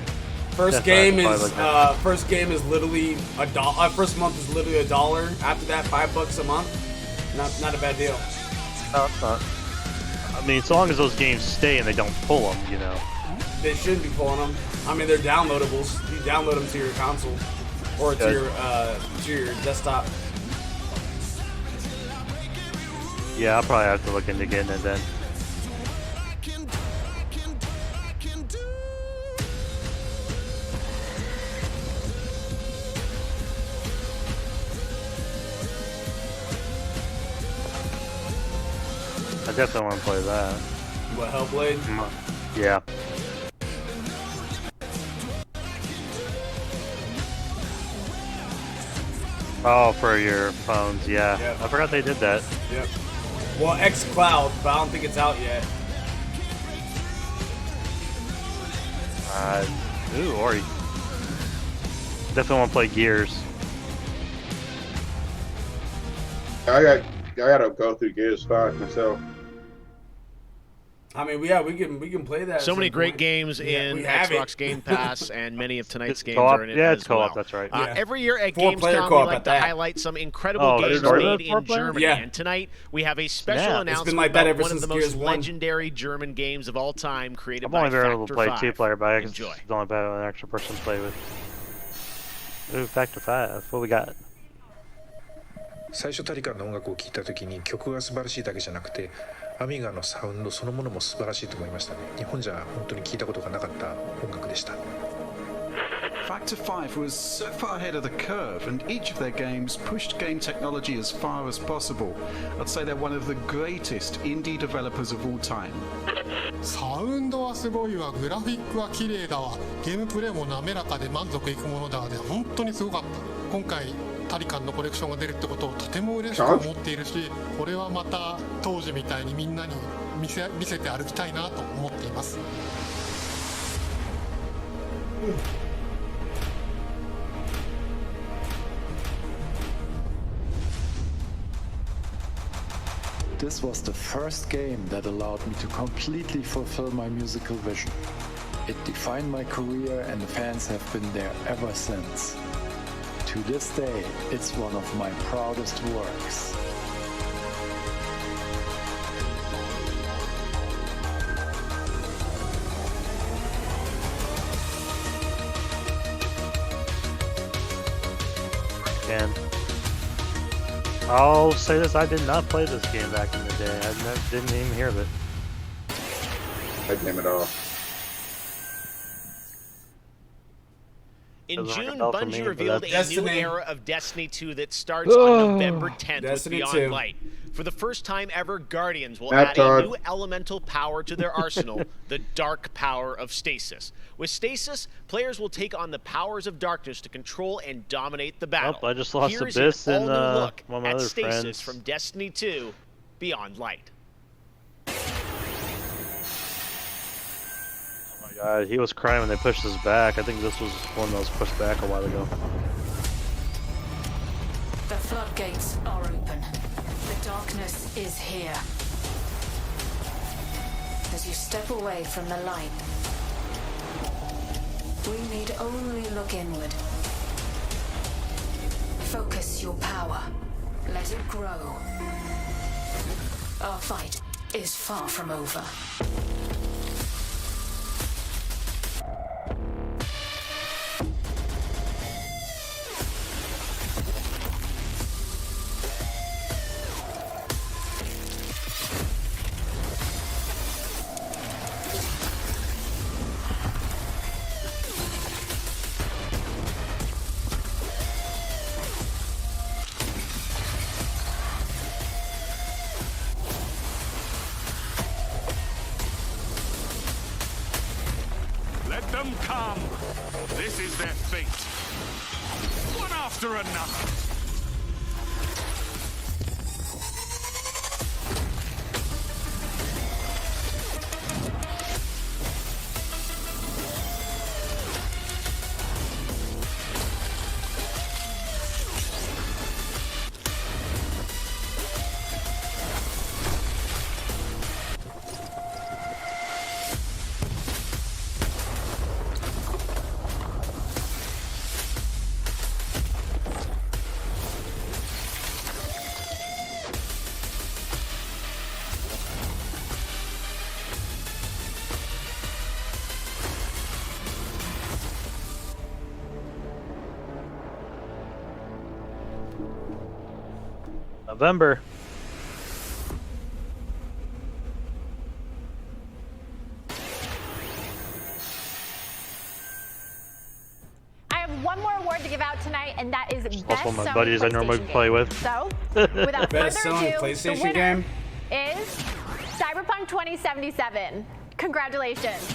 First game is literally $1. First month is literally $1. After that, $5 a month. Not a bad deal. No, it's not. I mean, so long as those games stay and they don't pull them, you know. They shouldn't be pulling them. I mean, they're downloadables. You download them to your console or to your desktop. Yeah, I'll probably have to look into getting it then. I definitely want to play that. What, Hellblade? Yeah. Oh, for your phones, yeah. Yep. I forgot they did that. Yep. Well, xCloud, but I don't think it's out yet. Ori. Definitely want to play Gears. I gotta go through Gears 5 myself. I mean, yeah, we can play that. So many great games in Xbox Game Pass, and many of tonight's games are in it it's as co-op, well. that's right. Every year at Four-player Gamescom, we co-op like at to that. highlight some incredible games made in Germany. Yeah. And tonight, we have a special announcement It's been like that about ever one of since the Gears most 1. legendary German games of all time, created I've by only been able to play Factor 5. two-player, but I can Enjoy. only play with an extra person to play with. Ooh, Factor 5. What we got? 最初タリカンの音楽を聴いた時に曲が素晴らしいだけじゃなくてアミガのサウンドそのものも素晴らしいと思いましたね。日本じゃ本当に聴いたことがなかった音楽でした。 Factor 5 was so far ahead of the curve, and each of their games pushed game technology as far as possible. I'd say they're one of the greatest indie developers of all time. サウンドはすごいわ、グラフィックは綺麗だわ、ゲームプレイも滑らかで満足いくものだわで、本当にすごかった。今回タリカンのコレクションが出るってことをとても嬉しく思っているし、これはまた当時みたいにみんなに見せて歩きたいなと思っています。This was the first game that allowed me to completely fulfill my musical vision. It defined my career, and the fans have been there ever since. To this day, it's one of my proudest works. And I'll say this, I did not play this game back in the day. I didn't even hear of it. That game at all. In Doesn't ring a June, bell for Bungie me, but revealed a that's- new Destiny. era of Destiny 2 that starts on November 10th Destiny with 2. Beyond Light. For the first time ever, Guardians will Matt add Todd. a new elemental power to their arsenal, the dark power of Stasis. With Stasis, players will take on the powers of darkness to control and dominate the battle. I just lost Here's Abyss an and, all-new look one of my at other Stasis friends. from Destiny 2, Beyond Light. Oh my god, he was crying when they pushed us back. I think this was one that was pushed back a while ago. The floodgates are open. The darkness is here. As you step away from the light, we need only look inward. Focus your power. Let it grow. Our fight is far from over. them come. This is their fate. One after another. November. I have one more award to give out tonight, and that is Also Best one of my Selling buddies I normally PlayStation play Game. with. So, without Best further selling ado, PlayStation the winner game? is Cyberpunk 2077. Congratulations.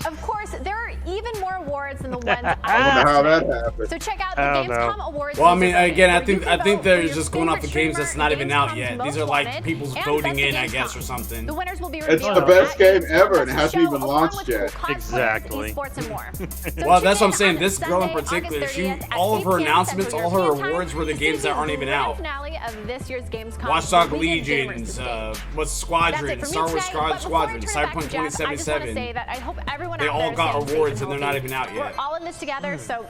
Of course, there are even more awards than the ones I wonder how that happened. So check out the I don't Gamescom know. Awards. Well, I mean, user voting, again, I where you can think vote they're for your just going off the favorite games that's streamer, not even out Gamescom's yet. These most are like wanted, people's and voting Best of in, I Gamescom. guess, or something. The winners will be It's revealed the best at game Gamescom ever, and it Best hasn't Show, even along launched with yet. cool Exactly. esports and more. Well, So that's what I'm tune saying. in This on girl in Sunday, particular, August she 30th at all of 8 her p.m. announcements, Central all her European awards Time. were the This games is that aren't the even grand out. finale of this year's Gamescom. Watchdog where we give gamers Legions, the stage. what's That's Squadron, it for me Star Wars today, but before I Squadron, turn it back Cyberpunk to Jeff, I just want to 2077. say that I hope everyone They out all there got is safe awards and and they're not healthy. even out yet. We're all in this together, so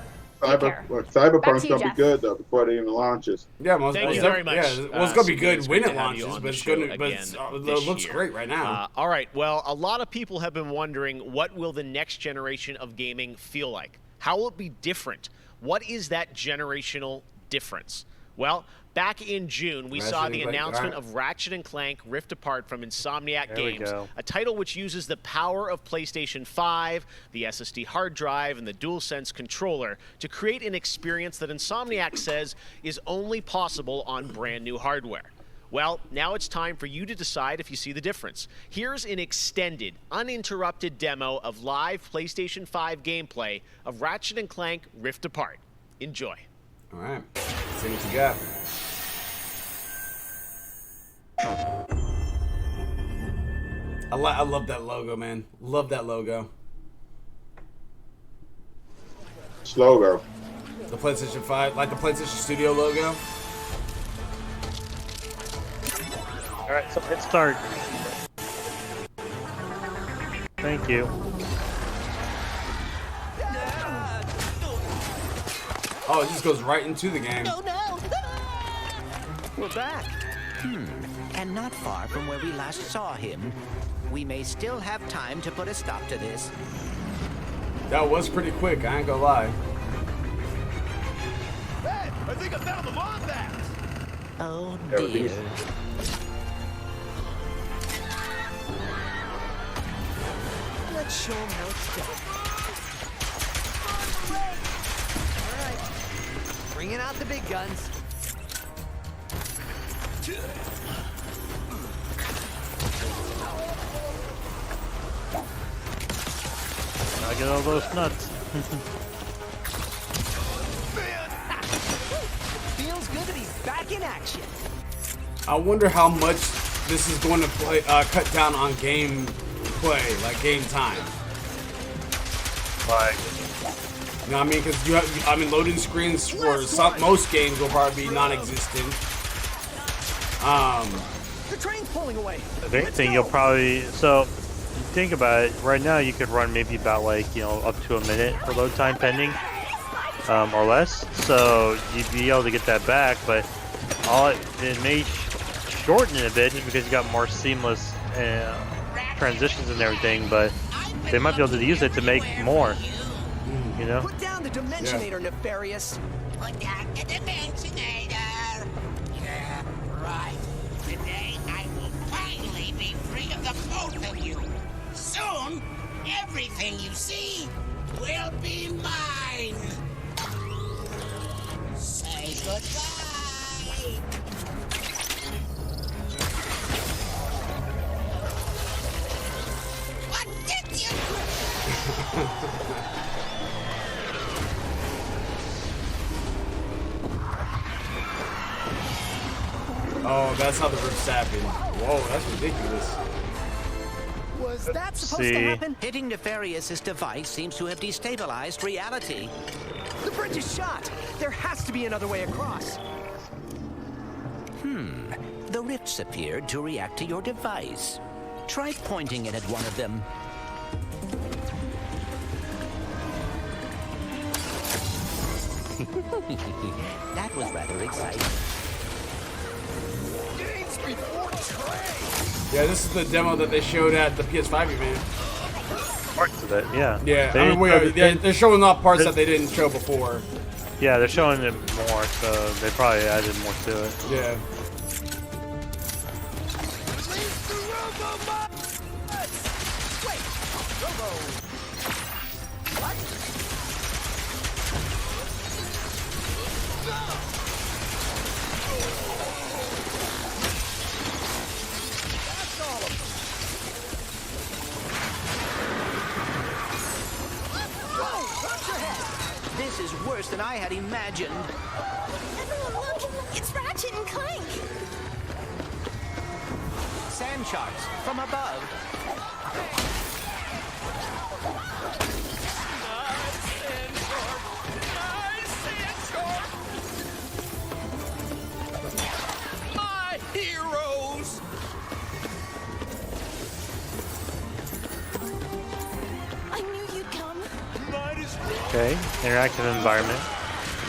take care. Cyberpunk's Back to you, gonna be Jeff. good though before it even launches. Yeah, most Thank you very much. Yeah, well, it's gonna be Stephen. good It's when great it to have you launches, on but the it's show gonna, but again it this looks year. great right now. All right. Well, a lot of people have been wondering, what will the next generation of gaming feel like? How will it be different? What is that generational difference? Well, back in June, we saw the announcement of Ratchet & Clank Rift Apart from Insomniac There we Games, go. a title which uses the power of PlayStation 5, the SSD hard drive, and the DualSense controller to create an experience that Insomniac says is only possible on brand new hardware. Well, now it's time for you to decide if you see the difference. Here's an extended, uninterrupted demo of live PlayStation 5 gameplay of Ratchet & Clank Rift Apart. Enjoy. All right, let's see what you got. I love that logo, man. Love that logo. It's logo. The PlayStation 5, like the PlayStation Studio logo. All right, so hit start. Thank you. Oh, it just goes right into the game. No! We're back. And not far from where we last saw him. We may still have time to put a stop to this. That was pretty quick, I ain't gonna lie. Hey, I think I found the bomb back. Oh Everything's- dear. Let's show him how it's done. All right, bringing out the big guns. I get all those nuts. Feels good that he's back in action. I wonder how much this is going to cut down on game play, like game time. Like, you know what I mean? Because you have, I mean, loading screens for most games will probably be non-existent. The train's pulling away. if anything, you'll probably, so you think about it, right now you could run maybe about like, you know, up to a minute for load time pending, or less. So you'd be able to get that back, but it may shorten it a bit just because you got more seamless transitions and everything, but they might be able to use it to make more, you know? Put down the Dimensionator, Nefarious. Put down the Dimensionator. Yeah, right. Today I will finally be free of the both of you. Soon, everything you see will be mine. Say goodbye. What did you? Oh, that's how the rift's happened. Whoa, that's ridiculous. Was that supposed to happen? Hitting Nefarious' device seems to have destabilized reality. The bridge is shot. There has to be another way across. The rifts appeared to react to your device. Try pointing it at one of them. That was rather exciting. Yeah, this is the demo that they showed at the PS5 event. Parts of it, yeah. Yeah, I mean, they're showing off parts that they didn't show before. Yeah, they're showing it more, so they probably added more to it. Yeah. This is worse than I had imagined. Everyone look! It's Ratchet and Clank! Sand sharks from above. My heroes! I knew you'd come. Okay, interactive environment.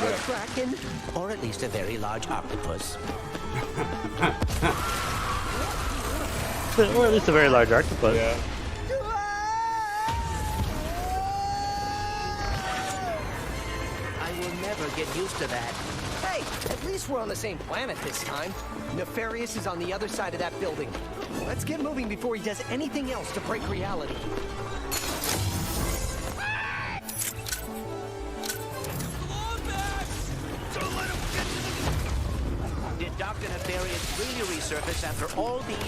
A kraken, or at least a very large octopus. Or at least a very large octopus. Yeah. I will never get used to that. Hey, at least we're on the same planet this time. Nefarious is on the other side of that building. Let's get moving before he does anything else to break reality. Did Dr. Nefarious really resurface after all these?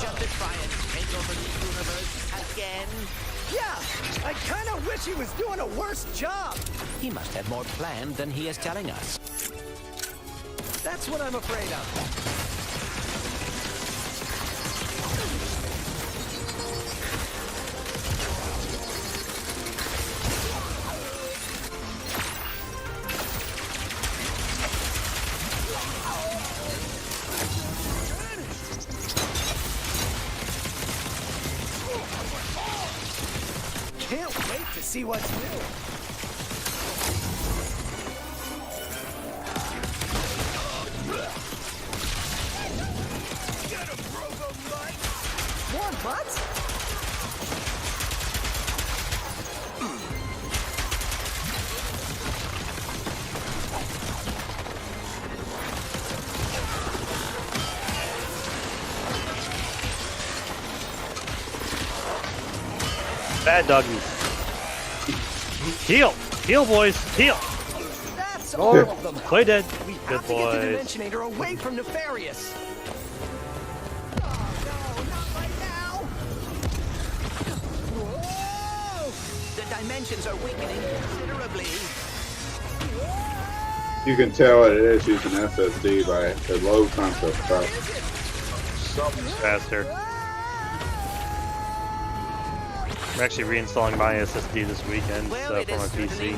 Just to try and take over the universe again? Yeah, I kind of wish he was doing a worse job. He must have more planned than he is telling us. That's what I'm afraid of. Can't wait to see what's new. More butts? Bad doggy. Heal! Heal, boys! Heal! That's all of them. Play dead. We Good have to get the boys. Dimensionator away from Nefarious. The dimensions are weakening considerably. You can tell it is using SSD by the low concept stuff. Something's faster. I'm actually reinstalling my SSD this weekend for my PC.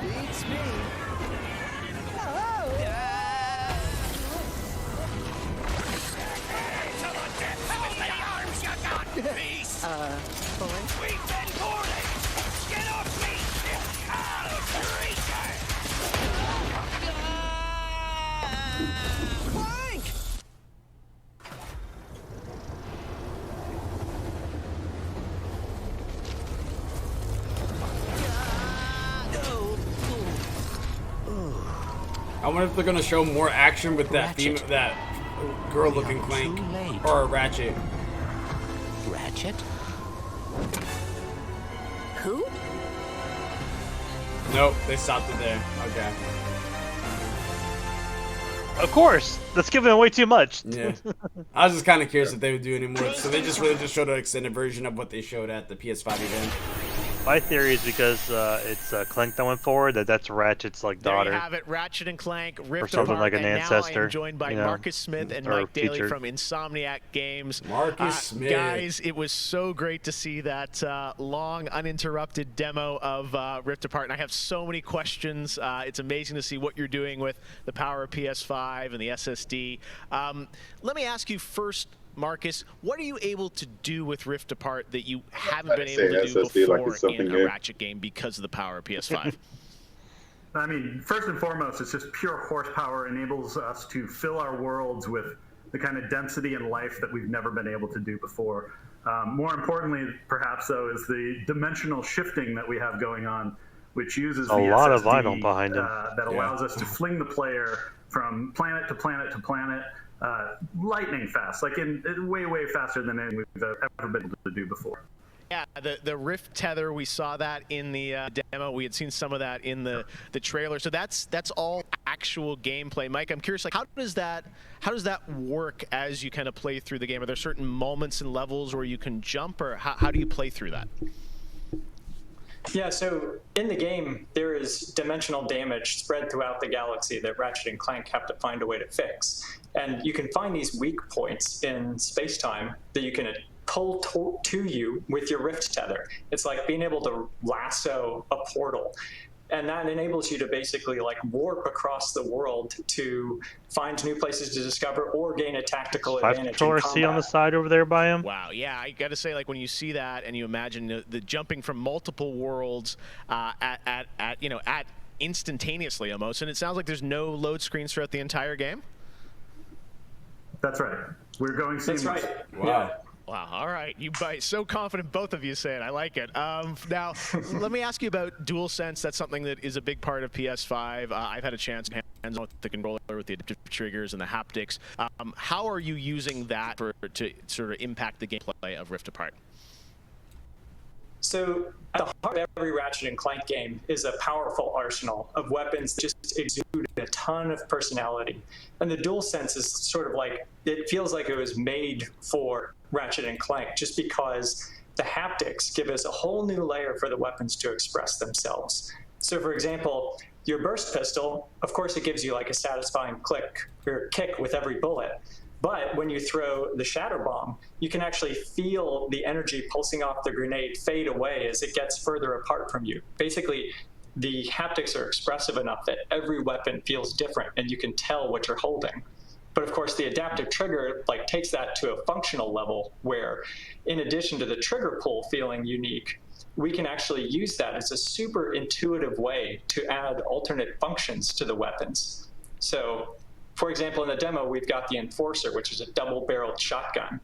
Beats me. We've been boarded! Get off me! Clank! I wonder if they're gonna show more action with that that girl-looking Clank or Ratchet. Ratchet? Who? Nope, they stopped it there. Okay. Of course, that's giving away too much. Yeah, I was just kind of curious if they would do any more. So they just really just showed an extended version of what they showed at the PS5 event. My theory is because it's Clank that went forward, that's Ratchet's like daughter. There you have it, Ratchet and Clank, Rift or something Apart, like an and ancestor. Now I am joined by Marcus Smith and Mike Daly from Insomniac Games. Marcus Smith. Guys, it was so great to see that long, uninterrupted demo of Rift Apart, and I have so many questions. It's amazing to see what you're doing with the power of PS5 and the SSD. Let me ask you first, Marcus, what are you able to do with Rift Apart that you haven't been able to do before in a Ratchet game because of the power of PS5? I mean, first and foremost, it's just pure horsepower. Enables us to fill our worlds with the kind of density and life that we've never been able to do before. More importantly, perhaps, though, is the dimensional shifting that we have going on, which uses a lot of vinyl behind him. That allows us to fling the player from planet to planet to planet, lightning fast, like in way faster than anything we've ever been able to do before. Yeah, the Rift tether, we saw that in the demo. We had seen some of that in the trailer. So that's all actual gameplay. Mike, I'm curious, like how does that work as you kind of play through the game? Are there certain moments and levels where you can jump, or how do you play through that? Yeah, so in the game, there is dimensional damage spread throughout the galaxy that Ratchet and Clank have to find a way to fix. And you can find these weak points in space-time that you can pull to you with your Rift tether. It's like being able to lasso a portal. And that enables you to basically like warp across the world to find new places to discover or gain a tactical advantage in combat. See on the side over there by him? Wow, yeah, I got to say, like when you see that and you imagine the jumping from multiple worlds at instantaneously almost, and it sounds like there's no load screens throughout the entire game. That's right. We're going seamless. That's right. Wow. Yeah. Wow, all right. So confident, both of you say it. I like it. Now, let me ask you about DualSense. That's something that is a big part of PS5. I've had a chance to hands-on with the controller, with the adaptive triggers and the haptics. How are you using that to sort of impact the gameplay of Rift Apart? So at the heart of every Ratchet and Clank game is a powerful arsenal of weapons that just exude a ton of personality. And the DualSense is sort of like, it feels like it was made for Ratchet and Clank just because the haptics give us a whole new layer for the weapons to express themselves. So for example, your burst pistol, of course it gives you like a satisfying click or kick with every bullet. But when you throw the shatter bomb, you can actually feel the energy pulsing off the grenade fade away as it gets further apart from you. Basically, the haptics are expressive enough that every weapon feels different and you can tell what you're holding. But of course, the adaptive trigger like takes that to a functional level where, in addition to the trigger pull feeling unique, we can actually use that as a super intuitive way to add alternate functions to the weapons. So, for example, in the demo, we've got the Enforcer, which is a double-barreled shotgun.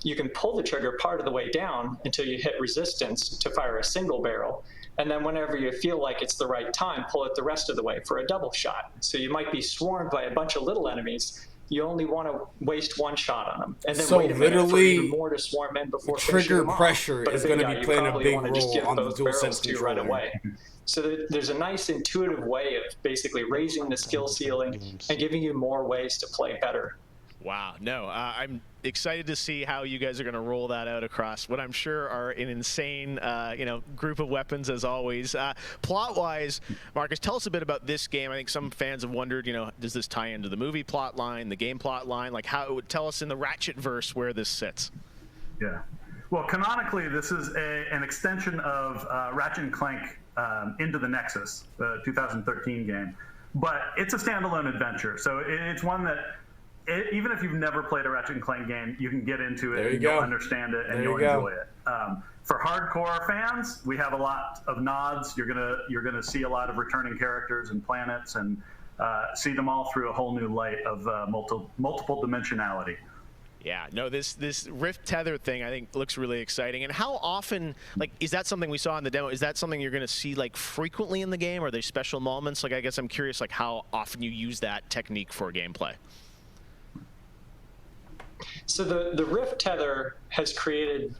You can pull the trigger part of the way down until you hit resistance to fire a single barrel. And then whenever you feel like it's the right time, pull it the rest of the way for a double shot. So you might be swarmed by a bunch of little enemies. You only want to waste one shot on them. And then so wait a minute for even more to swarm in before trigger pressure is going to be playing a big role on the DualSense controller. Right away. So there's a nice intuitive way of basically raising the skill ceiling and giving you more ways to play better. Wow, no, I'm excited to see how you guys are going to roll that out across what I'm sure are an insane, group of weapons as always. Plot-wise, Marcus, tell us a bit about this game. I think some fans have wondered, does this tie into the movie plot line, the game plot line? Like, how it would tell us in the Ratchet verse where this sits. Yeah. Well, canonically, this is an extension of Ratchet and Clank Into the Nexus, the 2013 game. But it's a standalone adventure, so it's one that even if you've never played a Ratchet and Clank game, you can get into it, and you'll understand it, and you'll enjoy it. For hardcore fans, we have a lot of nods. You're gonna see a lot of returning characters and planets, and see them all through a whole new light of multiple dimensionality. Yeah, no, this Rift tether thing I think looks really exciting. And how often, is that something we saw in the demo? Is that something you're going to see frequently in the game? Are there special moments? I guess I'm curious how often you use that technique for gameplay. So the Rift tether has created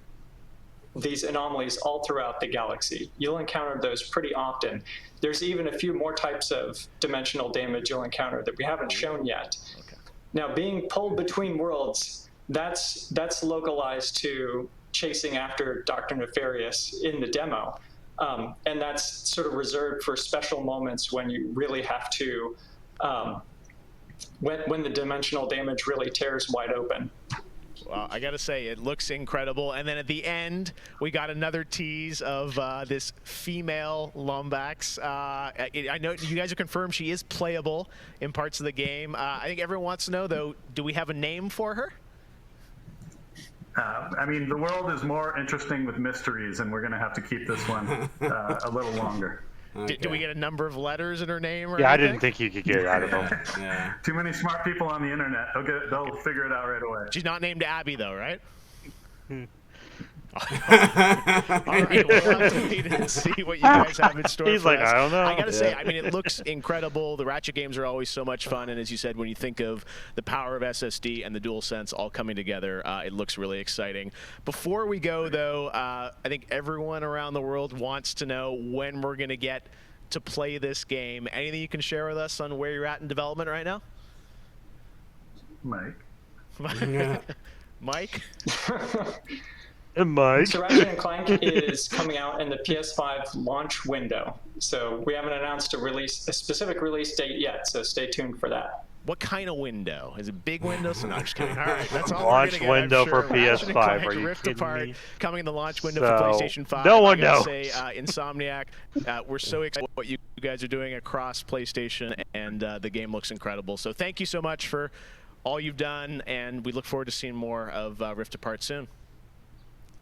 these anomalies all throughout the galaxy. You'll encounter those pretty often. There's even a few more types of dimensional damage you'll encounter that we haven't shown yet. Okay. Now, being pulled between worlds, that's localized to chasing after Dr. Nefarious in the demo. And that's sort of reserved for special moments when you really have to, when the dimensional damage really tears wide open. Well, I gotta say, it looks incredible. And then at the end, we got another tease of this female Lombax. I know you guys have confirmed she is playable in parts of the game. I think everyone wants to know, though, do we have a name for her? I mean, the world is more interesting with mysteries, and we're going to have to keep this one a little longer. Okay. Do we get a number of letters in her name? Or yeah, anything? I didn't think you could get it out of them. Yeah. Too many smart people on the internet. They'll figure it out right away. She's not named Abby, though, right? All right, we'll have to wait and see what you guys have in store. He's for like, us. I don't know. I gotta say, I mean, it looks incredible. The Ratchet games are always so much fun, and as you said, when you think of the power of SSD and the DualSense all coming together, it looks really exciting. Before we go, though, I think everyone around the world wants to know when we're gonna get to play this game. Anything you can share with us on where you're at in development right now? Mike. Mike? Mike. So Ratchet & Clank is coming out in the PS5 launch window. So we haven't announced a specific release date yet, so stay tuned for that. What kind of window? Is it big window? So no, I'm just kidding. All right, that's all launch we're gonna get, window sure. for PS5. Are you Rift kidding Apart me? coming in the launch window So, for PlayStation 5. no one I gotta knows. say, Insomniac, we're so excited what you guys are doing across PlayStation, and the game looks incredible. So thank you so much for all you've done, and we look forward to seeing more of Rift Apart soon.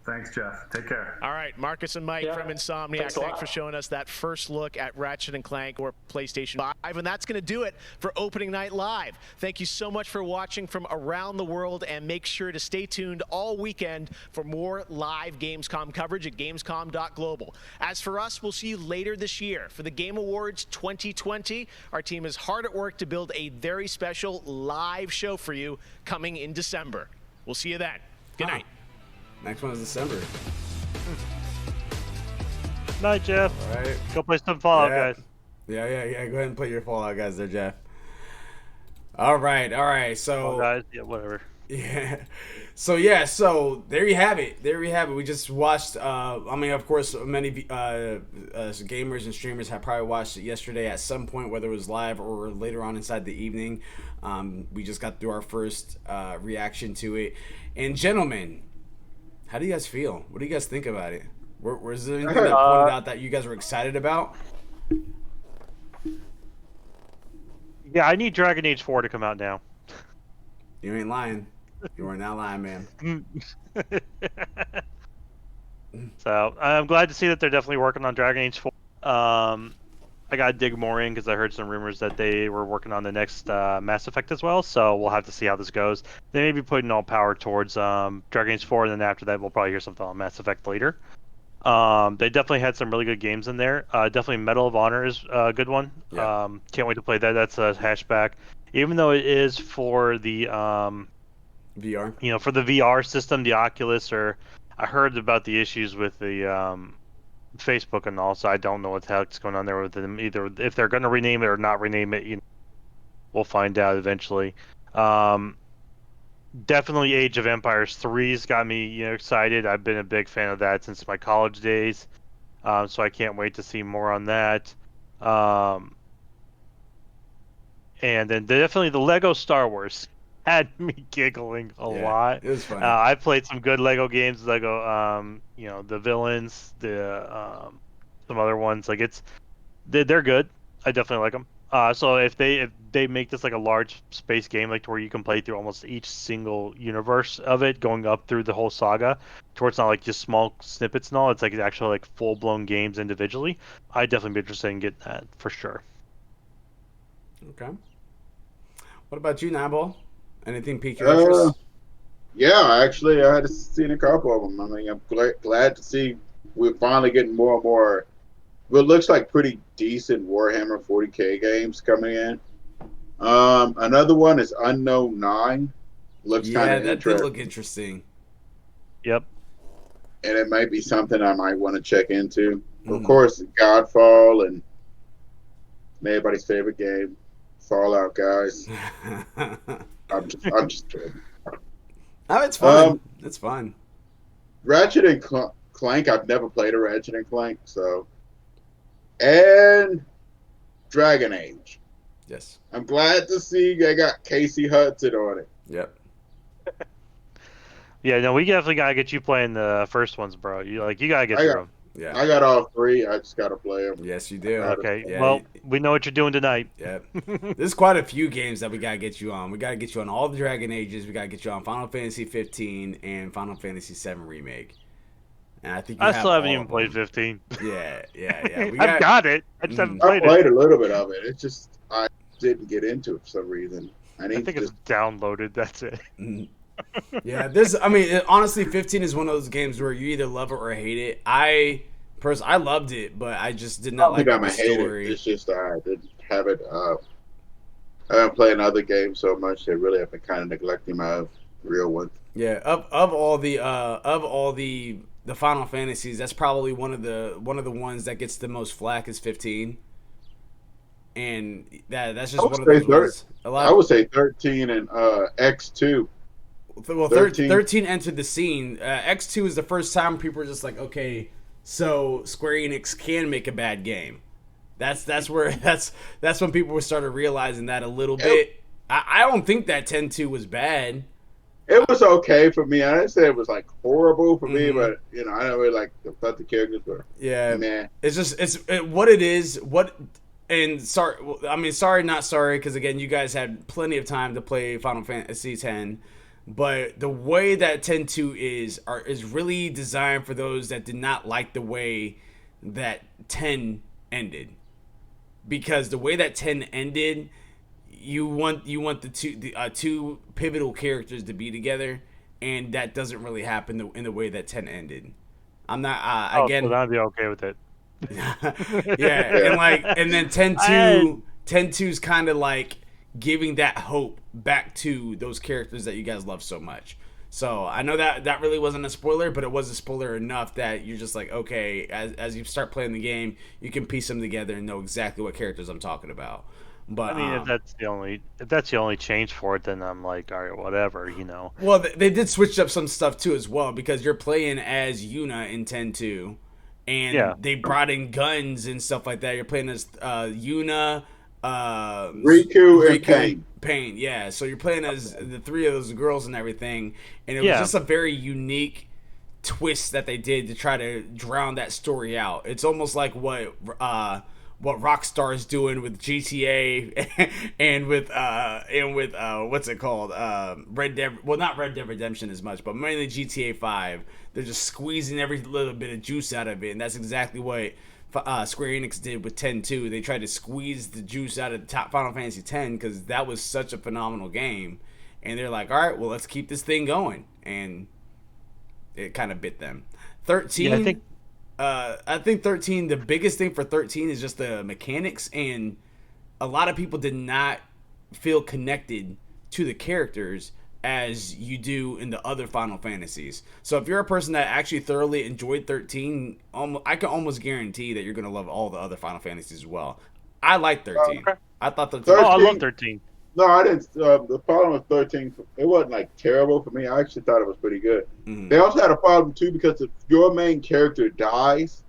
Thanks, Jeff. Take care. All right, Marcus and Mike from Insomniac, thanks for showing us that first look at Ratchet & Clank or PlayStation 5. And that's going to do it for Opening Night Live. Thank you so much for watching from around the world, and make sure to stay tuned all weekend for more live Gamescom coverage at gamescom.global. As for us, we'll see you later this year for the Game Awards 2020. Our team is hard at work to build a very special live show for you coming in December. We'll see you then. Good night. Next one is December. Night, Jeff. All right. Go play some Fallout, guys. Yeah. Go ahead and play your Fallout guys there, Jeff. All right. So, guys, yeah, whatever. Yeah. So there you have it. We just watched. I mean, of course, many gamers and streamers have probably watched it yesterday at some point, whether it was live or later on inside the evening. We just got through our first reaction to it. And gentlemen, how do you guys feel? What do you guys think about it? Was there anything that pointed out that you guys were excited about? Yeah, I need Dragon Age 4 to come out now. You ain't lying. You are not lying, man. So I'm glad to see that they're definitely working on Dragon Age 4. I gotta dig more in because I heard some rumors that they were working on the next Mass Effect as well. So we'll have to see how this goes. They may be putting all power towards Dragon Age 4, and then after that we'll probably hear something on Mass Effect later. They definitely had some really good games in there. Definitely Medal of Honor is a good one. Yeah. Can't wait to play that. That's a hatchback. Even though it is for the VR, you know, for the VR system, the Oculus, or I heard about the issues with the Facebook and all, so I don't know what the heck's going on there with them either. If they're going to rename it or not rename it, you know, we'll find out eventually. Definitely Age of Empires 3's got me, excited. I've been a big fan of that since my college days, so I can't wait to see more on that. And then definitely the Lego Star Wars had me giggling a lot. It was funny. I played some good Lego games, Lego, the Villains, the some other ones. Like they're good. I definitely like them. So if they make this like a large space game, like to where you can play through almost each single universe of it, going up through the whole saga, to where it's not like just small snippets and all. It's like actually like full blown games individually. I'd definitely be interested in getting that for sure. Okay. What about you, Nabal? Anything pique your interest? Yeah, actually, I had seen a couple of them. I mean, I'm glad to see we're finally getting more and more. What looks like pretty decent Warhammer 40K games coming in. Another one is Unknown 9. Looks kind of that interesting. did look interesting. Yep. and it might be something I might want to check into. Of course, Godfall and everybody's favorite game, Fallout, guys. I'm just kidding. Oh, it's fun. It's fun. Ratchet and Clank. I've never played a Ratchet and Clank, so. And Dragon Age. Yes. I'm glad to see they got Casey Hudson on it. Yep. Yeah, no, we definitely gotta get you playing the first ones, bro. You gotta get through them. Yeah. I got all three. I just gotta play them. Yes, you do. Okay. Yeah, well, we know what you're doing tonight. Yeah. There's quite a few games that we gotta get you on. We gotta get you on all the Dragon Ages. We gotta get you on Final Fantasy 15 and Final Fantasy 7 Remake. And I think I still haven't even played 15. Yeah. I've got it. I just haven't played I played it. a little bit of it. It's just I didn't get into it for some reason. I think it's downloaded. That's it. Yeah, honestly, 15 is one of those games where you either love it or hate it. I loved it, but I just did not like the story. It's just I didn't have it. I've been playing other games so much that really have been kind of neglecting my real ones. Yeah, of all the Final Fantasies, that's probably one of the ones that gets the most flack is 15. And that's just one of those ones. I would say 13 and X2. Well, 13 entered the scene. X2 is the first time people were just like, okay, so Square Enix can make a bad game. That's when people started realizing that a little bit. I don't think that 10-2 was bad. It was okay for me. I didn't say it was like horrible for me, but I don't really like the characters were. Yeah, man. It's just what it is. Sorry, not sorry, because again, you guys had plenty of time to play Final Fantasy X. But the way that 10-2 is really designed for those that did not like the way that 10 ended. Because the way that 10 ended, you want the two pivotal characters to be together, and that doesn't really happen in the way that 10 ended. I'm not again. So I'd be okay with it. Yeah, and then 10-2's kind of like giving that hope back to those characters that you guys love so much. So I know that really wasn't a spoiler, but it was a spoiler enough that you're just like, okay, as you start playing the game, you can piece them together and know exactly what characters I'm talking about. But if that's the only change for it, then I'm like, all right, whatever, Well, they did switch up some stuff too as well, because you're playing as Yuna in 10-2, and they brought in guns and stuff like that. You're playing as Yuna, Riku and Pain. Yeah, so you're playing as the three of those girls and everything, and it was just a very unique twist that they did to try to drown that story out. It's almost like what Rockstar is doing with GTA and with what's it called, Red Dead. Well, not Red Dead Redemption as much, but mainly GTA 5. They're just squeezing every little bit of juice out of it, and that's exactly what Square Enix did with 10-2. They tried to squeeze the juice out of the top Final Fantasy X because that was such a phenomenal game, and they're like, all right, well, let's keep this thing going, and it kind of bit them. 13. Yeah, I think 13. The biggest thing for 13 is just the mechanics, and a lot of people did not feel connected to the characters as you do in the other Final Fantasies. So if you're a person that actually thoroughly enjoyed 13, I can almost guarantee that you're going to love all the other Final Fantasies as well. I like 13. I thought 13. I love 13. No, I didn't. The problem with 13, it wasn't like terrible for me. I actually thought it was pretty good. They also had a problem too because if your main character dies,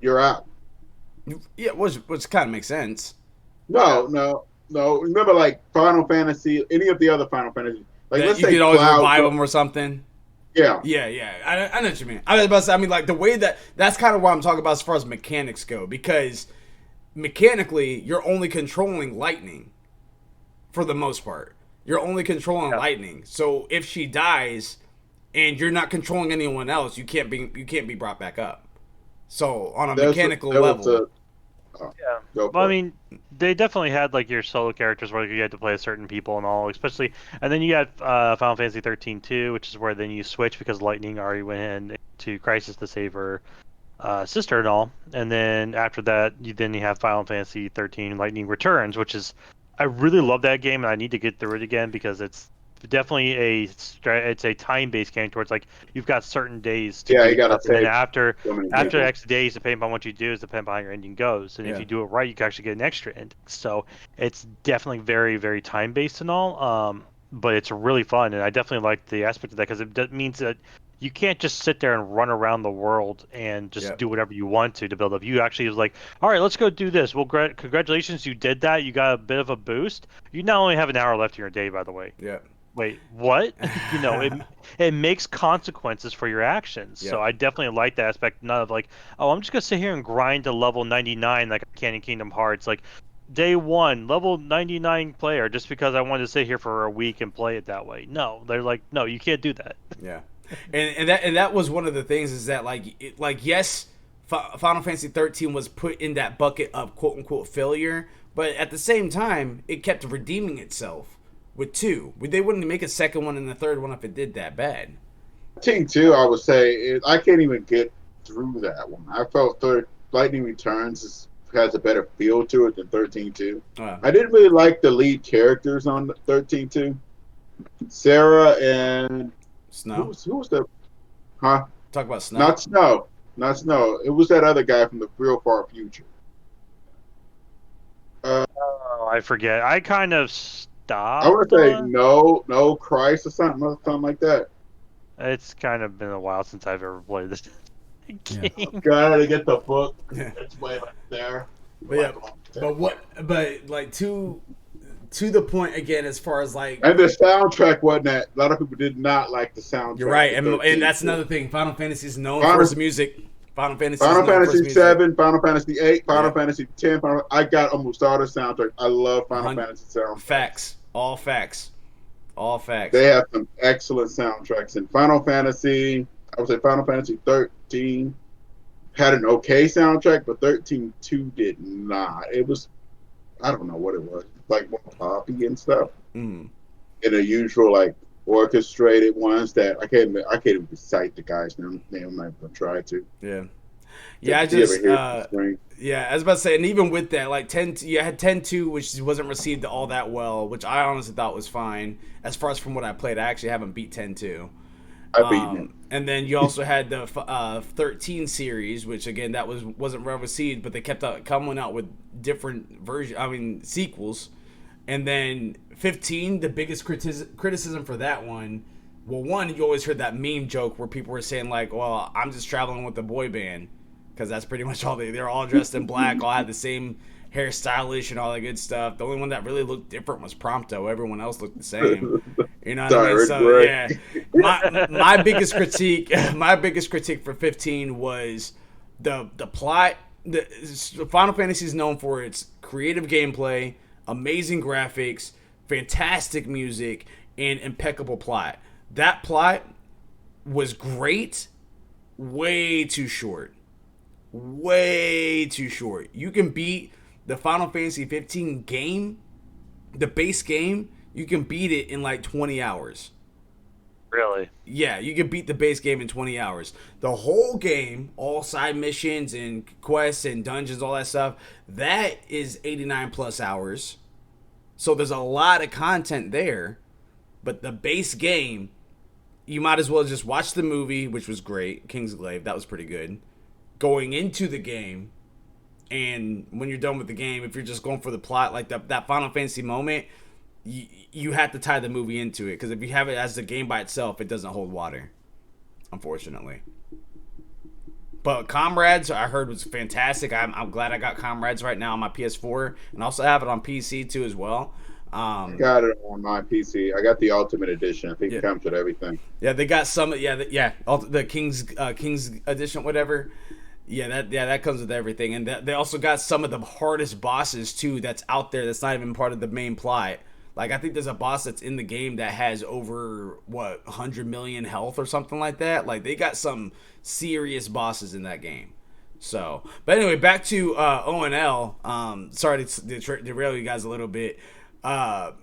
you're out. Yeah, which kind of makes sense. No. Remember, like Final Fantasy, any of the other Final Fantasies, like let's you say could always Cloud revive them or something. Yeah. I know what you mean. I was about to say, like the way that's kind of what I'm talking about as far as mechanics go, because mechanically you're only controlling lightning for the most part. You're only controlling lightning. So if she dies and you're not controlling anyone else, you can't be brought back up. So on a mechanical level. Well, I mean, they definitely had like your solo characters where you had to play as certain people and all, especially, and then you had Final Fantasy 13-2, which is where then you switch because Lightning already went in to Crisis to save her sister and all, and then after that you have Final Fantasy 13 Lightning Returns, which is, I really love that game and I need to get through it again because it's definitely it's a time-based game towards like you've got certain days to Yeah, do you gotta stuff, and then save after so many after people. X days, depending upon what you do, is depending upon how your ending goes. And if you do it right, you can actually get an extra ending. So it's definitely very, very time-based and all. But it's really fun, and I definitely like the aspect of that because it means that you can't just sit there and run around the world and just do whatever you want to build up. You actually is like, all right, let's go do this. Well, congratulations, you did that. You got a bit of a boost. You now only have an hour left in your day, by the way. Yeah. Wait, what? It makes consequences for your actions. So I definitely like that aspect. Not of like, oh, I'm just gonna sit here and grind to level 99 like I can in Kingdom Hearts. Like, day 1, level 99 player, just because I wanted to sit here for a week and play it that way. No, they're like, no, you can't do that. Yeah. And that was one of the things is that yes, Final Fantasy 13 was put in that bucket of quote unquote failure, but at the same time it kept redeeming itself with 2. They wouldn't make a second one and the third one if it did that bad. 13 too, I would say I can't even get through that one. I felt Lightning Returns has a better feel to it than 13 2. I didn't really like the lead characters on 13 2. Sarah and Snow. Who was the? Huh? Talk about Snow. Not Snow. Not Snow. It was that other guy from the real far future. Oh, I forget. I kind of stopped. I want to say no Christ or something like that. It's kind of been a while since I've ever played this game. Gotta get the book. It's way up there. But like to the point again, as far as like, and the soundtrack wasn't that. A lot of people did not like the soundtrack. You're right, and that's another thing. Final Fantasy is known for its music. Final Fantasy 7, Final Fantasy 8, Final Fantasy 10. I got almost all the soundtrack. I love Final Fantasy soundtracks. Facts, all facts, all facts. They have some excellent soundtracks. In Final Fantasy, I would say Final Fantasy 13 had an okay soundtrack, but 13-2 did not. It was, I don't know what it was, like more poppy and stuff. Mm. And the usual like orchestrated ones that I can't even recite the guy's name. I'm not gonna try to. Yeah. I just I was about to say, and even with that, like 10, you had 10-2, which wasn't received all that well, which I honestly thought was fine as far as from what I played. I actually haven't beat 10-2. I beat it. And then you also had the 13 series, which again that wasn't well received, but they kept coming out with different sequels. And then 15, the biggest criticism for that one, well, one, you always heard that meme joke where people were saying like, well, I'm just traveling with the boy band, because that's pretty much all they're all dressed in black, all had the same hairstylish and all that good stuff. The only one that really looked different was Prompto. Everyone else looked the same. You know what I mean? So yeah, my biggest critique for 15 was the plot. Final Fantasy is known for its creative gameplay, amazing graphics, fantastic music, and impeccable plot. That plot was great, way too short. Way too short. You can beat the Final Fantasy 15 game, the base game, you can beat it in like 20 hours. Really? Yeah, you can beat the base game in 20 hours. The whole game, all side missions and quests and dungeons, all that stuff, that is 89 plus hours. So there's a lot of content there. But the base game, you might as well just watch the movie, which was great. Kingsglaive, that was pretty good. Going into the game, and when you're done with the game, if you're just going for the plot, like that Final Fantasy moment, you have to tie the movie into it, because if you have it as the game by itself, it doesn't hold water, unfortunately. But Comrades, I heard, was fantastic. I'm glad I got Comrades right now on my PS4, and also have it on PC too as well. I got it on my PC. I got the Ultimate Edition. I think it comes with everything. Yeah, they got some. The King's Edition, whatever. That comes with everything, and they also got some of the hardest bosses too. That's out there. That's not even part of the main plot. Like I think there's a boss that's in the game that has over 100 million health or something like that. Like they got some serious bosses in that game. So, but anyway, back to ONL. Sorry to derail you guys a little bit. I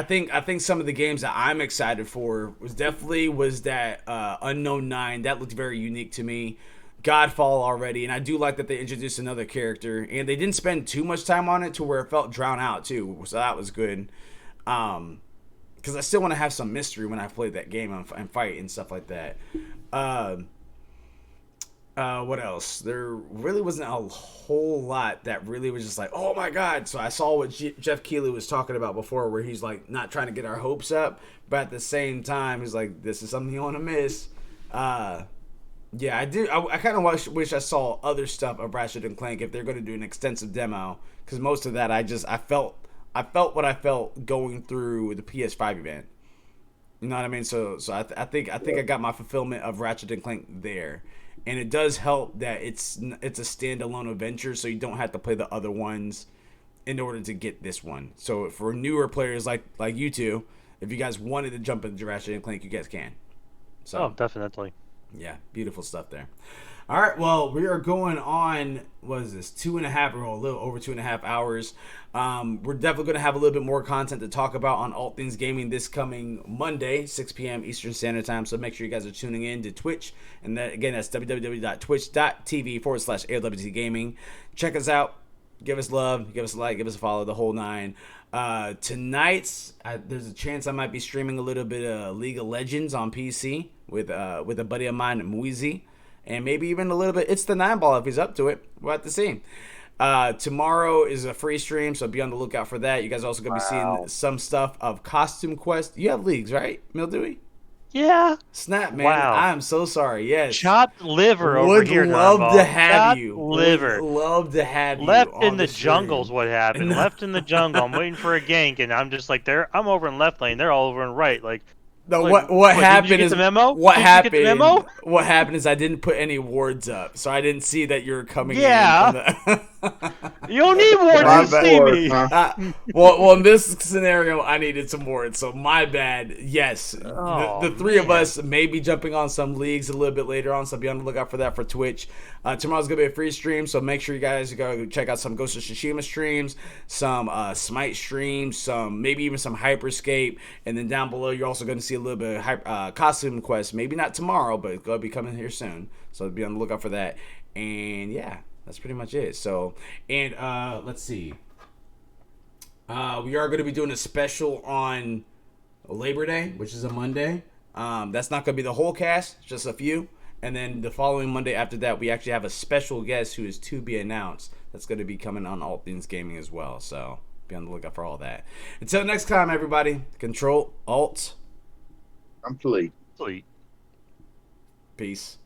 think some of the games that I'm excited for was that Unknown 9. That looked very unique to me. Godfall already, and I do like that they introduced another character, and they didn't spend too much time on it to where it felt drowned out too, so that was good. because I still want to have some mystery when I play that game and fight and stuff like that. What else? There really wasn't a whole lot that really was just like, oh my god. So I saw what Jeff Keighley was talking about before, where he's like not trying to get our hopes up, but at the same time he's like, this is something you want to miss. Yeah, I do. I kind of wish I saw other stuff of Ratchet and Clank if they're going to do an extensive demo, because most of that I felt what I felt going through the PS5 event. You know what I mean? So I think I got my fulfillment of Ratchet and Clank there. And it does help that it's a standalone adventure, so you don't have to play the other ones in order to get this one. So for newer players like you two, if you guys wanted to jump into Ratchet and Clank, you guys can. So definitely. Yeah, beautiful stuff there. All right, well, we are going on, what is this, 2.5 or a little over 2.5 hours. We're definitely going to have a little bit more content to talk about on All Things Gaming this coming Monday, 6 p.m. Eastern Standard Time. So make sure you guys are tuning in to Twitch. And that, again, that's www.twitch.tv/ALWT Gaming. Check us out. Give us love. Give us a like. Give us a follow. The whole nine. Tonight, there's a chance I might be streaming a little bit of League of Legends on PC with a buddy of mine, Muizi. And maybe even a little bit It's the 9-Ball if he's up to it. We'll have to see. Tomorrow is a free stream, so be on the lookout for that. You guys are also going to be seeing some stuff of Costume Quest. You have leagues, right, Mildewy? Yeah. Snap, man. Wow. I'm so sorry. Yes. Chopped liver over here. Would love to have Chopped you. liver. Would love to have you. Left on in the stream. jungle's what happened. Left in the jungle. I'm waiting for a gank, and I'm just like, I'm over in left lane. They're all over in right. Like, no, like, what happened did you get is the memo? What Did happened? You get the memo? What happened is I didn't put any wards up, so I didn't see that you're coming. Yeah. In from You don't need wards to see me. Well, in this scenario, I needed some wards, so my bad. Yes, the three of us may be jumping on some leagues a little bit later on, so be on the lookout for that for Twitch. Tomorrow's gonna be a free stream, so make sure you guys go check out some Ghost of Tsushima streams, some Smite streams, maybe even some Hyperscape, and then down below you're also gonna see a little bit of Costume Quest. Maybe not tomorrow, but it's gonna be coming here soon, so be on the lookout for that. And yeah, that's pretty much it. So, and let's see. We are going to be doing a special on Labor Day, which is a Monday. That's not going to be the whole cast, just a few. And then the following Monday after that, we actually have a special guest who is to be announced. That's going to be coming on All Things Gaming as well. So be on the lookout for all that. Until next time, everybody. Control, Alt. Complete. Peace.